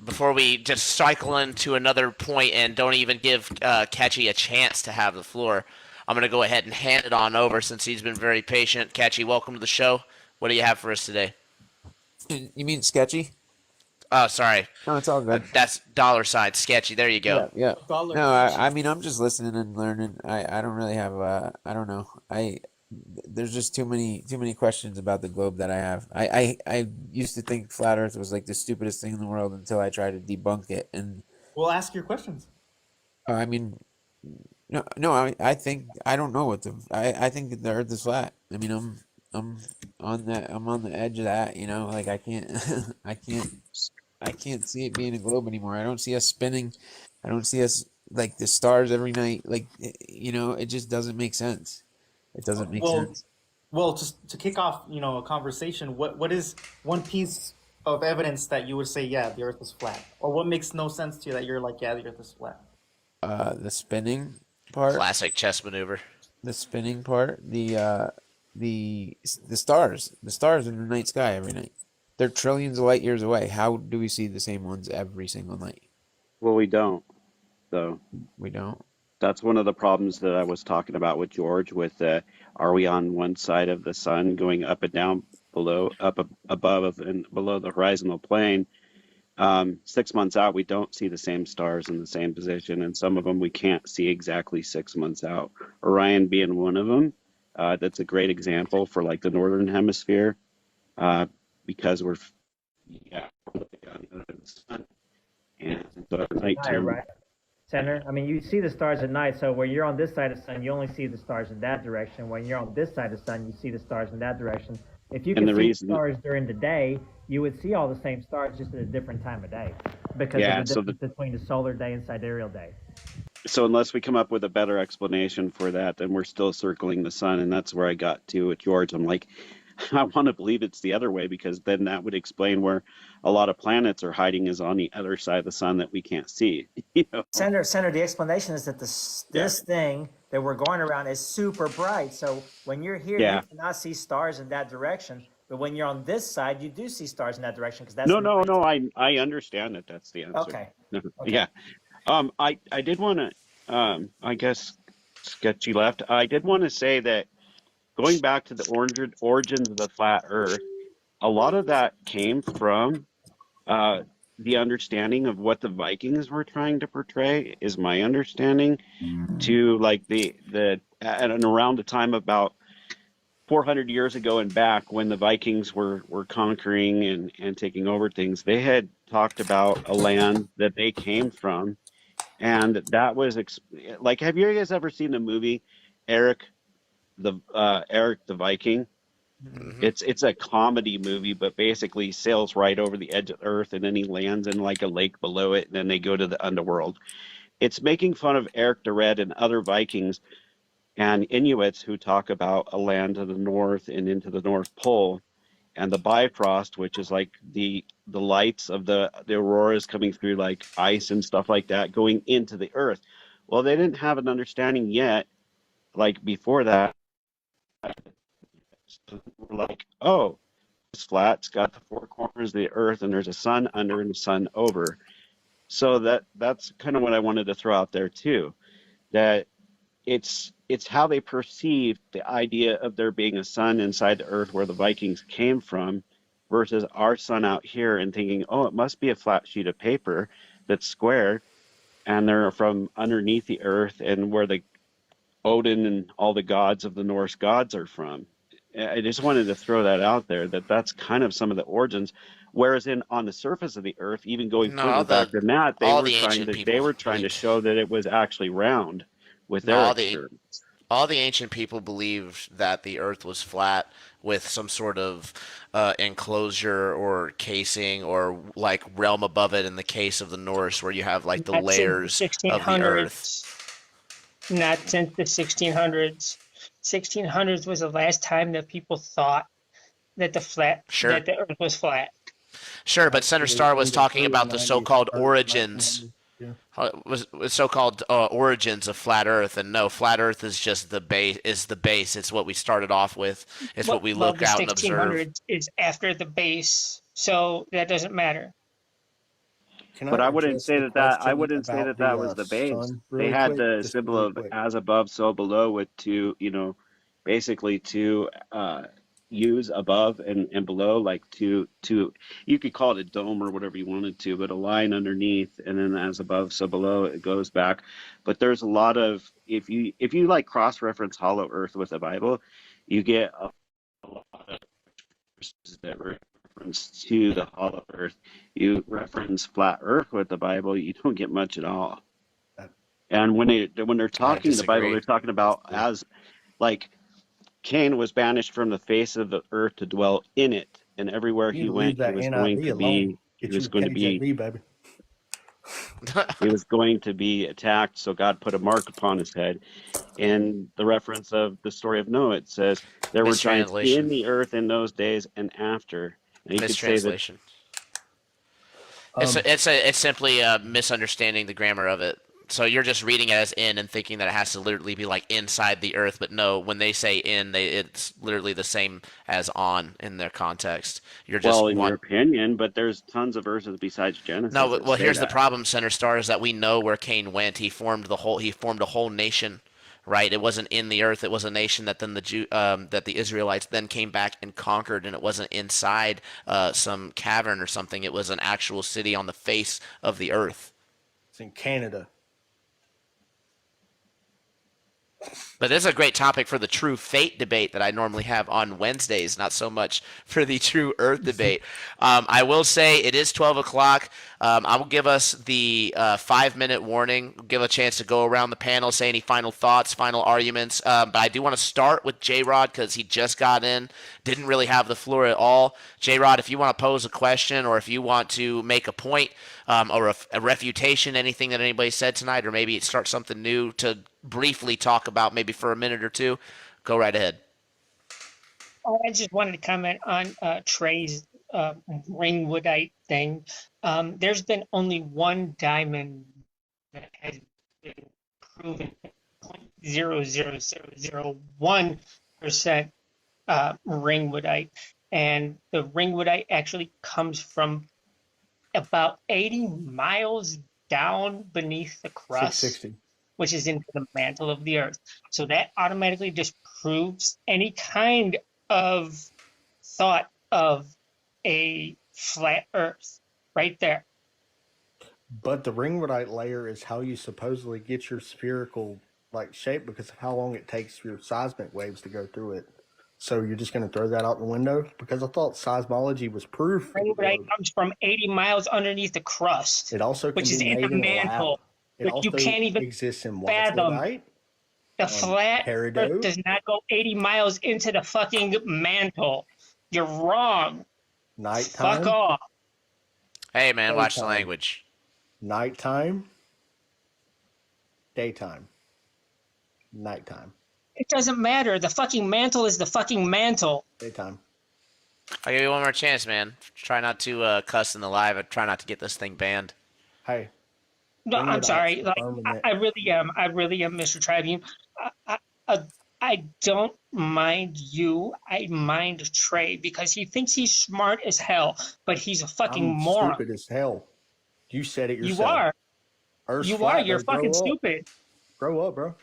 before we just cycle into another point and don't even give Catchy a chance to have the floor, I'm going to go ahead and hand it on over since he's been very patient. Catchy, welcome to the show. What do you have for us today? You mean sketchy? Oh, sorry. No, it's all good. That's $ sketchy. There you go. Yeah. Dollar No, I mean, I'm just listening and learning. I don't really have I don't know. There's just too many questions about the globe that I have. I used to think flat Earth was like the stupidest thing in the world until I tried to debunk it. And We'll ask your questions. I mean, no. I think I don't know what I think that the Earth is flat. I mean, I'm on the edge of that. You know, like I can't I can't see it being a globe anymore. I don't see us spinning. I don't see us like the stars every night. Like, you know, it just doesn't make sense. It doesn't make sense. Well, just to kick off, a conversation, what is one piece of evidence that you would say, yeah, the Earth is flat? Or what makes no sense to you that you're like, yeah, the Earth is flat? The spinning part. Classic chess maneuver. The spinning part. The stars. The stars in the night sky every night. They're trillions of light years away. How do we see the same ones every single night? Well, we don't, though. We don't. That's one of the problems that I was talking about with George. With are we on one side of the sun going up and down, below, above, and below the horizontal plane? 6 months out, we don't see the same stars in the same position, and some of them we can't see exactly 6 months out. Orion being one of them. That's a great example for like the northern hemisphere, because we're on the other side of the sun, and so at nighttime. Right. Center. I mean, you see the stars at night. So when you're on this side of the sun, you only see the stars in that direction. When you're on this side of the sun, you see the stars in that direction. If you And could the see reason, stars during the day, you would see all the same stars just at a different time of day because yeah, of the difference between the solar day and sidereal day. so unless we come up with a better explanation for that, then we're still circling the sun, and that's where I got to with George. I'm like, I want to believe it's the other way, because then that would explain where a lot of planets are hiding, is on the other side of the sun that we can't see. Senator, the explanation is that this thing that we're going around is super bright. So when you're here, Yeah. you cannot see stars in that direction. But when you're on this side, you do see stars in that direction because that's No. I understand that that's the answer. Okay. Yeah. I did want to, I guess, sketchy left. I did want to say that going back to the origins of the flat Earth, a lot of that came from the understanding of what the Vikings were trying to portray, is my understanding, to like and around the time about 400 years ago and back, when the Vikings were conquering and taking over things. They had talked about a land that they came from, and that was like, have you guys ever seen the movie Eric the Viking? Mhm. It's a comedy movie, but basically he sails right over the edge of Earth, and then he lands in like a lake below it, and then they go to the underworld. It's making fun of Eric the Red and other Vikings and Inuits who talk about a land to the north and into the North Pole, and the Bifrost, which is like the lights of the auroras coming through like ice and stuff like that, going into the Earth. Well, they didn't have an understanding yet, like before that. So we're like, oh, it's flat, it's got the four corners of the Earth, and there's a sun under and a sun over. So that's kind of what I wanted to throw out there too, that it's how they perceive the idea of there being a sun inside the Earth where the Vikings came from, versus our sun out here, and thinking, oh, it must be a flat sheet of paper that's square, and they're from underneath the Earth, and where the Odin and all the gods of the Norse gods are from. I just wanted to throw that out there, that that's kind of some of the origins. Whereas on the surface of the Earth, even going further back than that, they were trying to show that it was actually round with their experiments. All the ancient people believed that the Earth was flat with some sort of enclosure or casing, or like realm above it, in the case of the Norse, where you have like the layers of the Earth. Not since the 1600s. 1600s was the last time that people thought that that the Earth was flat. Sure, but Senator Starr was talking about the so-called origins. Was so-called origins of flat Earth, and no, flat Earth is just the base. It's what we started off with. It's what we look out and observe. The 1600s is after the base, so that doesn't matter. But I wouldn't say that was the base. They had the symbol of as above, so below, with two, basically two U's above and below, like two. You could call it a dome or whatever you wanted to, but a line underneath, and then as above, so below, it goes back. But there's a lot of, if you like cross-reference Hollow Earth with the Bible, you get a lot of verses that reference to the Hollow Earth. You reference flat Earth with the Bible, you don't get much at all. And when they're talking the Bible, they're talking about as like Cain was banished from the face of the earth to dwell in it, and everywhere he went, he was going to be. He was going to be. He was going to be attacked. So God put a mark upon his head. And the reference of the story of Noah, it says there were giants in the earth in those days and after. And you could say that. It's simply misunderstanding the grammar of it. So you're just reading it as in and thinking that it has to literally be like inside the Earth, but no, when they say in, it's literally the same as on in their context. You're just Well, in your opinion, but there's tons of verses besides Genesis no. that Well, say here's the that. problem, Center Star, is that we know where Cain went. He formed a whole nation, right? It wasn't in the earth. It was a nation that then that the Israelites then came back and conquered, and it wasn't inside some cavern or something. It was an actual city on the face of the earth. It's in Canada. But this is a great topic for the true fate debate that I normally have on Wednesdays, not so much for the true Earth debate. I will say it is 12 o'clock. I will give us the 5-minute warning, give a chance to go around the panel, say any final thoughts, final arguments. But I do want to start with J-Rod because he just got in, didn't really have the floor at all. J-Rod, if you want to pose a question or if you want to make a point or a refutation, anything that anybody said tonight, or maybe start something new to briefly talk about maybe for a minute or two, go right ahead. Oh, I just wanted to comment on Trey's ringwoodite thing. There's been only one diamond that has been proven 0.00001% ringwoodite, and the ringwoodite actually comes from about 80 miles down beneath the crust, 660. which is into the mantle of the earth. So that automatically disproves any kind of thought of a flat earth right there. But the ringwoodite layer is how you supposedly get your spherical like shape because of how long it takes your seismic waves to go through it. So you're just going to throw that out the window? Because I thought seismology was proof. Ringwoodite comes from 80 miles underneath the crust. It also can which is be in made the in a lab. mantle. It But you also can't even exists in fathom. whitewoodite. The flat peridot. earth does not go 80 miles into the fucking mantle. You're wrong. Nighttime. Fuck off. Hey, man, watch the Daytime. language. Nighttime. Daytime. Nighttime. It doesn't matter. The fucking mantle is the fucking mantle. Daytime. I'll give you one more chance, man. Try not to cuss in the live. I try not to get this thing banned. Hey. No, I'm sorry. Like, firmament. I really am. I really am, Mr. Tribune. I don't mind you. I mind Trey because he thinks he's smart as hell, but he's a fucking I'm moron. stupid as hell. You said it yourself. You are. Earth's You flat, are. You're bro. fucking Grow up. stupid. Grow up, bro.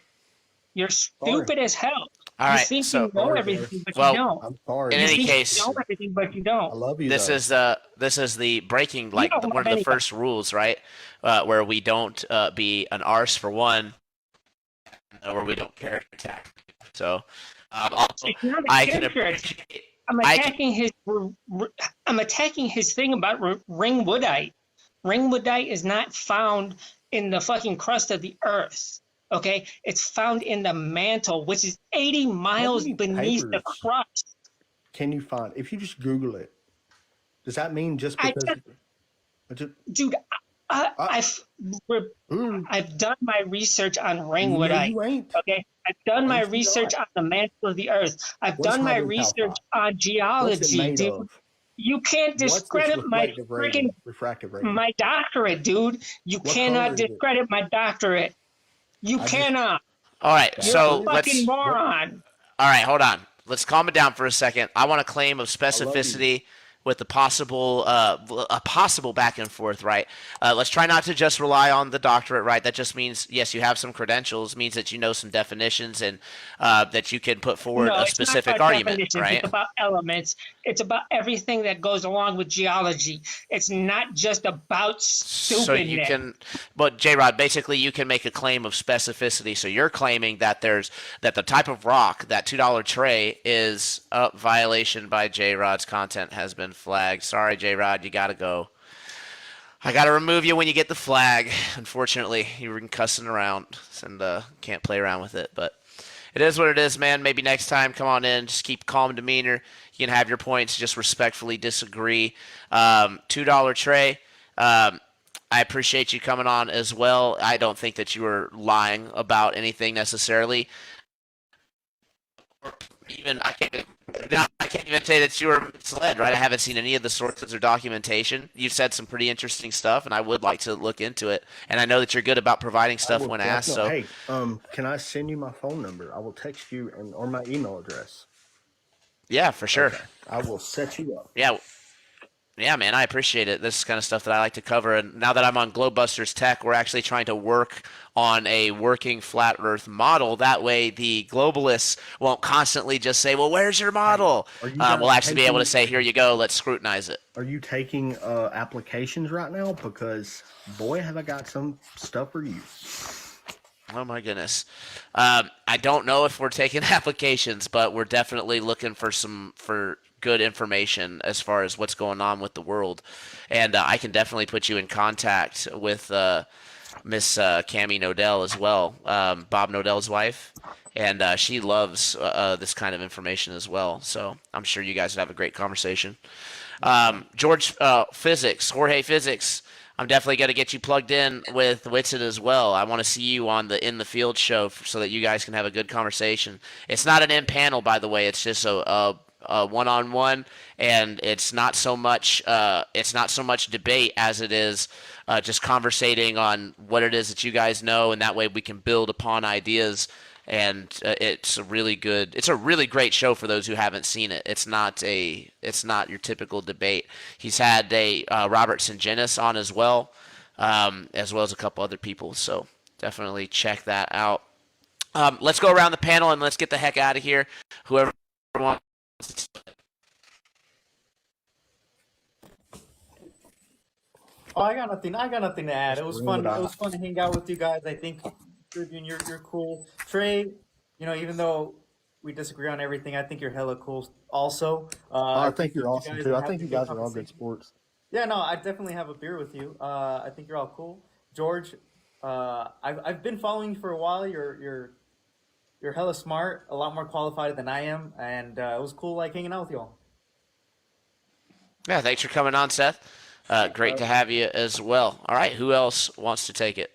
You're stupid as hell. All you right, think so- you know Sorry, everything, but Well, you don't. I'm sorry. In You any think case, you know everything, but you I don't. love you. this though. is the breaking, like don't one love of the anybody. first rules, right? Where we don't be an arse for one, where we don't character attack. So, also, It's not a I can character attack. appreciate. I'm I attacking I'm attacking his thing about ringwoodite. Ringwoodite is not found in the fucking crust of the earth. Okay, it's found in the mantle, which is 80 miles many beneath the papers crust. Can you find if you just Google it? Does that mean just I because? Dude, I've done my research on ringwoodite. You ain't. Okay, I've done my No, you research not. on the mantle of the earth. I've What's done my hydrogen research sulfide? on What's it geology, made dude. of? You can't What's discredit its my refractive freaking rating? Refractive rating. my doctorate, dude. You What cannot color is it? discredit my doctorate. You I just- cannot. All right, You're so a let's. fucking moron. All right, hold on. Let's calm it down for a second. I want a claim of you. specificity with the possible a possible back and forth, right? Let's try not to just rely on the doctorate, right? That just means yes, you have some credentials, means that you know some definitions, and that you can put forward No, a it's specific not about argument, definitions. right? It's about elements. It's about everything that goes along with geology. It's not just about stupidness. So you can, but J-Rod, basically you can make a claim of specificity. So you're claiming that that the type of rock, that $2 tray, is a violation by J-Rod's content has been flagged. Sorry, J-Rod, you gotta go. I gotta remove you when you get the flag. Unfortunately, you were cussing around and can't play around with it, but it is what it is, man. Maybe next time, come on in. Just keep calm demeanor. You can have your points. Just respectfully disagree. $2 tray. I appreciate you coming on as well. I don't think that you were lying about anything necessarily. Or even I can't No, I can't even say that you were misled, right? I haven't seen any of the sources or documentation. You've said some pretty interesting stuff, and I would like to look into it. And I know that you're good about providing I stuff will when asked. So, definitely. Hey, can I send you my phone number? I will text you or my email address. yeah, for sure. Okay, I will set you up. Yeah, yeah, man, I appreciate it. This is kind of stuff that I like to cover. And now that I'm on Globebusters Tech, we're actually trying to work on a working flat Earth model. That way, the globalists won't constantly just say, "Well, where's your model?" Are you guys We'll actually be able to taking? say, "Here you go. Let's scrutinize it." Are you taking applications right now? Because boy, have I got some stuff for you. Oh my goodness. I don't know if we're taking applications, but we're definitely looking for good information as far as what's going on with the world, and I can definitely put you in contact with Miss Cami Nodell as well, Bob Nodell's wife, and she loves this kind of information as well. So I'm sure you guys would have a great conversation. George Physics, Jorge Physics. I'm definitely going to get you plugged in with Whitson as well. I want to see you on the In the Field show so that you guys can have a good conversation. It's not an in panel, by the way. It's just a one-on-one, and it's not so much debate as it is just conversating on what it is that you guys know, and that way we can build upon ideas. And it's a really great show for those who haven't seen it. It's not your typical debate. He's had Robert Sangenis on as well as a couple other people. So definitely check that out. Let's go around the panel and let's get the heck out of here. Whoever wants to. Oh, I got nothing. I got nothing to add. It was fun. It was fun to hang out with you guys. I think Tribune, you're cool. Trey, even though we disagree on everything, I think you're hella cool. Also, I think you're awesome guys too. are I having think a you good guys are all good conversation. sports. Yeah, no, I definitely have a beer with you. I think you're all cool. George, I've been following you for a while. You're hella smart, a lot more qualified than I am, and it was cool hanging out with y'all. Yeah, thanks for coming on, Seth. Great to have you as well. All right, who else wants to take it?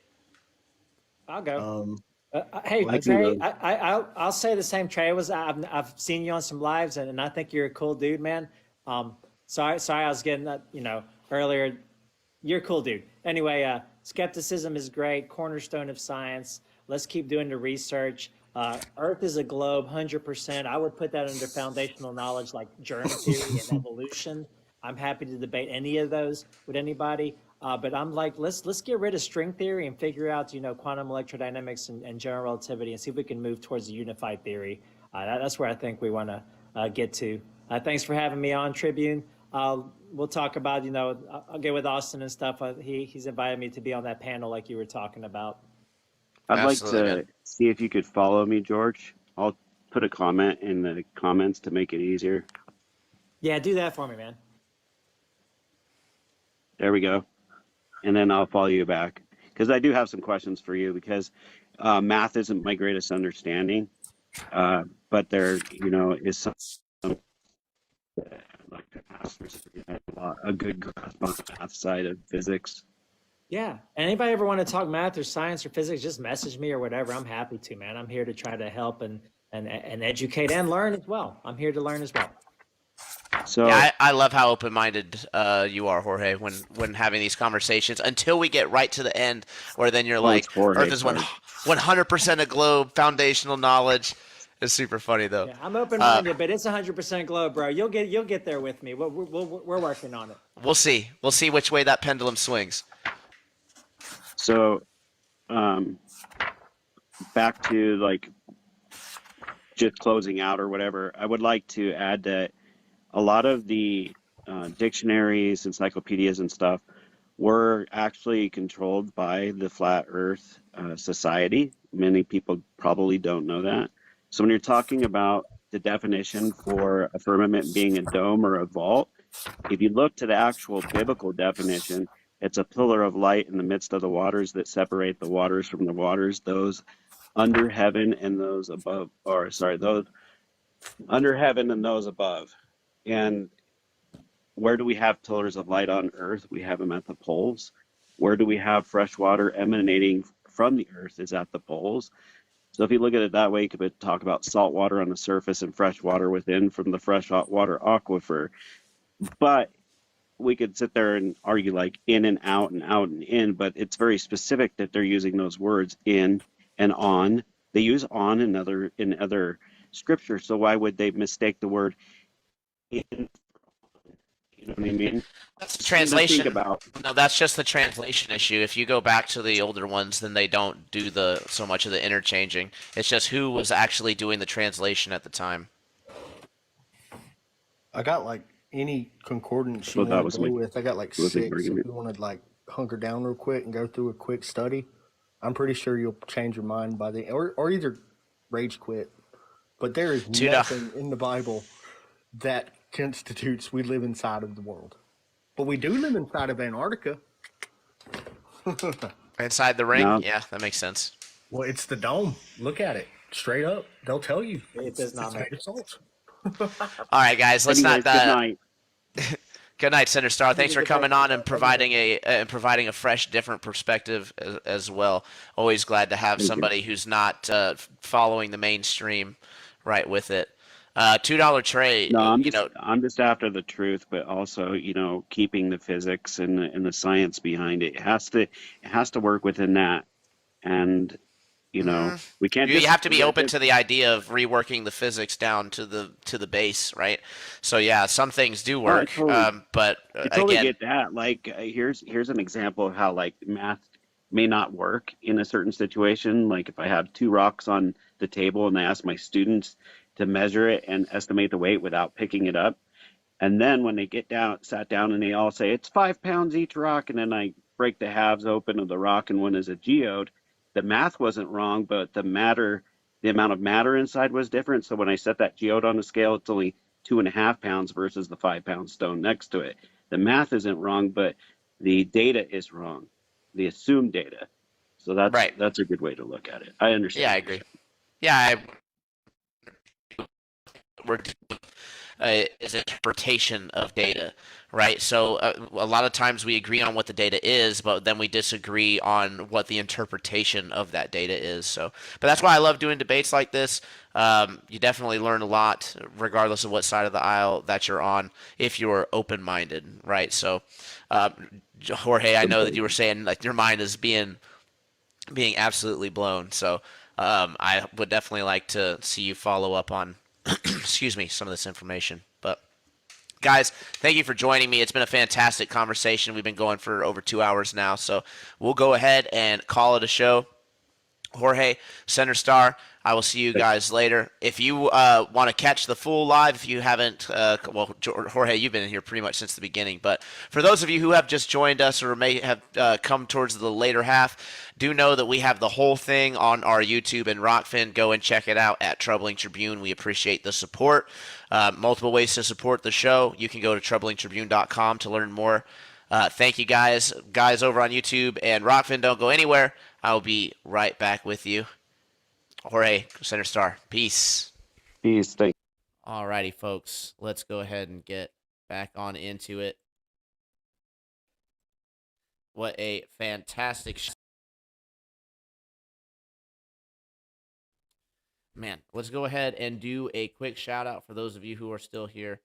I'll go. I can Trey, go. I'll say the same. Trey, I've seen you on some lives, and I think you're a cool dude, man. Sorry, I was getting that, earlier. You're a cool dude. Anyway, skepticism is great, cornerstone of science. Let's keep doing the research. Earth is a globe, 100%. I would put that under foundational knowledge like germ theory and evolution. I'm happy to debate any of those with anybody. But I'm like, let's get rid of string theory and figure out, quantum electrodynamics and general relativity and see if we can move towards a unified theory. That's where I think we want to get to. Thanks for having me on, Tribune. We'll talk about, I'll get with Austin and stuff. He's invited me to be on that panel like you were talking about. I'd Absolutely, like to man. see if you could follow me, George. I'll put a comment in the comments to make it easier. Yeah, do that for me, man. There we go. And then I'll follow you back because I do have some questions for you because math isn't my greatest understanding, but there, is some like a good grasp on the math side of physics. Yeah. Anybody ever want to talk math or science or physics, just message me or whatever. I'm happy to, man. I'm here to try to help and educate and learn as well. I'm here to learn as well. So Yeah, I love how open-minded you are, Jorge, when having these conversations. Until we get right to the end, where then you're like, it's Jorge, Earth is 100% a globe, foundational knowledge. It's super funny though. Yeah, I'm open-minded, but it's 100% globe, bro. You'll get there with me. We're working on it. We'll see. We'll see which way that pendulum swings. So, back to just closing out or whatever, I would like to add that a lot of the dictionaries, encyclopedias, and stuff were actually controlled by the Flat Earth Society. Many people probably don't know that. So when you're talking about the definition for a firmament being a dome or a vault, if you look to the actual biblical definition, it's a pillar of light in the midst of the waters that separate the waters from the waters, those under heaven and those above, those under heaven and those above. And where do we have pillars of light on Earth? We have them at the poles. Where do we have fresh water emanating from the Earth is at the poles. So if you look at it that way, you could talk about salt water on the surface and fresh water within from the fresh water aquifer. But we could sit there and argue like in and out and out and in, but it's very specific that they're using those words in and on. They use on in other scripture. So why would they mistake the word in? You know what I mean? That's the Something to think translation. about. No, that's just the translation issue. If you go back to the older ones, then they don't do so much of the interchanging. It's just who was actually doing the translation at the time. I got like any concordance you So that want was to go my with. I got like big 6. If argument. you want to like hunker down real quick and go through a quick study, I'm pretty sure you'll change your mind by the or either rage quit. But there is Dude, nothing in the Bible that constitutes we live inside of the world. But we do live inside of Antarctica. inside the ring? Now, Yeah, that makes sense. Well, it's the dome. Look at it. Straight up. They'll tell you. It does not It's make made of salt. All right, guys, let's anyways, not. good night. Good night, Center Star. Thanks for Good night. coming on and providing a fresh, different perspective as well. Always glad to have Thank you. somebody who's not following the mainstream right with it. $2 tray. No, You know, I'm just after the truth, but also, keeping the physics and the science behind it. It has to work within that. And, we can't you just have to be open to the idea of reworking the physics down to the base, right? So yeah, some things do Oh, I work, totally, but I totally again, get that. Like, here's an example of how like math may not work in a certain situation. Like if I have two rocks on the table and I ask my students to measure it and estimate the weight without picking it up, and then when they sat down and they all say it's 5 pounds each rock, and then I break the halves open of the rock and one is a geode, the math wasn't wrong, but the amount of matter inside was different. So when I set that geode on the scale, it's only 2.5 pounds versus the 5 pound stone next to it. The math isn't wrong, but the data is wrong, the assumed data. So right? that's a good way to look at it. I understand. Yeah, I agree. Yeah, we're is interpretation of data, right? So a lot of times we agree on what the data is, but then we disagree on what the interpretation of that data is. So, but that's why I love doing debates like this. You definitely learn a lot, regardless of what side of the aisle that you're on, if you're open-minded, right? So, Jorge, I know that you were saying like your mind is being absolutely blown. So, I would definitely like to see you follow up on excuse me, some of this information. But guys, thank you for joining me. It's been a fantastic conversation. We've been going for over 2 hours now, so we'll go ahead and call it a show. Jorge, Center Star, I will see you guys later. If you want to catch the full live, if you haven't, well, Jorge, you've been in here pretty much since the beginning. But for those of you who have just joined us or may have come towards the later half, do know that we have the whole thing on our YouTube and Rockfin. Go and check it out at Troubling Tribune. We appreciate the support. Multiple ways to support the show. You can go to troublingtribune.com to learn more. Thank you guys over on YouTube and Rockfin. Don't go anywhere. I'll be right back with you. Jorge, Center Star. Peace. Peace. Thank you. Alrighty, folks. Let's go ahead and get back on into it. What a fantastic man. Let's go ahead and do a quick shout out for those of you who are still here.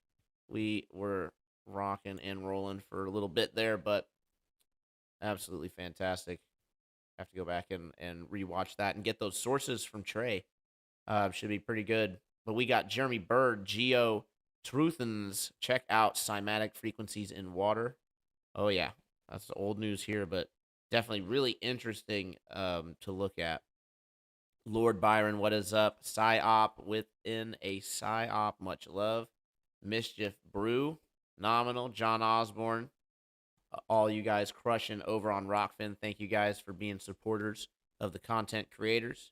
We were rocking and rolling for a little bit there, but absolutely fantastic. Have to go back and rewatch that and get those sources from Trey. Should be pretty good. But we got Jeremy Bird, Geo Truthens. Check out cymatic frequencies in water. Oh yeah, that's the old news here, but definitely really interesting to look at. Lord Byron, what is up? PsyOp within a PsyOp, much love. Mischief Brew, nominal. John Osborne, all you guys crushing over on Rockfin. Thank you guys for being supporters of the content creators.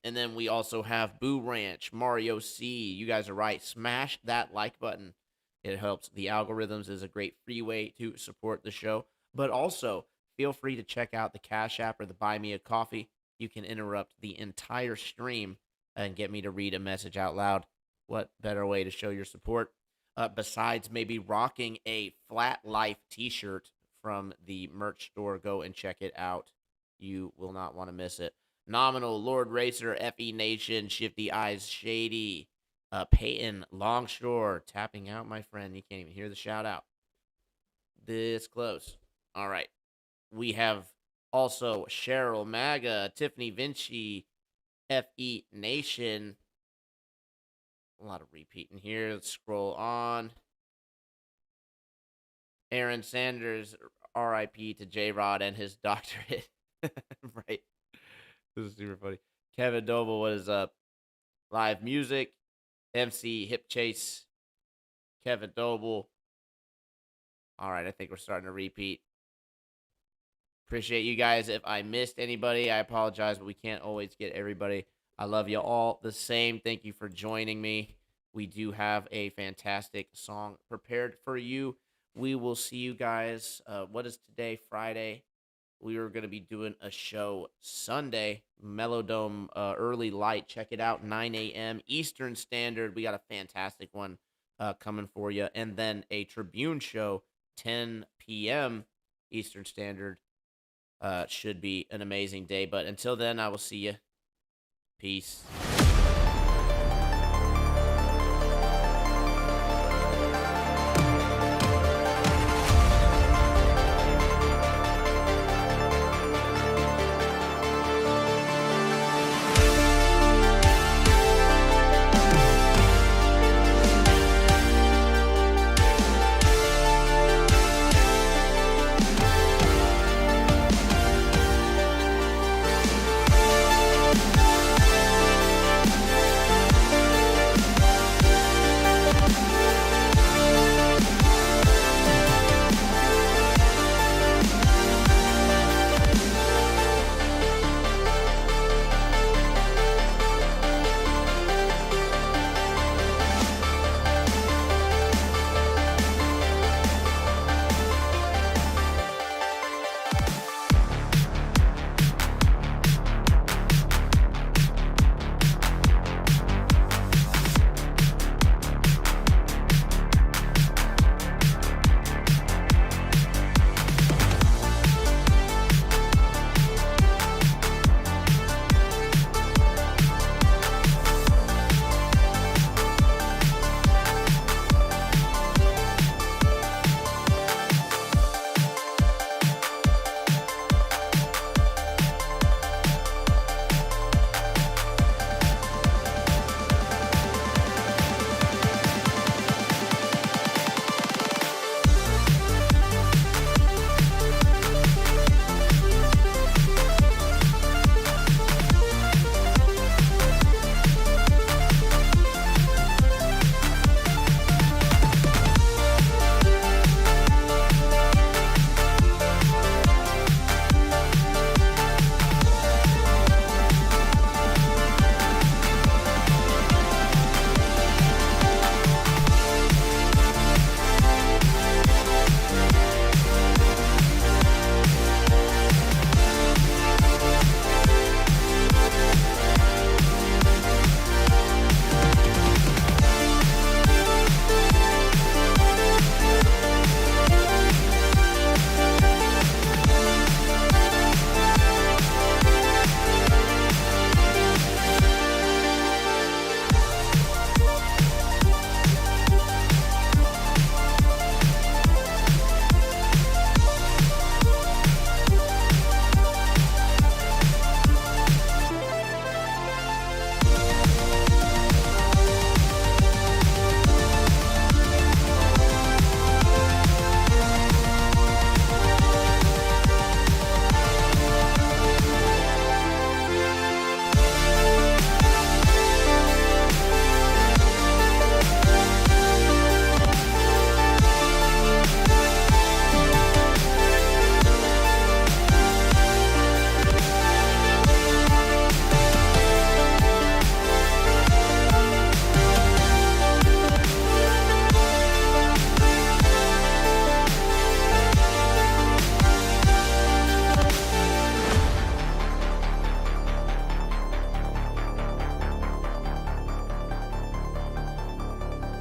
And then we also have Boo Ranch, Mario C. You guys are right. Smash that like button. It helps. The algorithms is a great free way to support the show. But also, feel free to check out the Cash App or the Buy Me a Coffee. You can interrupt the entire stream and get me to read a message out loud. What better way to show your support? Besides maybe rocking a Flat Life t-shirt from the merch store. Go and check it out. You will not want to miss it. Nominal, Lord Racer, FE Nation, Shifty Eyes, Shady, Peyton, Longshore, tapping out, my friend. You can't even hear the shout out. This close. All right. We have also Cheryl, Maga, Tiffany Vinci, FE Nation. A lot of repeating here. Let's scroll on. Aaron Sanders, RIP to J Rod and his doctorate. Right. This is super funny. Kevin Doble, what is up? Live music. MC Hip Chase. Kevin Doble. All right, I think we're starting to repeat. Appreciate you guys. If I missed anybody, I apologize, but we can't always get everybody. I love you all the same. Thank you for joining me. We do have a fantastic song prepared for you. We will see you guys. What is today? Friday. We are going to be doing a show Sunday, Melodome Early Light. Check it out, 9 a.m. Eastern Standard. We got a fantastic one coming for you. And then a Tribune show, 10 p.m. Eastern Standard. Should be an amazing day. But until then, I will see you. Peace.